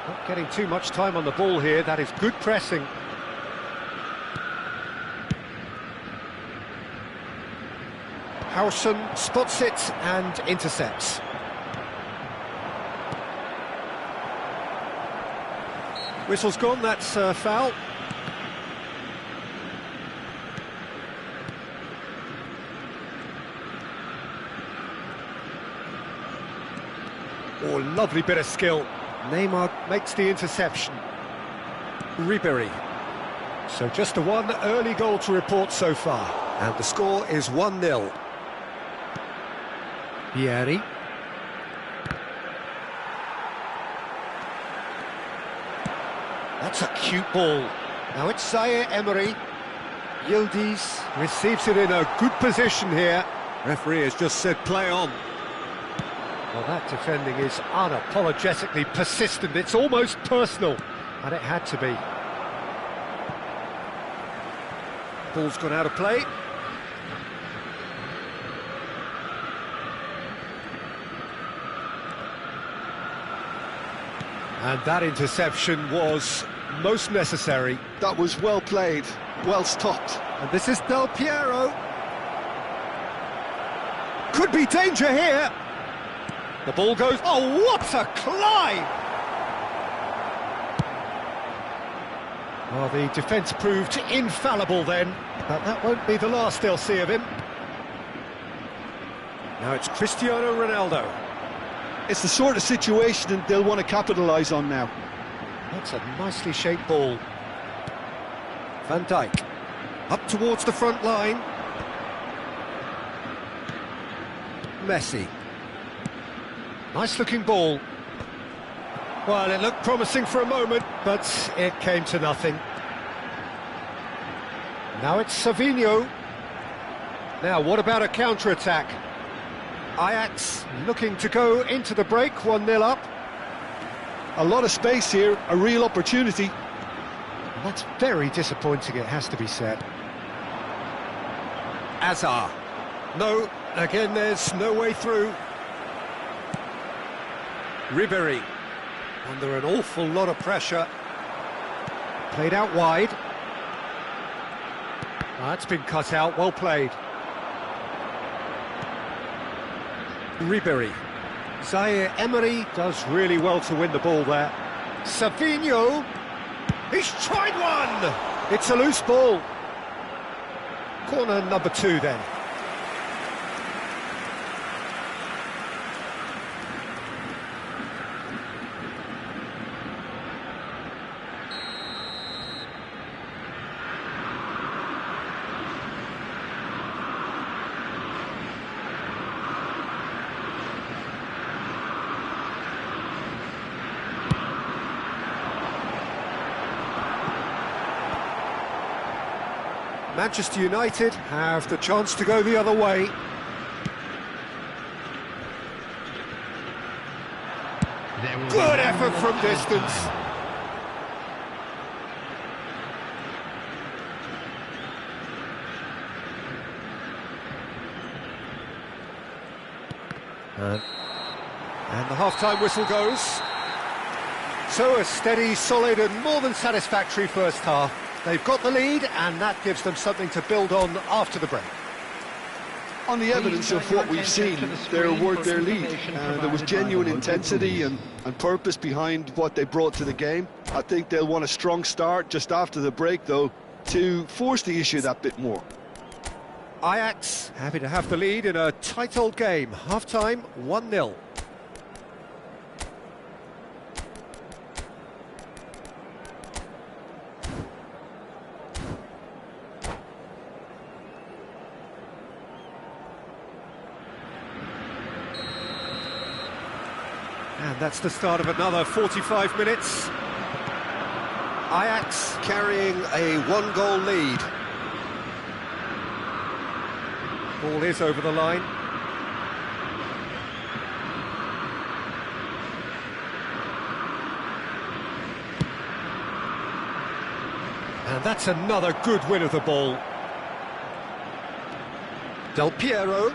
Not getting too much time on the ball here. That is good pressing. Howson spots it and intercepts. Whistle's gone, that's a foul. Oh, lovely bit of skill. Neymar makes the interception. Ribéry. So just the one early goal to report so far. And the score is 1-0. Vieri. That's a cute ball. Now it's Zaire Emery. Yildiz receives it in a good position here. Referee has just said play on. Well, that defending is unapologetically persistent. It's almost personal, and it had to be. Ball's gone out of play. And that interception was most necessary. That was well played, well stopped. And this is Del Piero. Could be danger here. The ball goes... Oh, what a climb! Well, the defence proved infallible then, but that won't be the last they'll see of him. Now it's Cristiano Ronaldo. It's the sort of situation they'll want to capitalise on now. That's a nicely shaped ball. Van Dijk, up towards the front line. Messi. Nice looking ball. Well, it looked promising for a moment, but it came to nothing. Now it's Savinho. Now, what about a counter-attack? Ajax looking to go into the break, 1-0 up. A lot of space here, a real opportunity. That's very disappointing, it has to be said. Azar. No, again there's no way through. Ribery. Under an awful lot of pressure. Played out wide. That's been cut out, well played. Ribery. Zaire Emery does really well to win the ball there. Savinho. He's tried one! It's a loose ball. Corner number 2 then. Manchester United have the chance to go the other way. Good effort from distance. And the half-time whistle goes. So a steady, solid and more than satisfactory first half. They've got the lead, and that gives them something to build on after the break. On the evidence of what we've seen, they're worth their lead. There was genuine intensity and purpose behind what they brought to the game. I think they'll want a strong start just after the break, though, to force the issue that bit more. Ajax happy to have the lead in a tight old game. Half-time, 1-0. And that's the start of another 45 minutes. Ajax carrying a 1-goal lead. Ball is over the line. And that's another good win of the ball. Del Piero.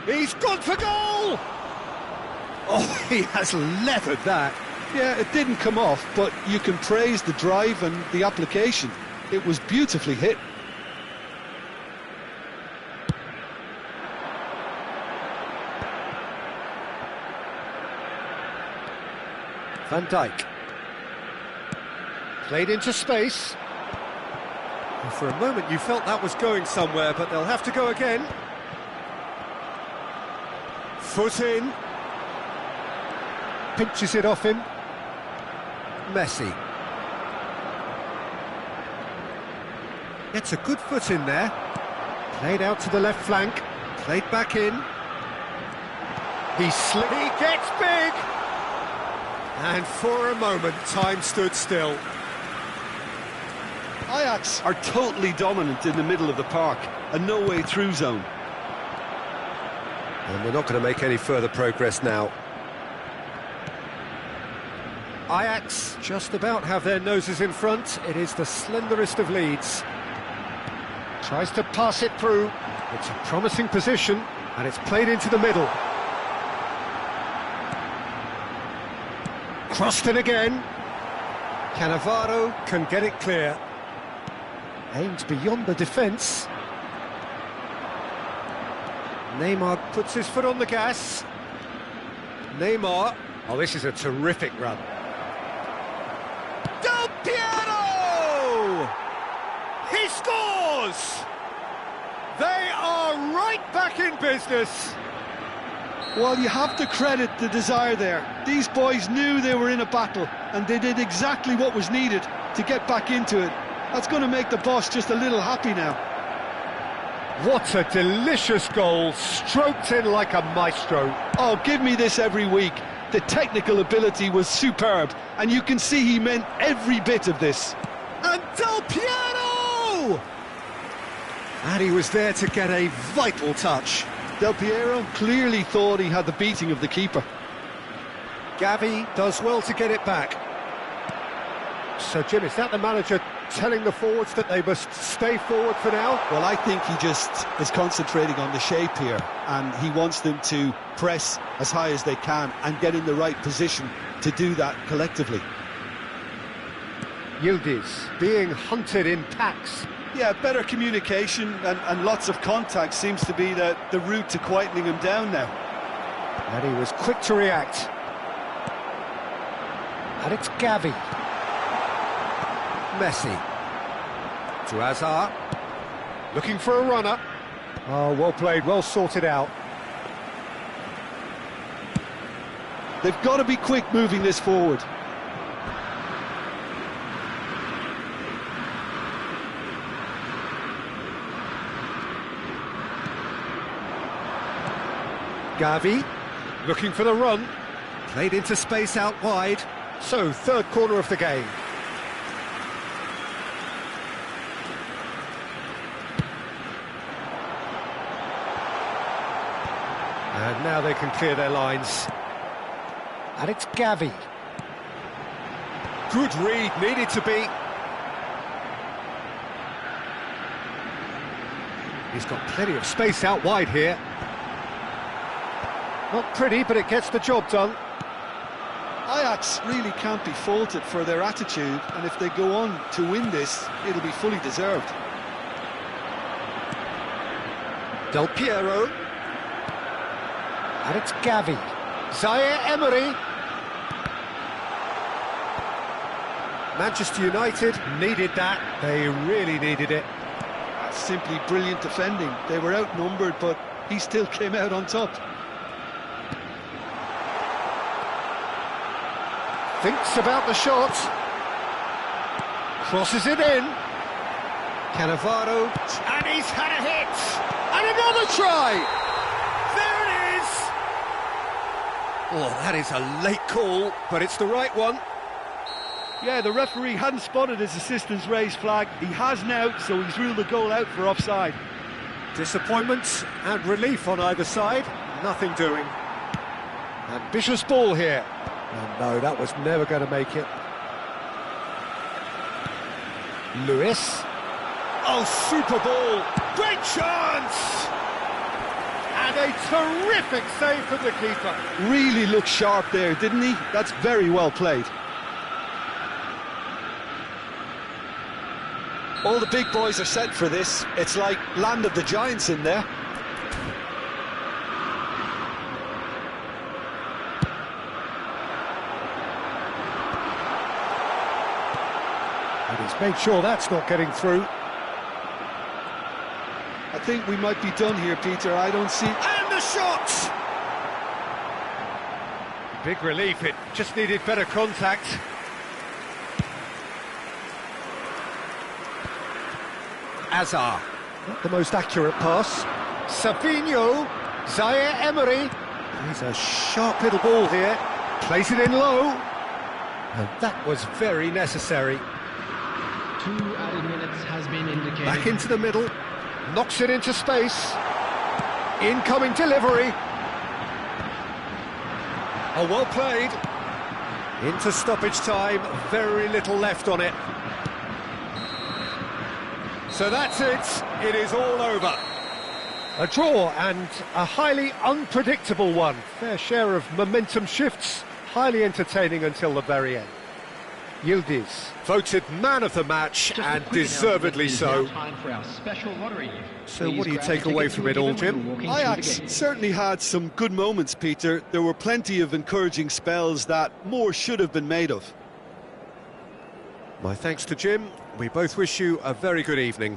He's gone for goal! Oh, he has leathered that. Yeah, it didn't come off, but you can praise the drive and the application. It was beautifully hit. Van Dijk. Played into space. And for a moment you felt that was going somewhere, but they'll have to go again. Foot in. Pinches it off him. Messi. Gets a good foot in there. Played out to the left flank. Played back in. He gets big! And for a moment, time stood still. Ajax are totally dominant in the middle of the park. A no-way-through zone. And they're not going to make any further progress now. Ajax just about have their noses in front. It is the slenderest of leads. Tries to pass it through. It's a promising position, and it's played into the middle. Crossed in again. Cannavaro can get it clear. Aimed beyond the defence. Neymar puts his foot on the gas. Neymar. Oh, this is a terrific run. Del Piero! He scores! They are right back in business. Well, you have to credit the desire there. These boys knew they were in a battle, and they did exactly what was needed to get back into it. That's going to make the boss just a little happy now. What a delicious goal, stroked in like a maestro. Oh, give me this every week. The technical ability was superb, and you can see he meant every bit of this. And Del Piero! And he was there to get a vital touch. Del Piero clearly thought he had the beating of the keeper. Gavi does well to get it back. So, Jim, is that the manager telling the forwards that they must stay forward for now? Well, I think he just is concentrating on the shape here, and he wants them to press as high as they can and get in the right position to do that collectively. Yildiz being hunted in packs. Yeah, better communication and lots of contact seems to be the route to quietening him down now. And he was quick to react. And it's Gavi. Messi. To Hazard. Looking for a runner. Oh, well played, well sorted out. They've got to be quick moving this forward. Gavi, looking for the run, played into space out wide, so third corner of the game. And now they can clear their lines. And it's Gavi. Good read, needed to be. He's got plenty of space out wide here. Not pretty, but it gets the job done. Ajax really can't be faulted for their attitude, and if they go on to win this, it'll be fully deserved. Del Piero. And it's Gavi. Zaire Emery. Manchester United needed that. They really needed it. That's simply brilliant defending. They were outnumbered, but he still came out on top. Thinks about the shot. Crosses it in. Cannavaro. And he's had a hit. And another try. There it is. Oh, that is a late call, but it's the right one. Yeah, the referee hadn't spotted his assistant's raised flag. He has now, so he's ruled the goal out for offside. Disappointment and relief on either side. Nothing doing. Ambitious ball here. And no, that was never going to make it. Lewis. Oh, super ball. Great chance! And a terrific save from the keeper. Really looked sharp there, didn't he? That's very well played. All the big boys are set for this. It's like Land of the Giants in there. And he's made sure that's not getting through. I think we might be done here, Peter. I don't see... And the shot! Big relief, it just needed better contact. Hazard. Not the most accurate pass. Savinho. Zaire Emery. He's a sharp little ball here. Plays it in low. And that was very necessary. 2 added minutes has been indicated. Back into the middle. Knocks it into space. Incoming delivery. Oh, well played. Into stoppage time. Very little left on it. So that's it. It is all over. A draw and a highly unpredictable one. Fair share of momentum shifts. Highly entertaining until the very end. Yildiz, voted man of the match, and deservedly so. So what do you take away from it all, Jim? Ajax certainly had some good moments, Peter. There were plenty of encouraging spells that more should have been made of. My thanks to Jim. We both wish you a very good evening.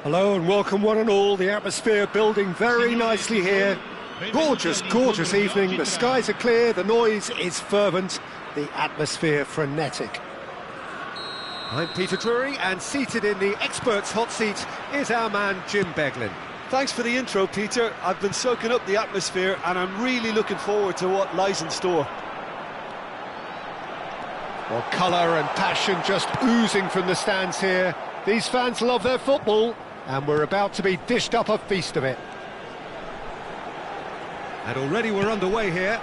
Hello and welcome one and all. The atmosphere building very nicely here. Gorgeous, gorgeous evening. The skies are clear, the noise is fervent, the atmosphere frenetic. I'm Peter Drury, and seated in the experts' hot seat is our man Jim Beglin. Thanks for the intro, Peter. I've been soaking up the atmosphere and I'm really looking forward to what lies in store. Well, colour and passion just oozing from the stands here. These fans love their football, and we're about to be dished up a feast of it. And already we're underway here.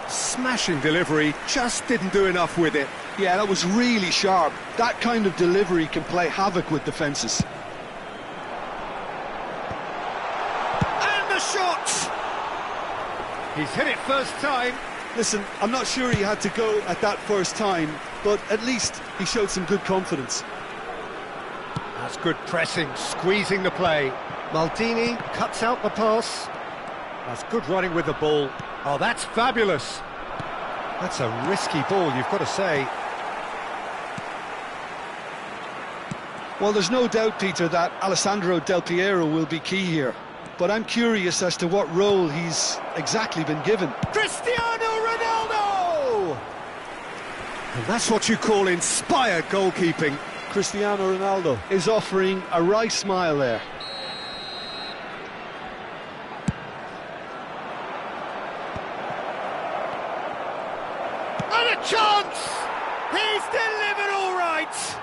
Smashing delivery, just didn't do enough with it. Yeah, that was really sharp. That kind of delivery can play havoc with defences. And the shot! He's hit it first time. Listen, I'm not sure he had to go at that first time, but at least he showed some good confidence. That's good pressing, squeezing the play. Maldini cuts out the pass. That's good running with the ball. Oh, that's fabulous. That's a risky ball, you've got to say. Well, there's no doubt, Peter, that Alessandro Del Piero will be key here. But I'm curious as to what role he's exactly been given. Cristiano Ronaldo! And that's what you call inspired goalkeeping. Cristiano Ronaldo is offering a wry smile there. And a chance! He's delivered all right!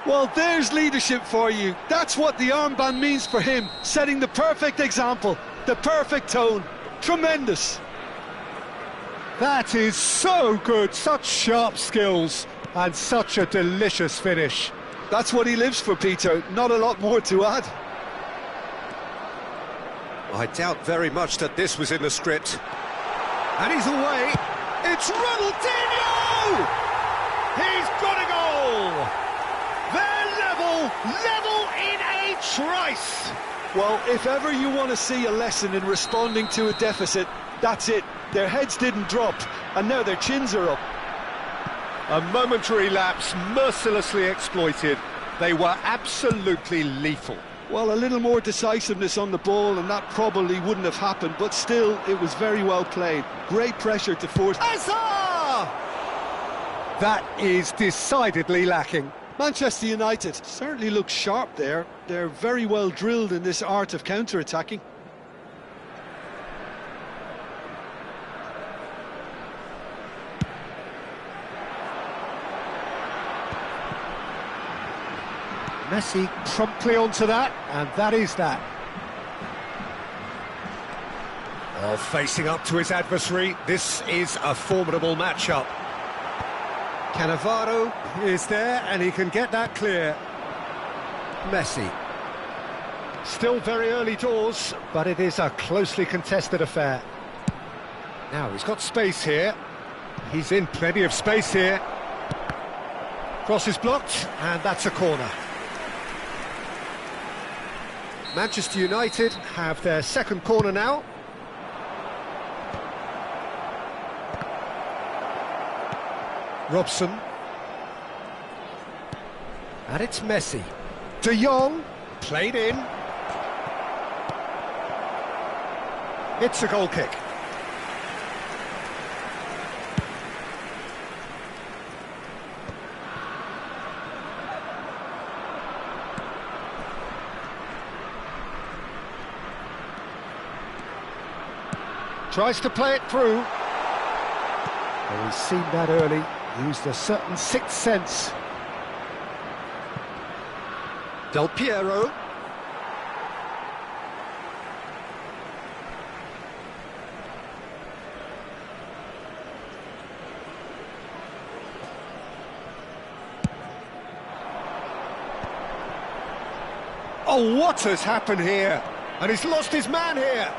Well, there's leadership for you. That's what the armband means for him, setting the perfect example, the perfect tone. Tremendous. That is so good, such sharp skills, and such a delicious finish. That's what he lives for, Peter. Not a lot more to add. I doubt very much that this was in the script. And he's away. It's Ronaldinho! He's got a goal! They're level in a trice! Well, if ever you want to see a lesson in responding to a deficit, that's it. Their heads didn't drop, and now their chins are up. A momentary lapse, mercilessly exploited. They were absolutely lethal. Well, a little more decisiveness on the ball, and that probably wouldn't have happened, but still, it was very well played. Great pressure to force... Huzzah! That is decidedly lacking. Manchester United certainly look sharp there. They're very well drilled in this art of counter-attacking. Messi promptly onto that, and that is that. Oh, facing up to his adversary, this is a formidable matchup. Cannavaro is there, and he can get that clear. Messi. Still very early doors, but it is a closely contested affair. Now, he's got space here. He's in plenty of space here. Cross is blocked, and that's a corner. Manchester United have their second corner now. Robson. And it's Messi. De Jong, played in. It's a goal kick. Tries to play it through. Well, he's seen that early, used a certain sixth sense. Del Piero. Oh, what has happened here? And he's lost his man here.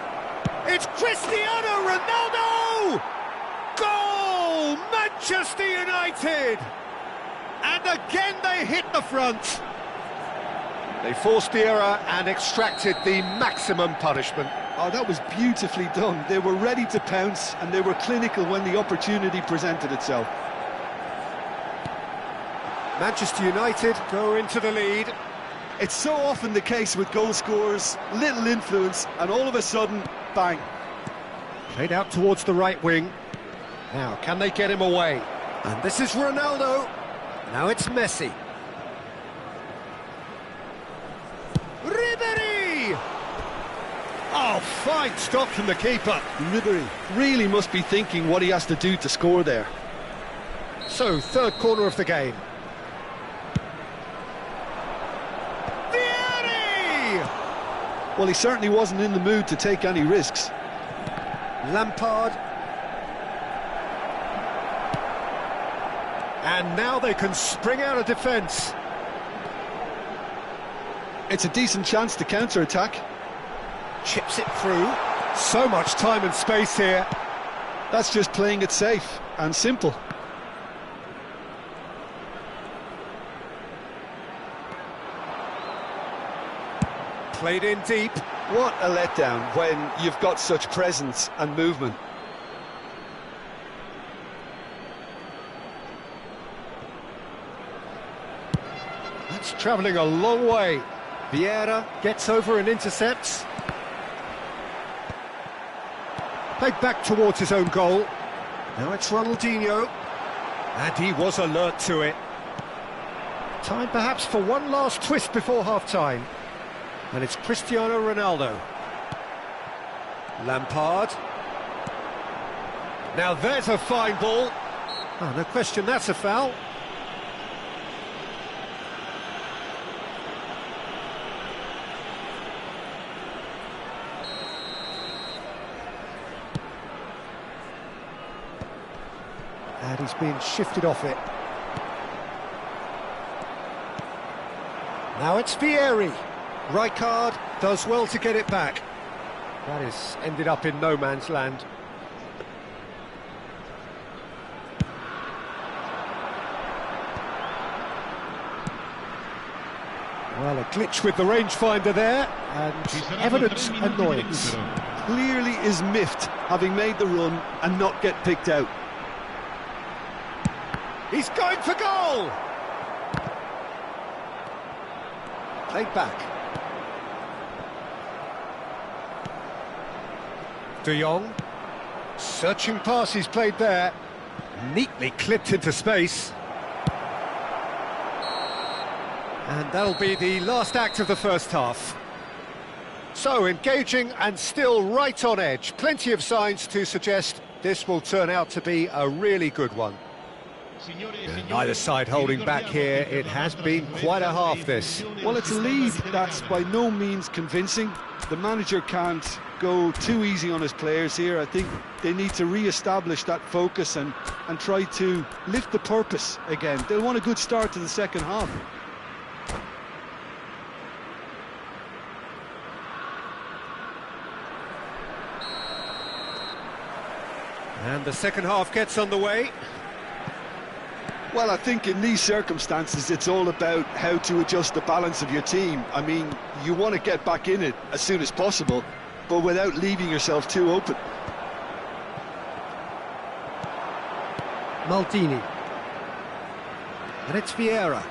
It's Cristiano Ronaldo! Goal! Manchester United! And again they hit the front. They forced the error and extracted the maximum punishment. Oh, that was beautifully done. They were ready to pounce, and they were clinical when the opportunity presented itself. Manchester United go into the lead. It's so often the case with goal scorers, little influence, and all of a sudden, bang. Played out towards the right wing. Now, can they get him away? And this is Ronaldo. Now it's Messi. Ribery! Oh, fine stop from the keeper. Ribery really must be thinking what he has to do to score there. So, third corner of the game. Well, he certainly wasn't in the mood to take any risks. Lampard. And now they can spring out of defence. It's a decent chance to counter-attack. Chips it through. So much time and space here. That's just playing it safe and simple. Played in deep. What a letdown when you've got such presence and movement. That's travelling a long way. Vieira gets over and intercepts. Played back towards his own goal. Now it's Ronaldinho. And he was alert to it. Time perhaps for one last twist before half-time. And it's Cristiano Ronaldo. Lampard. Now there's a fine ball. Oh, no question, that's a foul. And he's being shifted off it. Now it's Vieri. Rijkaard does well to get it back. That is ended up in no man's land. Well, a glitch with the rangefinder there, and evident annoyance. Clearly is miffed, having made the run and not get picked out. He's going for goal! Played back. De Jong, searching pass he's played there, neatly clipped into space. And that'll be the last act of the first half. So, engaging and still right on edge. Plenty of signs to suggest this will turn out to be a really good one. Neither side holding back here. It has been quite a half, this. Well, it's a lead that's by no means convincing. The manager can't go too easy on his players here. I think they need to re-establish that focus and try to lift the purpose again. They'll want a good start to the second half. And the second half gets underway. Well, I think in these circumstances it's all about how to adjust the balance of your team. I mean, you want to get back in it as soon as possible, but without leaving yourself too open. Maldini. And it's Vieira.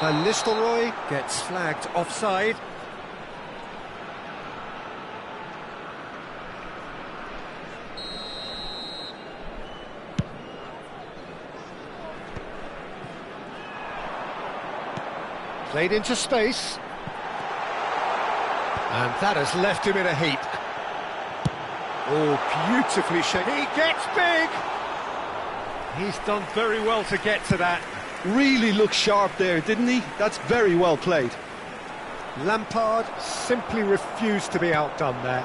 Van Nistelrooy gets flagged offside. Played into space. And that has left him in a heap. Oh, beautifully shaped. He gets big! He's done very well to get to that. Really looked sharp there, didn't he? That's very well played. Lampard simply refused to be outdone there.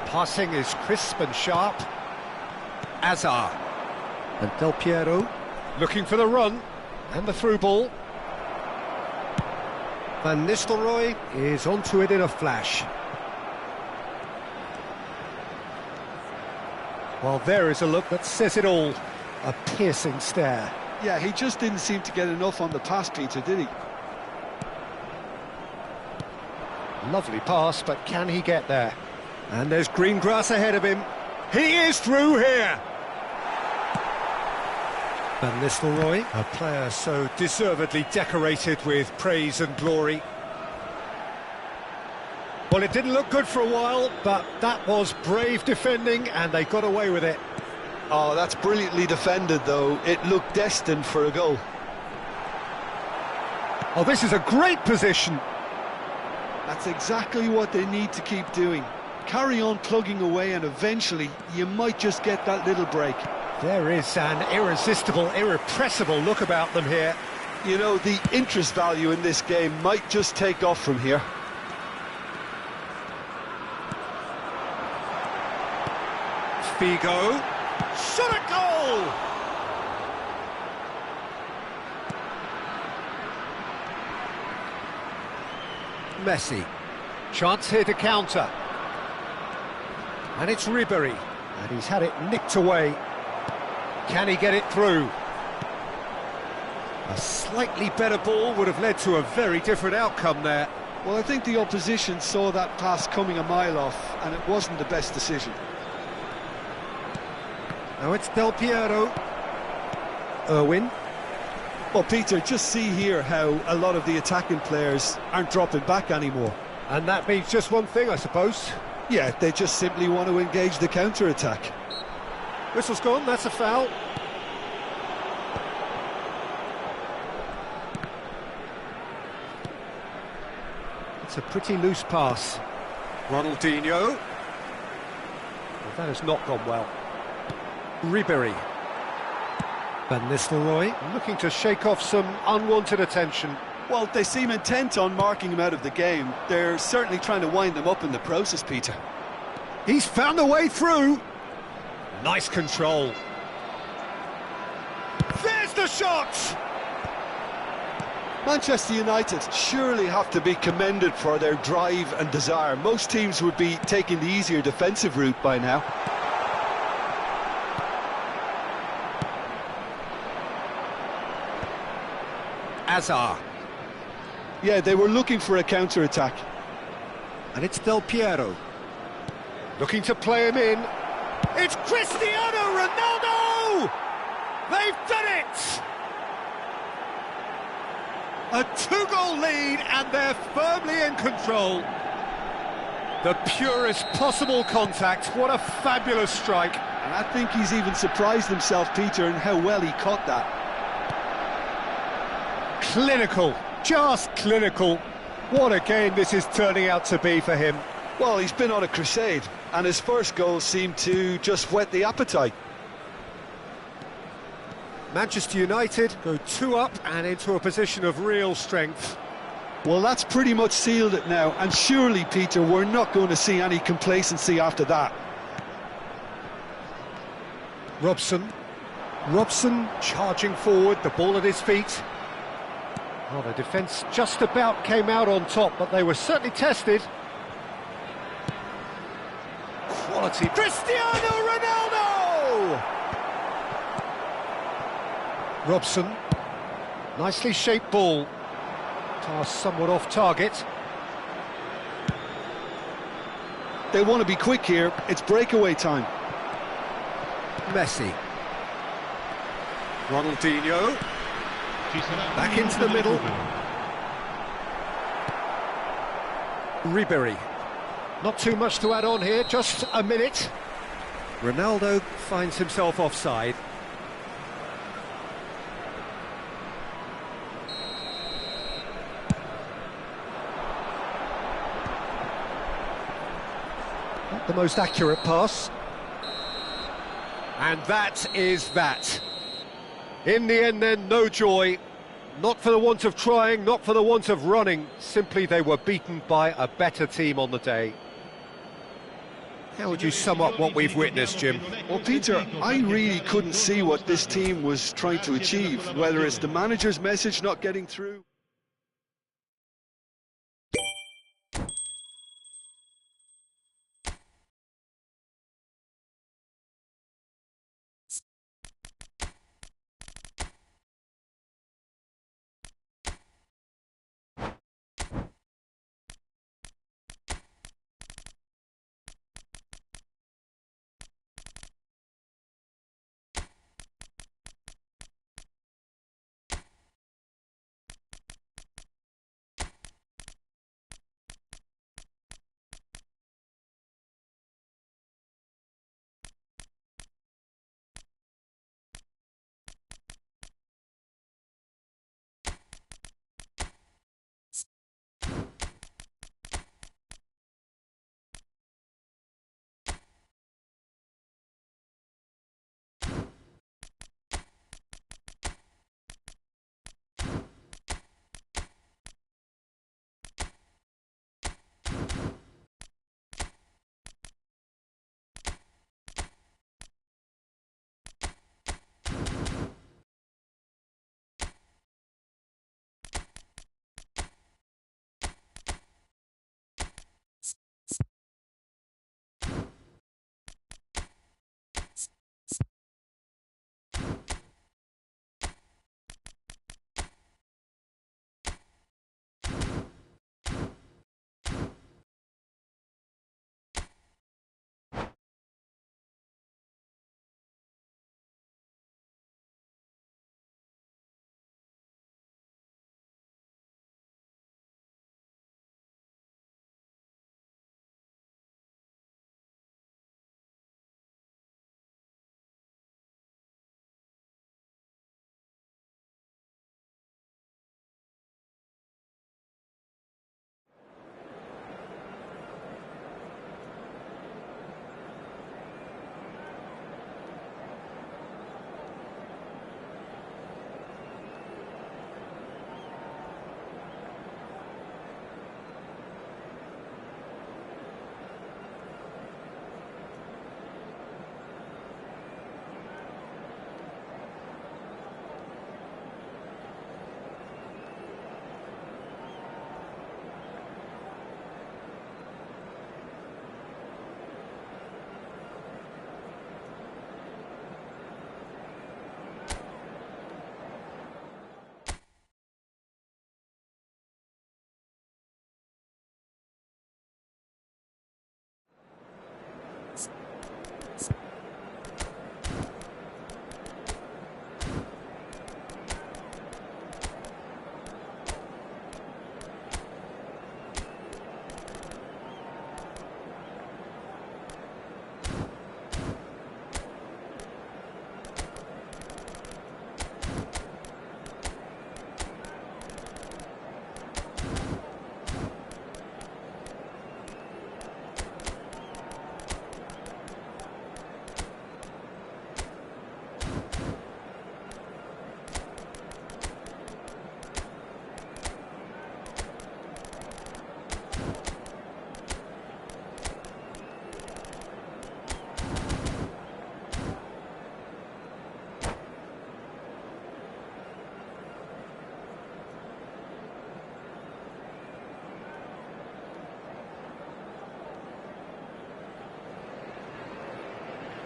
Passing is crisp and sharp. Azar. And Del Piero looking for the run and the through ball. Van Nistelrooy is onto it in a flash. Well, there is a look that says it all. A piercing stare. Yeah, he just didn't seem to get enough on the pass, Peter, did he? Lovely pass, but can he get there? And there's green grass ahead of him. He is through here. Van Nistelrooy, a player so deservedly decorated with praise and glory. Well, it didn't look good for a while, but that was brave defending and they got away with it. Oh, that's brilliantly defended, though. It looked destined for a goal. Oh, this is a great position. That's exactly what they need to keep doing. Carry on plugging away and eventually you might just get that little break. There is an irresistible, irrepressible look about them here. You know, the interest value in this game might just take off from here. Figo, shot a goal! Messi, chance here to counter. And it's Ribery, and he's had it nicked away. Can he get it through? A slightly better ball would have led to a very different outcome there. Well, I think the opposition saw that pass coming a mile off, and it wasn't the best decision. Now it's Del Piero. Irwin. Well, Peter, just see here how a lot of the attacking players aren't dropping back anymore. And that means just one thing, I suppose. Yeah, they just simply want to engage the counter-attack. Whistle's gone, that's a foul. It's a pretty loose pass. Ronaldinho. Well, that has not gone well. Ribery. Van Nistelrooy looking to shake off some unwanted attention. Well, they seem intent on marking him out of the game. They're certainly trying to wind them up in the process, Peter. He's found a way through. Nice control. There's the shot! Manchester United surely have to be commended for their drive and desire. Most teams would be taking the easier defensive route by now. Azar. Yeah, they were looking for a counter-attack. And it's Del Piero. Looking to play him in. It's Cristiano Ronaldo! They've done it! A two-goal lead and they're firmly in control. The purest possible contact. What a fabulous strike. And I think he's even surprised himself, Peter, in how well he caught that. Clinical, just clinical. What a game this is turning out to be for him. Well, he's been on a crusade, and his first goal seemed to just whet the appetite. Manchester United go 2 up and into a position of real strength. Well, that's pretty much sealed it now, and surely, Peter, we're not going to see any complacency after that. Robson charging forward, the ball at his feet. Well, the defence just about came out on top, but they were certainly tested. Quality. Cristiano Ronaldo! Robson. Nicely shaped ball. Pass somewhat off target. They want to be quick here. It's breakaway time. Messi. Ronaldinho. Back into the middle. Ribery. Not too much to add on here, just a minute. Ronaldo finds himself offside. Not the most accurate pass. And that is that. In the end then, no joy. Not for the want of trying, not for the want of running. Simply they were beaten by a better team on the day. How would you sum up what we've witnessed, Jim? Well, Peter, I really couldn't see what this team was trying to achieve, whether it's the manager's message not getting through.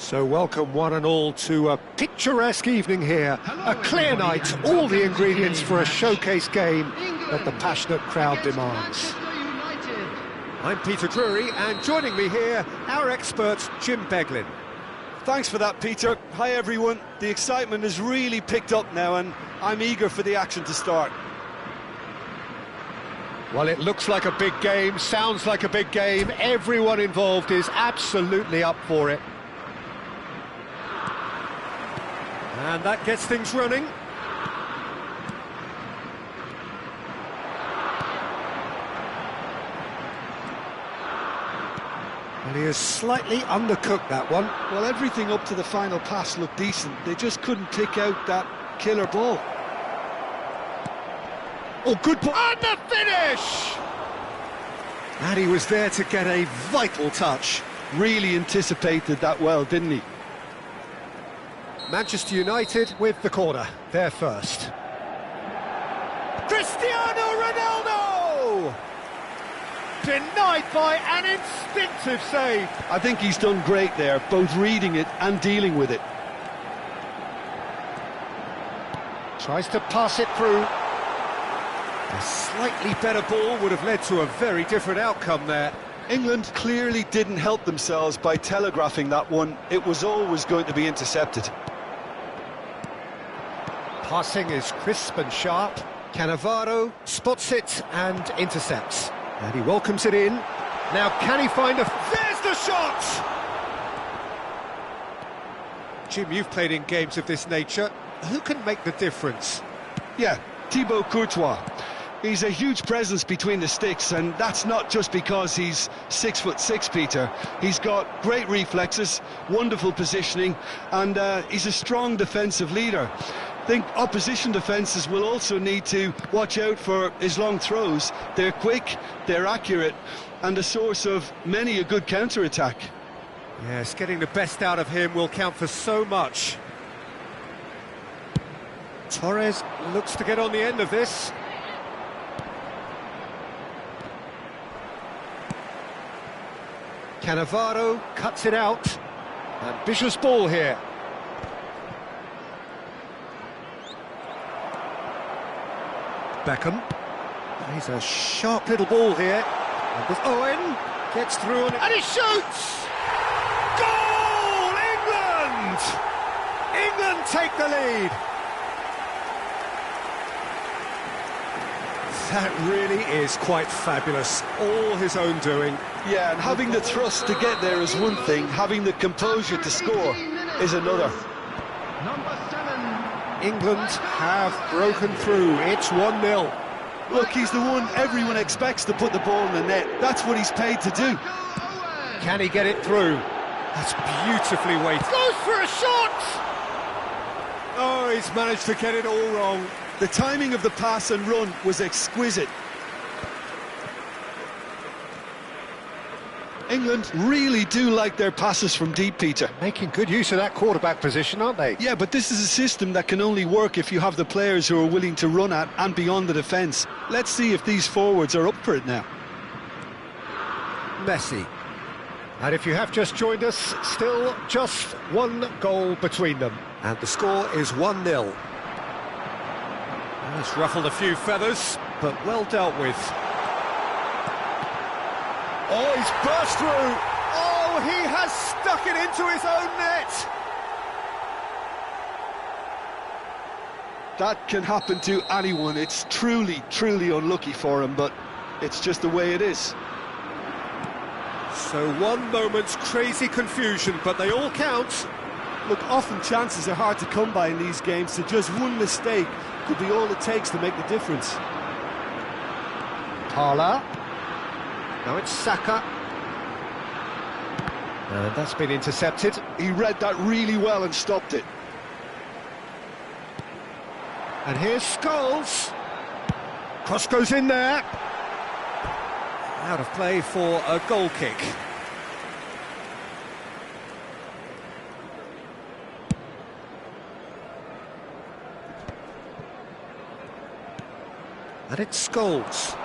So welcome one and all to a picturesque evening here. A clear night, all the ingredients for a showcase game that the passionate crowd demands. I'm Peter Drury, and joining me here, our expert Jim Beglin. Thanks for that, Peter. Hi everyone. The excitement has really picked up now and I'm eager for the action to start. Well, it looks like a big game, sounds like a big game. Everyone involved is absolutely up for it. And that gets things running. And he has slightly undercooked that one. Well, everything up to the final pass looked decent. They just couldn't pick out that killer ball. Oh, good ball. And the finish! And he was there to get a vital touch. Really anticipated that well, didn't he? Manchester United with the corner. They're first. Cristiano Ronaldo! Denied by an instinctive save. I think he's done great there, both reading it and dealing with it. Tries to pass it through. A slightly better ball would have led to a very different outcome there. England clearly didn't help themselves by telegraphing that one. It was always going to be intercepted. Passing is crisp and sharp. Cannavaro spots it and intercepts. And he welcomes it in. Now can he find a... There's the shot! Jim, you've played in games of this nature. Who can make the difference? Yeah, Thibaut Courtois. He's a huge presence between the sticks, and that's not just because he's 6'6", Peter. He's got great reflexes, wonderful positioning, and he's a strong defensive leader. I think opposition defences will also need to watch out for his long throws. They're quick, they're accurate, and a source of many a good counter-attack. Yes, getting the best out of him will count for so much. Torres looks to get on the end of this. Cannavaro cuts it out. Ambitious ball here. Beckham. He's a sharp little ball here. And this Owen gets through and he shoots! Goal! England! England take the lead. That really is quite fabulous. All his own doing. Yeah, and having the thrust to get there is one thing, having the composure to score is another. Number 7. England have broken through. It's 1-0. Look, he's the one everyone expects to put the ball in the net. That's what he's paid to do. Can he get it through? That's beautifully weighted. Goes for a shot! Oh, he's managed to get it all wrong. The timing of the pass and run was exquisite. England really do like their passes from deep, Peter. Making good use of that quarterback position, aren't they? Yeah, but this is a system that can only work if you have the players who are willing to run at and beyond the defence. Let's see if these forwards are up for it now. Messi. And if you have just joined us, still just one goal between them. And the score is 1-0. It's ruffled a few feathers, but well dealt with. Oh, he's burst through! Oh, he has stuck it into his own net! That can happen to anyone. It's truly, truly unlucky for him, but it's just the way it is. So one moment's crazy confusion, but they all count. Look, often chances are hard to come by in these games, so just one mistake could be all it takes to make the difference. Parla. Now it's Saka. And that's been intercepted. He read that really well and stopped it. And here's Scholes. Cross goes in there. Out of play for a goal kick. And it's Scholes.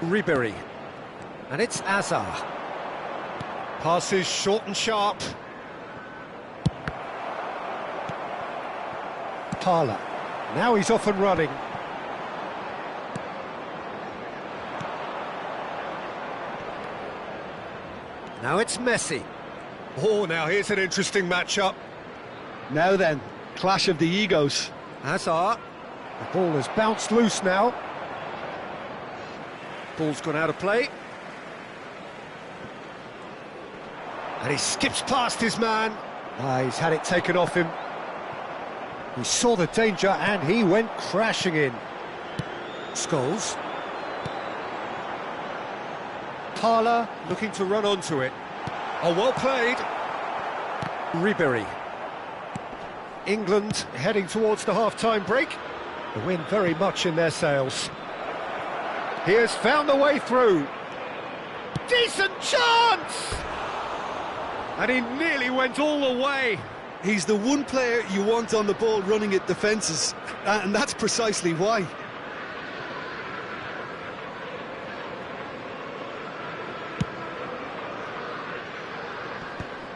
Ribery. And it's Azar. Passes short and sharp. Parlour. Now he's off and running. Now it's Messi. Oh, now here's an interesting matchup. Now then, clash of the egos. Hazard. The ball has bounced loose now. Ball's gone out of play. And he skips past his man. He's had it taken off him. He saw the danger and he went crashing in. Scholes. Parlour looking to run onto it. Oh, well played. Ribery. England heading towards the half-time break. The wind very much in their sails. He has found the way through. Decent chance! And he nearly went all the way. He's the one player you want on the ball running at defences, and that's precisely why.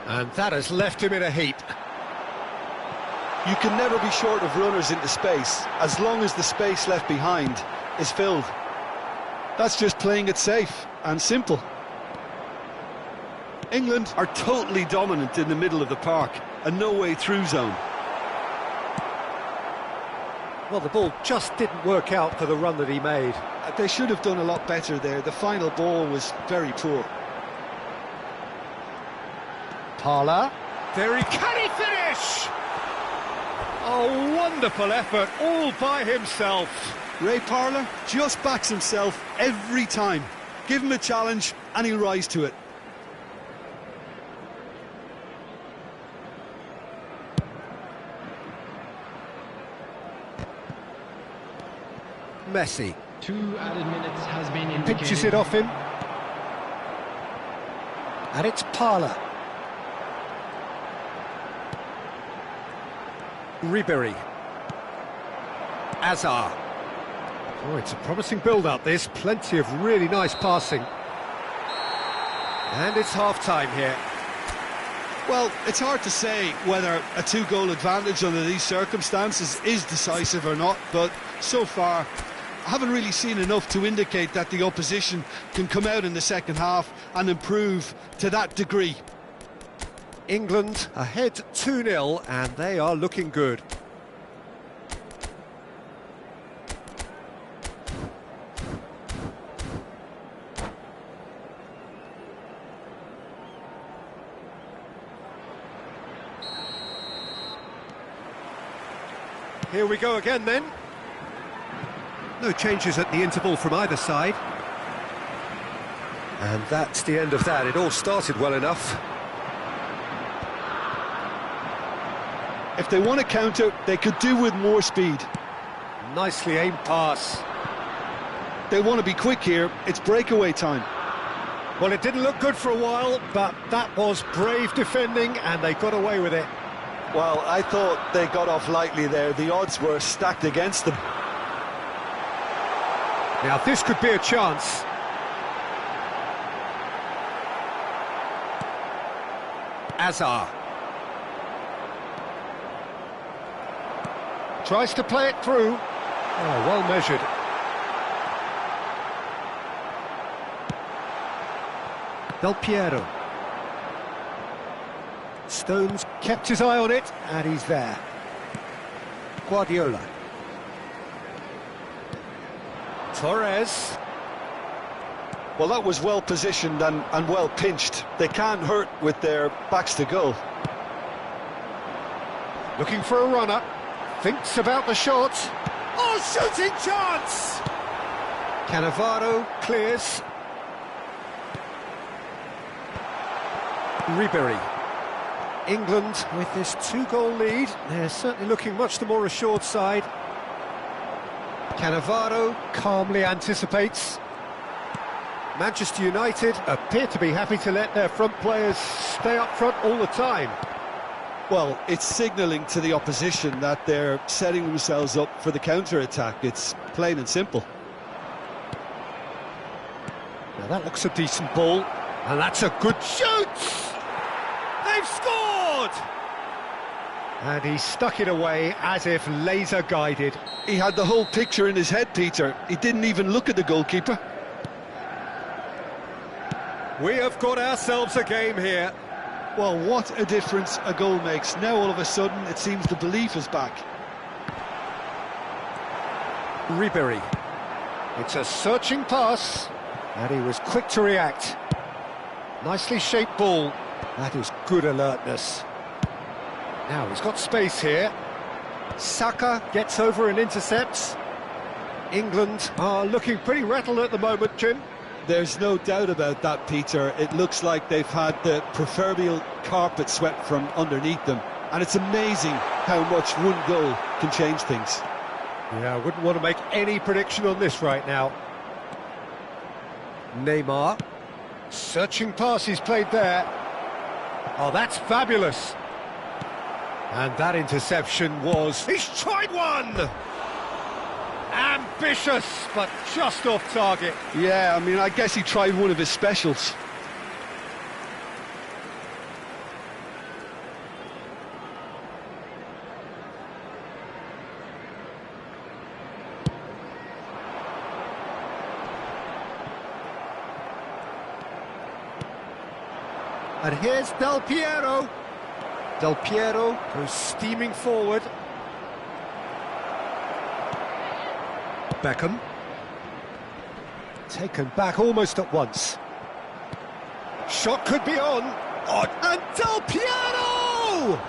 And that has left him in a heap. You can never be short of runners into space, as long as the space left behind is filled. That's just playing it safe and simple. England are totally dominant in the middle of the park, a no-way through zone. Well, the ball just didn't work out for the run that he made. They should have done a lot better there. The final ball was very poor. Parlour. Can he finish? Oh, wonderful effort, all by himself. Ray Parlour just backs himself every time. Give him a challenge and he'll rise to it. Messi. 2 added minutes has been indicated. Pinches it off him. And it's Parlour. Ribery. Hazard. Oh, it's a promising build-up, this. Plenty of really nice passing. And it's half-time here. Well, it's hard to say whether a 2-goal advantage under these circumstances is decisive or not, but so far I haven't really seen enough to indicate that the opposition can come out in the second half and improve to that degree. England ahead 2-0 and they are looking good. Here we go again then. No changes at the interval from either side. And that's the end of that. It all started well enough. If they want to counter, they could do with more speed. Nicely aimed pass. They want to be quick here. It's breakaway time. Well, it didn't look good for a while, but that was brave defending and they got away with it. Well, I thought they got off lightly there. The odds were stacked against them. Now, this could be a chance. Hazard. Tries to play it through. Oh, well measured. Del Piero. Stones kept his eye on it, and he's there. Guardiola. Torres. Well, that was well positioned and well pinched. They can't hurt with their backs to goal. Looking for a runner. Thinks about the shot. Oh, shooting chance! Cannavaro clears. Ribery. England with this 2-goal lead. They're certainly looking much the more assured side. Cannavaro calmly anticipates. Manchester United appear to be happy to let their front players stay up front all the time. Well, it's signalling to the opposition that they're setting themselves up for the counter-attack. It's plain and simple. Now that looks a decent ball. And that's a good shoot! They've scored! And he stuck it away as if laser guided. He had the whole picture in his head, Peter. He didn't even look at the goalkeeper. We have got ourselves a game here. Well, what a difference a goal makes. Now all of a sudden it seems the belief is back. Ribery. It's a searching pass, and he was quick to react. Nicely shaped ball. That is good alertness. Now he's got space here. Saka gets over and intercepts. England are looking pretty rattled at the moment, Jim. There's no doubt about that, Peter. It looks like they've had the proverbial carpet swept from underneath them. And it's amazing how much one goal can change things. Yeah, I wouldn't want to make any prediction on this right now. Neymar. Searching pass he's played there. Oh, that's fabulous. And that interception was... He's tried one! Ambitious, but just off target. Yeah, I mean, I guess he tried one of his specials. And here's Del Piero. Del Piero goes steaming forward. Beckham. Taken back almost at once. Shot could be on. And Del Piero!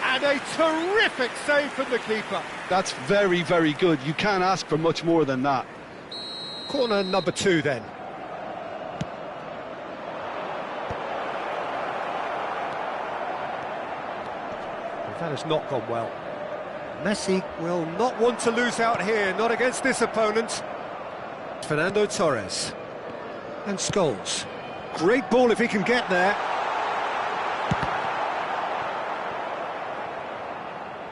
And a terrific save from the keeper. That's very, very good. You can't ask for much more than that. Corner number 2 then. That has not gone well. Messi will not want to lose out here, not against this opponent. Fernando Torres. And Scholes. Great ball if he can get there.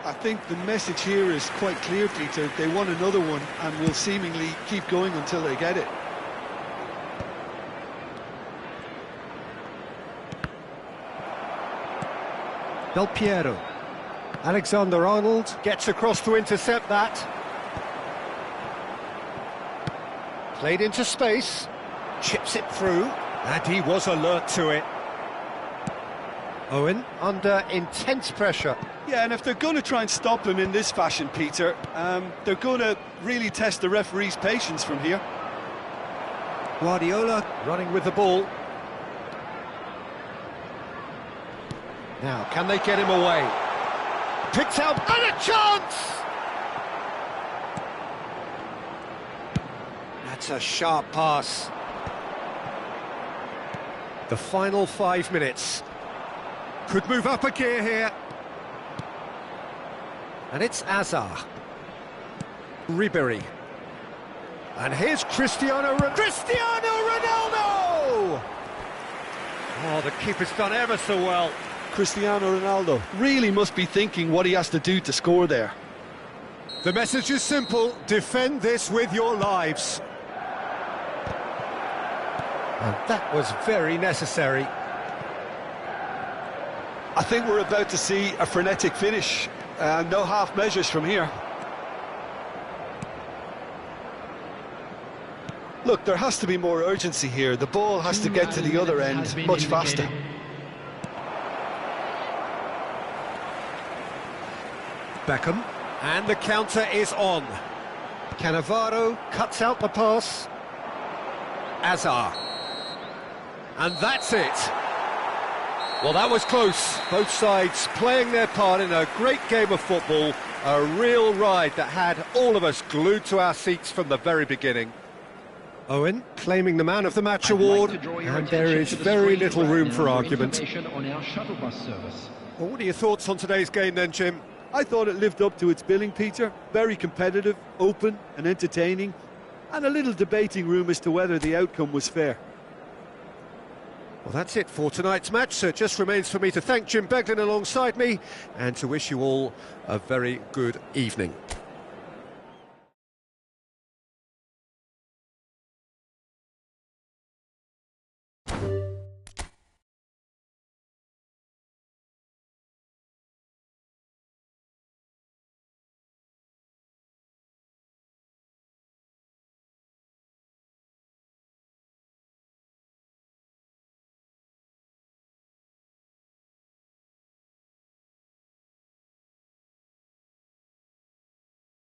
I think the message here is quite clear, Peter. They want another one and will seemingly keep going until they get it. Del Piero. Alexander-Arnold gets across to intercept that. Played into space, chips it through, and he was alert to it. Owen under intense pressure. Yeah, and if they're going to try and stop him in this fashion, Peter, they're going to really test the referee's patience from here. Guardiola running with the ball. Now, can they get him away? Picked out, and a chance! That's a sharp pass. The final 5 minutes. Could move up a gear here. And it's Azar. Ribery. And here's Cristiano Ronaldo! Oh, the keeper's done ever so well. Cristiano Ronaldo really must be thinking what he has to do to score there. The message is simple: defend this with your lives. And that was very necessary. I think we're about to see a frenetic finish. No half measures from here. Look, there has to be more urgency here. The ball has to get to the other end much faster. Beckham, and the counter is on. Cannavaro cuts out the pass. Azar. And that's it. Well, that was close. Both sides playing their part in a great game of football. A real ride that had all of us glued to our seats from the very beginning. Owen claiming the Man of the Match award, and there is very little room for argument. Well, what are your thoughts on today's game then, Jim? I thought it lived up to its billing, Peter. Very competitive, open and entertaining, and a little debating room as to whether the outcome was fair. Well, that's it for tonight's match, so it just remains for me to thank Jim Beglin alongside me and to wish you all a very good evening.